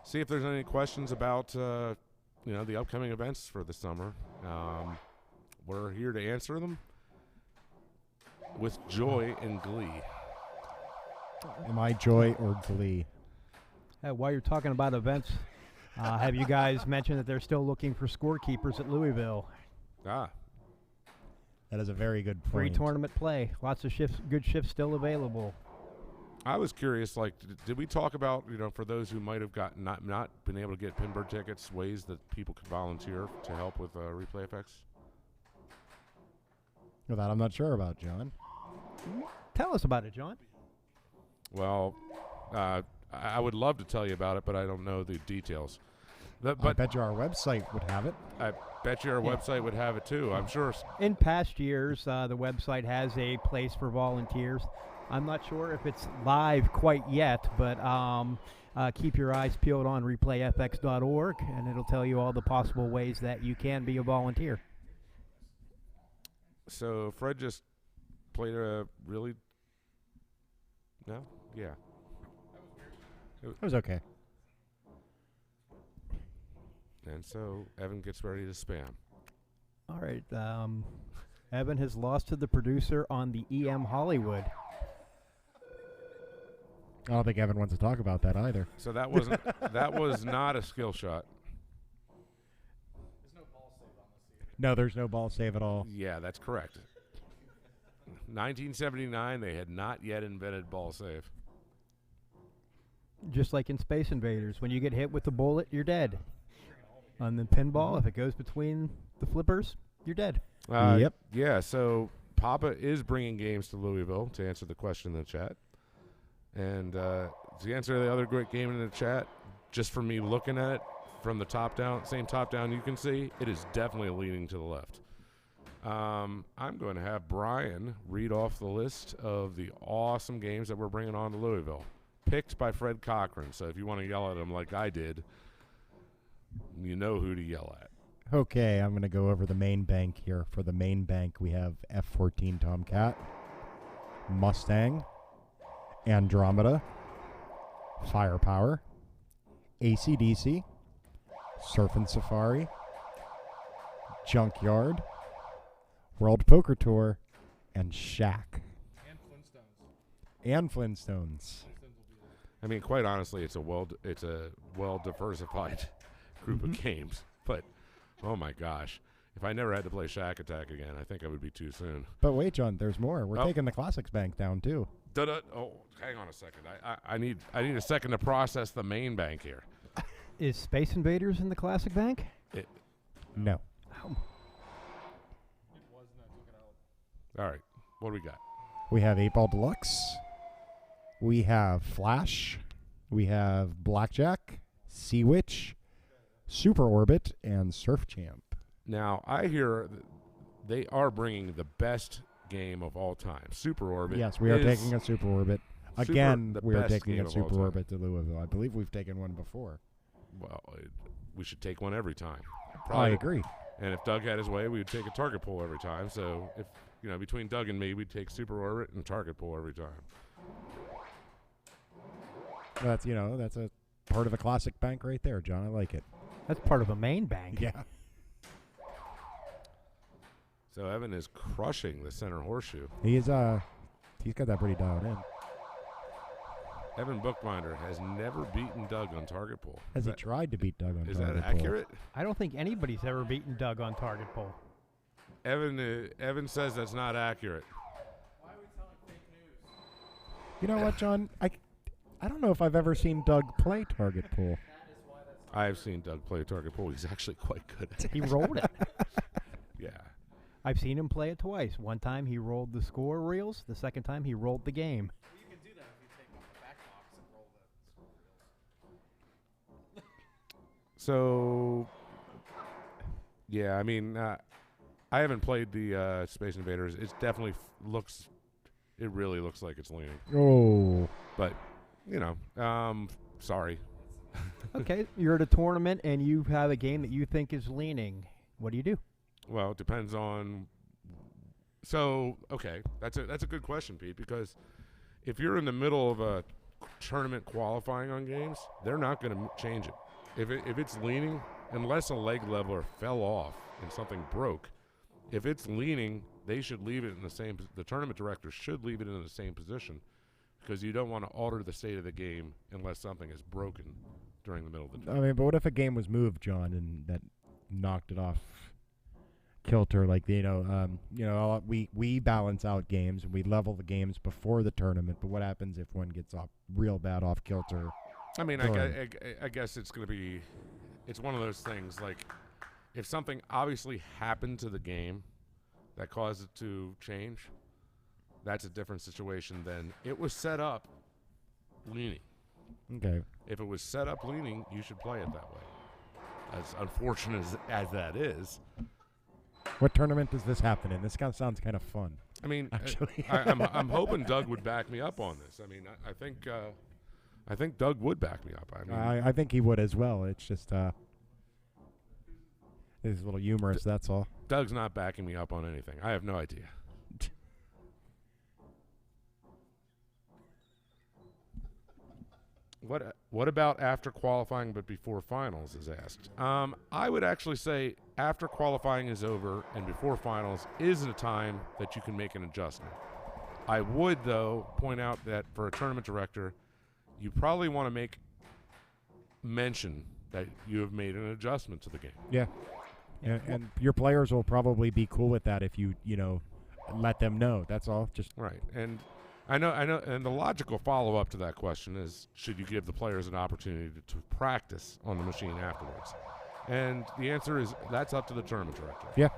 see if there's any questions about the upcoming events for the summer. We're here to answer them with joy and glee. Am I joy or glee? While you're talking about events, have you guys mentioned that they're still looking for scorekeepers at Louisville? Ah. That is a very good point. Free tournament play. Lots of shifts, good shifts still available. I was curious, did we talk about, for those who might have not been able to get Pinball tickets, ways that people could volunteer to help with replay effects? Well, that I'm not sure about, John. Tell us about it, John. Well, I would love to tell you about it, but I don't know the details. I bet you our website would have it. I bet you our website would have it too. I'm sure. In past years, the website has a place for volunteers. I'm not sure if it's live quite yet, but keep your eyes peeled on replayfx.org, and it'll tell you all the possible ways that you can be a volunteer. So Fred just played a really... No? Yeah. It was okay. And so Evan gets ready to spam. All right. Evan has lost to the producer on the EM Hollywood. I don't think Evan wants to talk about that either. So that wasn't that was not a skill shot. No, there's no ball save at all. Yeah, that's correct. 1979, they had not yet invented ball save. Just like in Space Invaders, when you get hit with a bullet, you're dead. On the pinball, if it goes between the flippers, you're dead. Yep. Yeah, so Papa is bringing games to Louisville to answer the question in the chat. And to answer the other great game in the chat, just for me looking at it from the top down, same top down you can see, it is definitely leaning to the left. I'm going to have Brian read off the list of the awesome games that we're bringing on to Louisville. Picked by Fred Cochran, so if you want to yell at him like I did, you know who to yell at. Okay, I'm going to go over the main bank here. For the main bank, we have F-14 Tomcat, Mustang, Andromeda, Firepower, AC/DC, Surfin' Safari, Junkyard, World Poker Tour, and Shaq. And Flintstones. I mean, quite honestly, it's a well diversified group of games. But oh my gosh, if I never had to play Shack Attack again, I think I would be too soon. But wait, John, there's more. We're taking the Classics bank down too. Oh, hang on a second. I need a second to process the main bank here. Is Space Invaders in the Classic Bank? No. Oh. All right, what do we got? We have 8-Ball Deluxe. We have Flash. We have Blackjack, Sea Witch, Super Orbit, and Surf Champ. Now, I hear they are bringing the best game of all time, Super Orbit. Yes, we are taking a Super Orbit. Again, we are best taking game a of all Super time. Orbit to Louisville. I believe we've taken one before. Well, we should take one every time. I agree. And if Doug had his way, we would take a target pull every time. So if between Doug and me, we'd take Super Orbit and target pull every time. That's a part of the Classic bank right there, John. I like it. That's part of a main bank. Yeah. So Evan is crushing the center horseshoe. He's got that pretty dialed in. Evan Bookbinder has never beaten Doug on target pull. Has he tried to beat Doug on Is target that pull? accurate? I don't think anybody's ever beaten Doug on target pull. Evan says that's not accurate. Why are we telling fake news? You know what, John? I don't know if I've ever seen Doug play target pull. I've seen Doug play target pull. He's actually quite good at it. He rolled it. Yeah. I've seen him play it twice. One time he rolled the score reels. The second time he rolled the game. Well, you can do that if you take off the back box and roll the score reels. So, yeah, I mean, I haven't played the Space Invaders. It definitely it really looks like it's leaning. Oh. But, sorry. Okay, you're at a tournament and you have a game that you think is leaning. What do you do? Well, it depends on. So, okay, that's a good question, Pete, because if you're in the middle of a tournament qualifying on games, they're not going to change it. If it's leaning, unless a leg leveler fell off and something broke, if it's leaning, they should leave it in the same. The tournament director should leave it in the same position, because you don't want to alter the state of the game unless something is broken during the middle of the I game. mean, but what if a game was moved, John, and that knocked it off kilter? Like, we balance out games and we level the games before the tournament. But what happens if one gets off real bad off kilter? I mean, I guess it's going to be. It's one of those things like, if something obviously happened to the game that caused it to change, that's a different situation than it was set up leaning. Okay. If it was set up leaning, you should play it that way. As unfortunate as that is. What tournament does this happen in? This sounds kind of fun. I mean, actually, I'm hoping Doug would back me up on this. I mean, I think Doug would back me up. I mean, I think he would as well. It's just it's a little humorous. That's all. Doug's not backing me up on anything. I have no idea. What about after qualifying but before finals is asked. I would actually say after qualifying is over and before finals is a time that you can make an adjustment. I would, though, point out that for a tournament director, you probably want to make mention that you have made an adjustment to the game. Yeah. And your players will probably be cool with that if you let them know. That's all. Just Right. And I know, and the logical follow-up to that question is, should you give the players an opportunity to practice on the machine afterwards? And the answer is, that's up to the tournament director. yeah.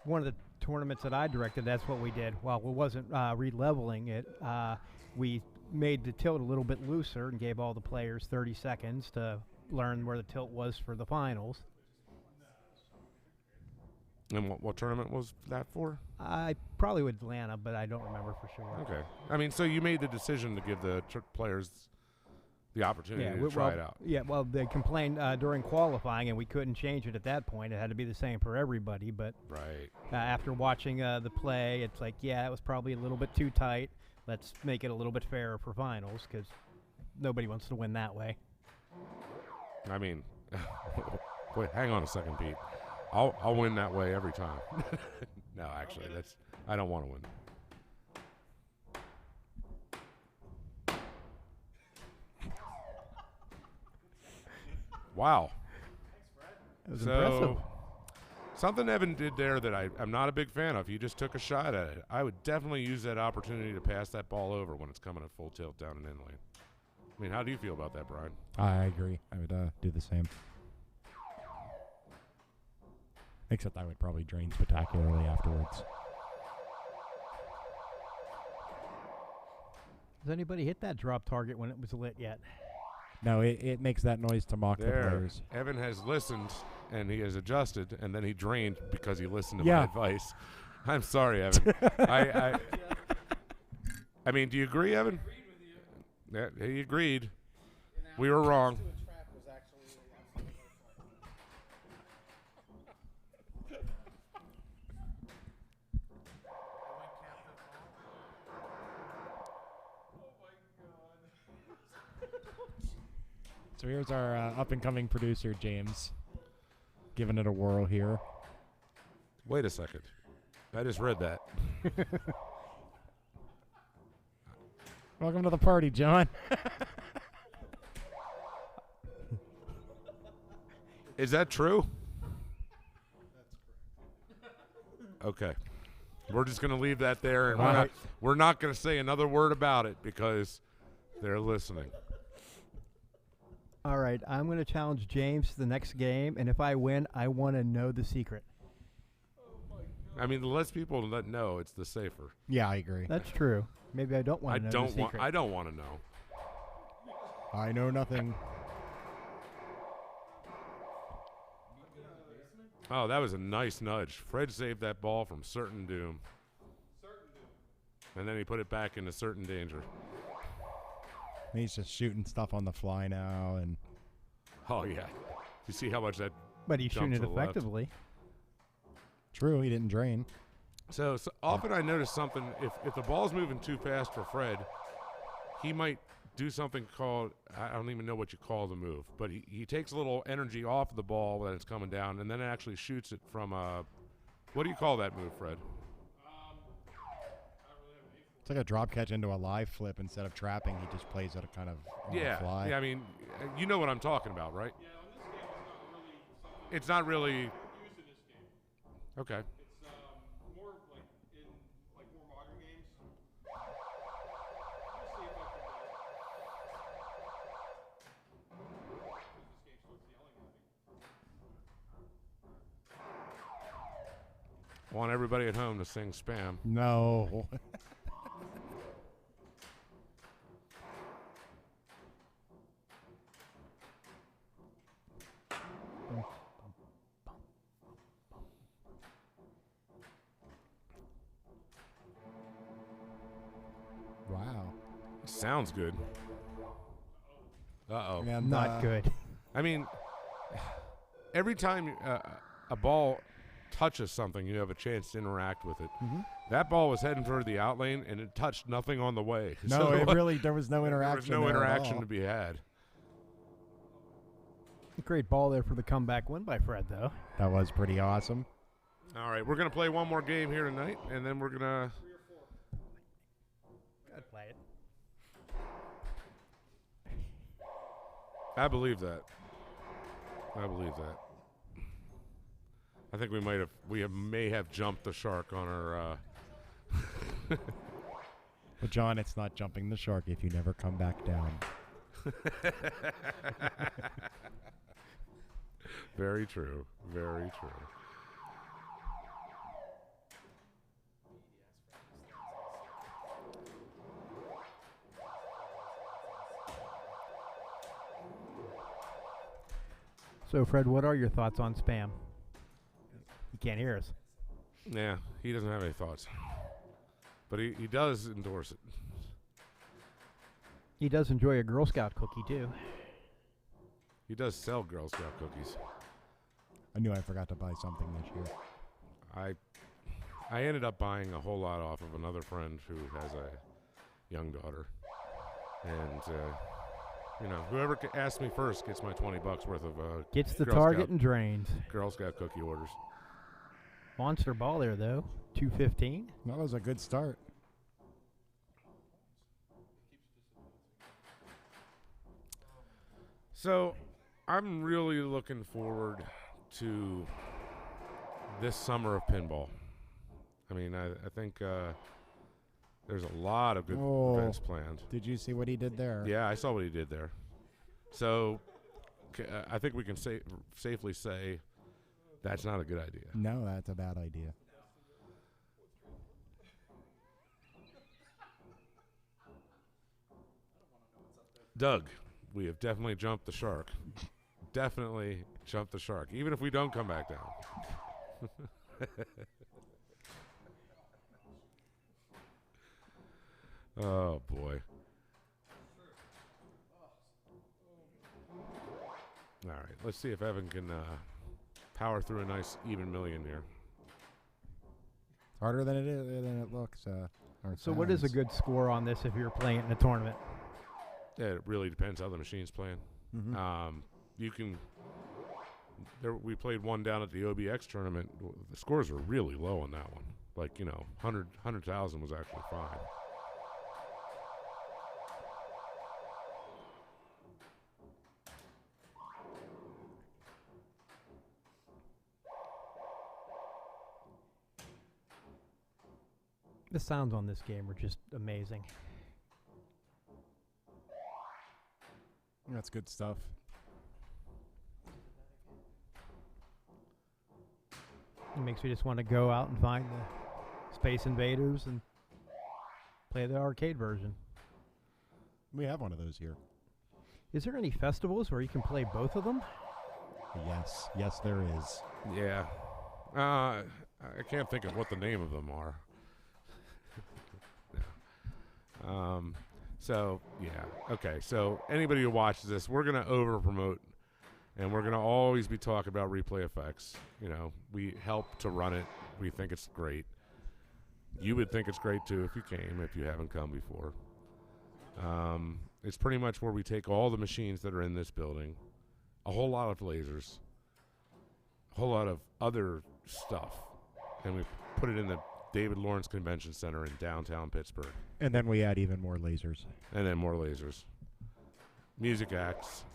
One of the tournaments that I directed, that's what we did. Well, it wasn't re-leveling it. We made the tilt a little bit looser and gave all the players 30 seconds to learn where the tilt was for the finals. And what tournament was that for? I probably with Atlanta, but I don't remember for sure. Okay. I mean, so you made the decision to give the players the opportunity to try it out. Yeah, well, they complained during qualifying, and we couldn't change it at that point. It had to be the same for everybody. But Right. after watching the play, it's like, yeah, it was probably a little bit too tight. Let's make it a little bit fairer for finals, because nobody wants to win that way. I mean, wait, hang on a second, Pete. I'll win that way every time. No, actually, I don't want to win. Wow. It was impressive. Something Evan did there that I'm not a big fan of. He just took a shot at it. I would definitely use that opportunity to pass that ball over when it's coming at full tilt down an in lane. I mean, how do you feel about that, Brian? I agree. I would do the same. Except I would probably drain spectacularly afterwards. Has anybody hit that drop target when it was lit yet? No, it makes that noise to mock the players. Evan has listened, and he has adjusted, and then he drained because he listened to Yeah. my advice. I'm sorry, Evan. I mean, do you agree, Evan? Yeah, he agreed. We were wrong. So here's our up-and-coming producer, James, giving it a whirl here. Wait a second. I just read that. Welcome to the party, John. Is that true? Okay. We're just going to leave that there, and we're not going to say another word about it because they're listening. All right, I'm going to challenge James to the next game, and if I win, I want to know the secret. I mean, the less people that know, it's the safer. Yeah, I agree. That's true. Maybe I don't want to know the secret. I don't want to know. I know nothing. Oh, that was a nice nudge. Fred saved that ball from certain doom. And then he put it back into certain danger. He's just shooting stuff on the fly now, and Oh, yeah. You see how much that But he's shooting jump it to the left. effectively. true, he didn't drain. So often I notice something, if the ball's moving too fast for Fred, he might do something called, I don't even know what you call the move, but he takes a little energy off of the ball when it's coming down, and then it actually shoots it from a, what do you call that move, Fred? It's like a drop catch into a live flip. Instead of trapping, he just plays it kind of on the fly. Yeah, I mean, you know what I'm talking about, right? Yeah, on this game, It's not really, used in this game. okay. It's more like in more modern games. Let's see if I can do it. This game starts yelling at me. Want everybody at home to sing spam. No. Wow. Sounds good. Uh-oh. And, Not good. I mean, every time a ball touches something, you have a chance to interact with it. Mm-hmm. That ball was heading toward the out lane, and it touched nothing on the way. No, So it really, there was no interaction. there was no there at interaction all. to be had. Great ball there for the comeback win by Fred, though. That was pretty awesome. All right, we're going to play one more game here tonight, and then we're going to... I'd play it. I believe that. I believe that. I think may have jumped the shark on our. But John, it's not jumping the shark if you never come back down. Very true. Very true. So, Fred, what are your thoughts on spam? You can't hear us. Yeah, he doesn't have any thoughts. But he does endorse it. He does enjoy a Girl Scout cookie, too. He does sell Girl Scout cookies. I knew I forgot to buy something this year. I ended up buying a whole lot off of another friend who has a young daughter. And, whoever asks me first gets my $20 worth of Gets the Girl target Scout, and drains. Girl Scout cookie orders. Monster ball there, though. 215. That was a good start. So, I'm really looking forward to this summer of pinball. I mean, I think there's a lot of good events planned. Did you see what he did there? Yeah, I saw what he did there. So, I think we can safely say that's not a good idea. No, that's a bad idea. Doug, we have definitely jumped the shark. Definitely jumped the shark, even if we don't come back down. Oh, boy. All right, let's see if Evan can power through a nice even million here. Harder than it looks. So what is a good score on this if you're playing it in a tournament? Yeah, it really depends how the machine's playing. Mm-hmm. We played one down at the OBX tournament. The scores were really low on that one. Like, 100,000 was actually fine. The sounds on this game are just amazing. That's good stuff. It makes me just want to go out and find the Space Invaders and play the arcade version. We have one of those here. Is there any festivals where you can play both of them? Yes, there is. Yeah. I can't think of what the name of them are. So, yeah. Okay, so anybody who watches this, we're going to over-promote, and we're going to always be talking about Replay Effects. We help to run it. We think it's great. You would think it's great, too, if you came, if you haven't come before. It's pretty much where we take all the machines that are in this building, a whole lot of lasers, a whole lot of other stuff, and we put it in the David Lawrence Convention Center in downtown Pittsburgh. And then we add even more lasers. And then more lasers. Music acts.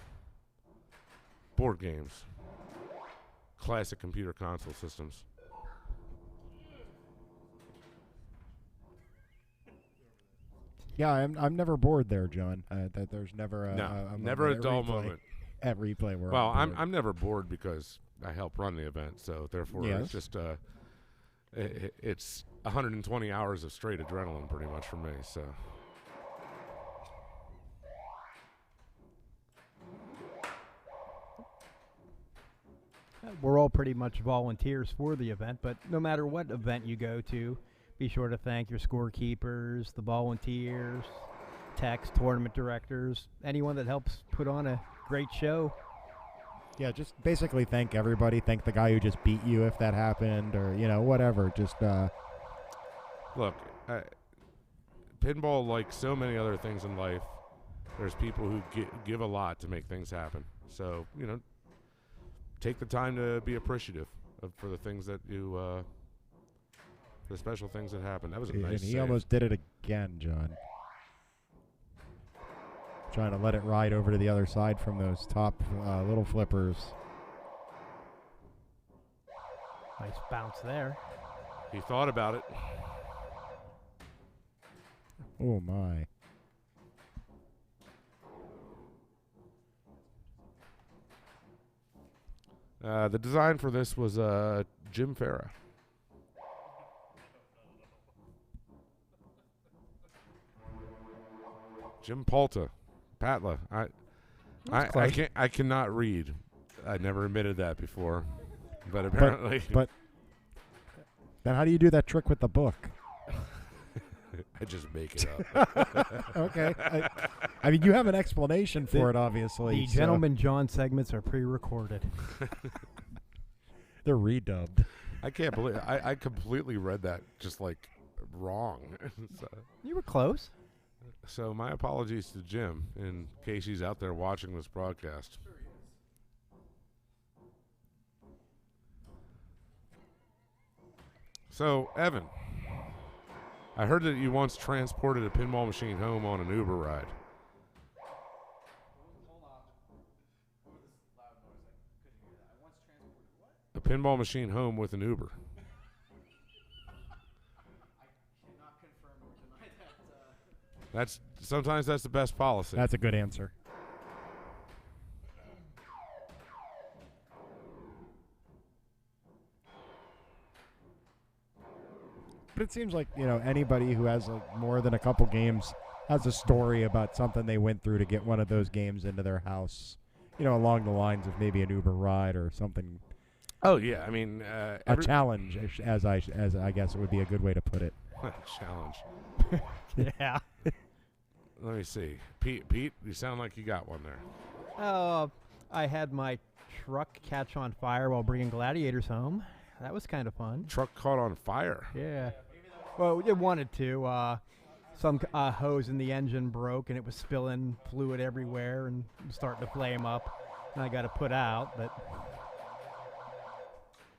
Board games. Classic computer console systems. Yeah, I'm never bored there, John. There's never a never a moment dull Replay, moment. At Replay where Well, I'm bored. I'm never bored because I help run the event, so therefore it's just it's 120 hours of straight adrenaline pretty much for me. So We're all pretty much volunteers for the event, but no matter what event you go to, be sure to thank your scorekeepers, the volunteers, techs, tournament directors, anyone that helps put on a great show. Yeah, just basically thank everybody. Thank the guy who just beat you if that happened, or whatever. Just look, pinball, like so many other things in life, there's people who give a lot to make things happen. So take the time to be appreciative for the things that you, the special things that happen. That was a nice he save. almost did it again, John. Trying to let it ride over to the other side from those top little flippers. Nice bounce there. He thought about it. Oh, my. The design for this was Jim Farah. Jim Palta. Patla. I cannot read. I never admitted that before. But apparently. But then how do you do that trick with the book? I just make it up. Okay. I mean, you have an explanation for it, obviously. The so Gentleman John segments are pre-recorded. they're redubbed. I can't believe I completely read that just like wrong. You were close. So my apologies to Jim in case he's out there watching this broadcast. So, Evan, I heard that you once transported a pinball machine home on an Uber ride. A pinball machine home with an Uber. Sometimes that's the best policy. That's a good answer. But it seems like, anybody who has more than a couple games has a story about something they went through to get one of those games into their house. Along the lines of maybe an Uber ride or something. Oh yeah, I mean a challenge, as I guess it would be a good way to put it. Challenge. Yeah. Let me see, Pete, you sound like you got one there. I had my truck catch on fire while bringing gladiators home. That was kind of fun. Truck caught on fire. Yeah. Well, it wanted to. Some hose in the engine broke, and it was spilling fluid everywhere and starting to flame up. And I got to put out, but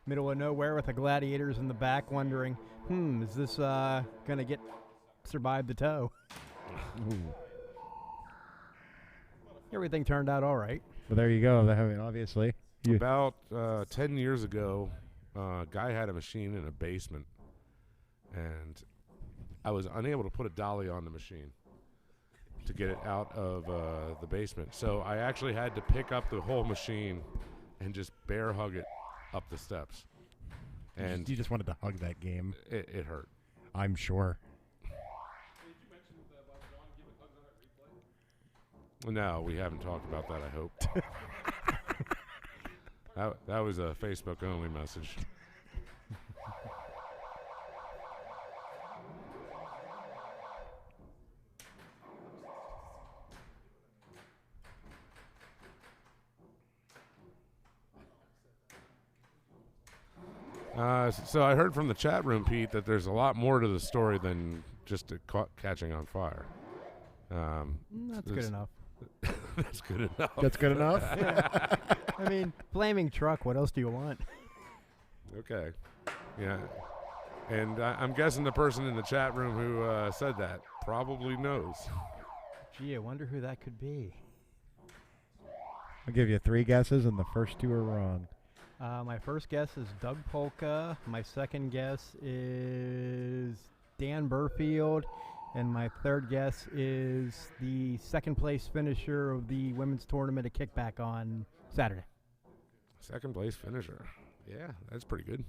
middle of nowhere with the gladiators in the back, wondering, is this gonna survive the tow? Ooh. Everything turned out all right. Well, there you go. I mean, obviously. About 10 years ago, a guy had a machine in a basement, and I was unable to put a dolly on the machine to get it out of the basement. So I actually had to pick up the whole machine and just bear hug it up the steps. And you just wanted to hug that game. It hurt. I'm sure. No, we haven't talked about that, I hope. that was a Facebook-only message. So I heard from the chat room, Pete, that there's a lot more to the story than just it catching on fire. That's good enough. That's good enough. That's good enough? Yeah. I mean, flaming truck, what else do you want? Okay. Yeah. And I'm guessing the person in the chat room who said that probably knows. Gee, I wonder who that could be. I'll give you 3 guesses, and the first 2 are wrong. My first guess is Doug Polka. My second guess is Dan Burfield. And my third guess is the second place finisher of the women's tournament at Kickback on Saturday. Second place finisher. Yeah, that's pretty good.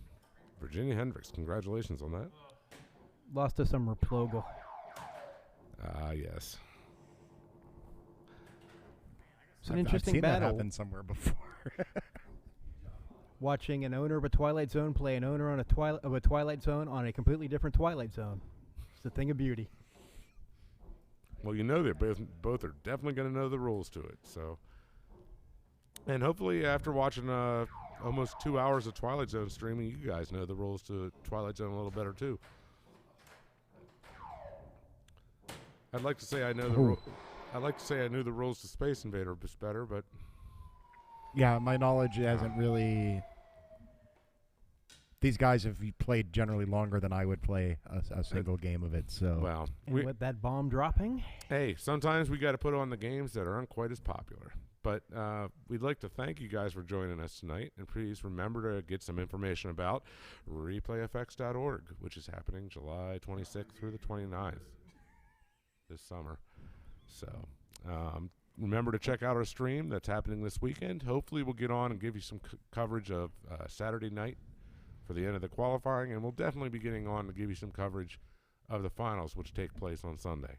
Virginia Hendricks, congratulations on that. Lost to some Replogal. Yes. It's an interesting I've seen battle. that happen somewhere before. Watching an owner of a Twilight Zone play an owner on of a Twilight Zone on a completely different Twilight Zone. It's a thing of beauty. Well, they're both are definitely going to know the rules to it. So, and hopefully, after watching almost 2 hours of Twilight Zone streaming, you guys know the rules to Twilight Zone a little better too. I'd like to say I know I'd like to say I knew the rules to Space Invaders better, but yeah, my knowledge hasn't really. These guys have played generally longer than I would play a single game of it. So, well, And with that bomb dropping, hey, sometimes we got to put on the games that aren't quite as popular. But we'd like to thank you guys for joining us tonight, and please remember to get some information about replayfx.org, which is happening July 26th through the 29th this summer. So remember to check out our stream that's happening this weekend. Hopefully we'll get on and give you some coverage of Saturday night for the end of the qualifying, and we'll definitely be getting on to give you some coverage of the finals, which take place on Sunday.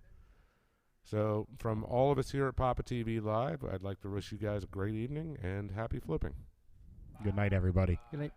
So from all of us here at Papa TV Live, I'd like to wish you guys a great evening and happy flipping. Good night, everybody. Good night.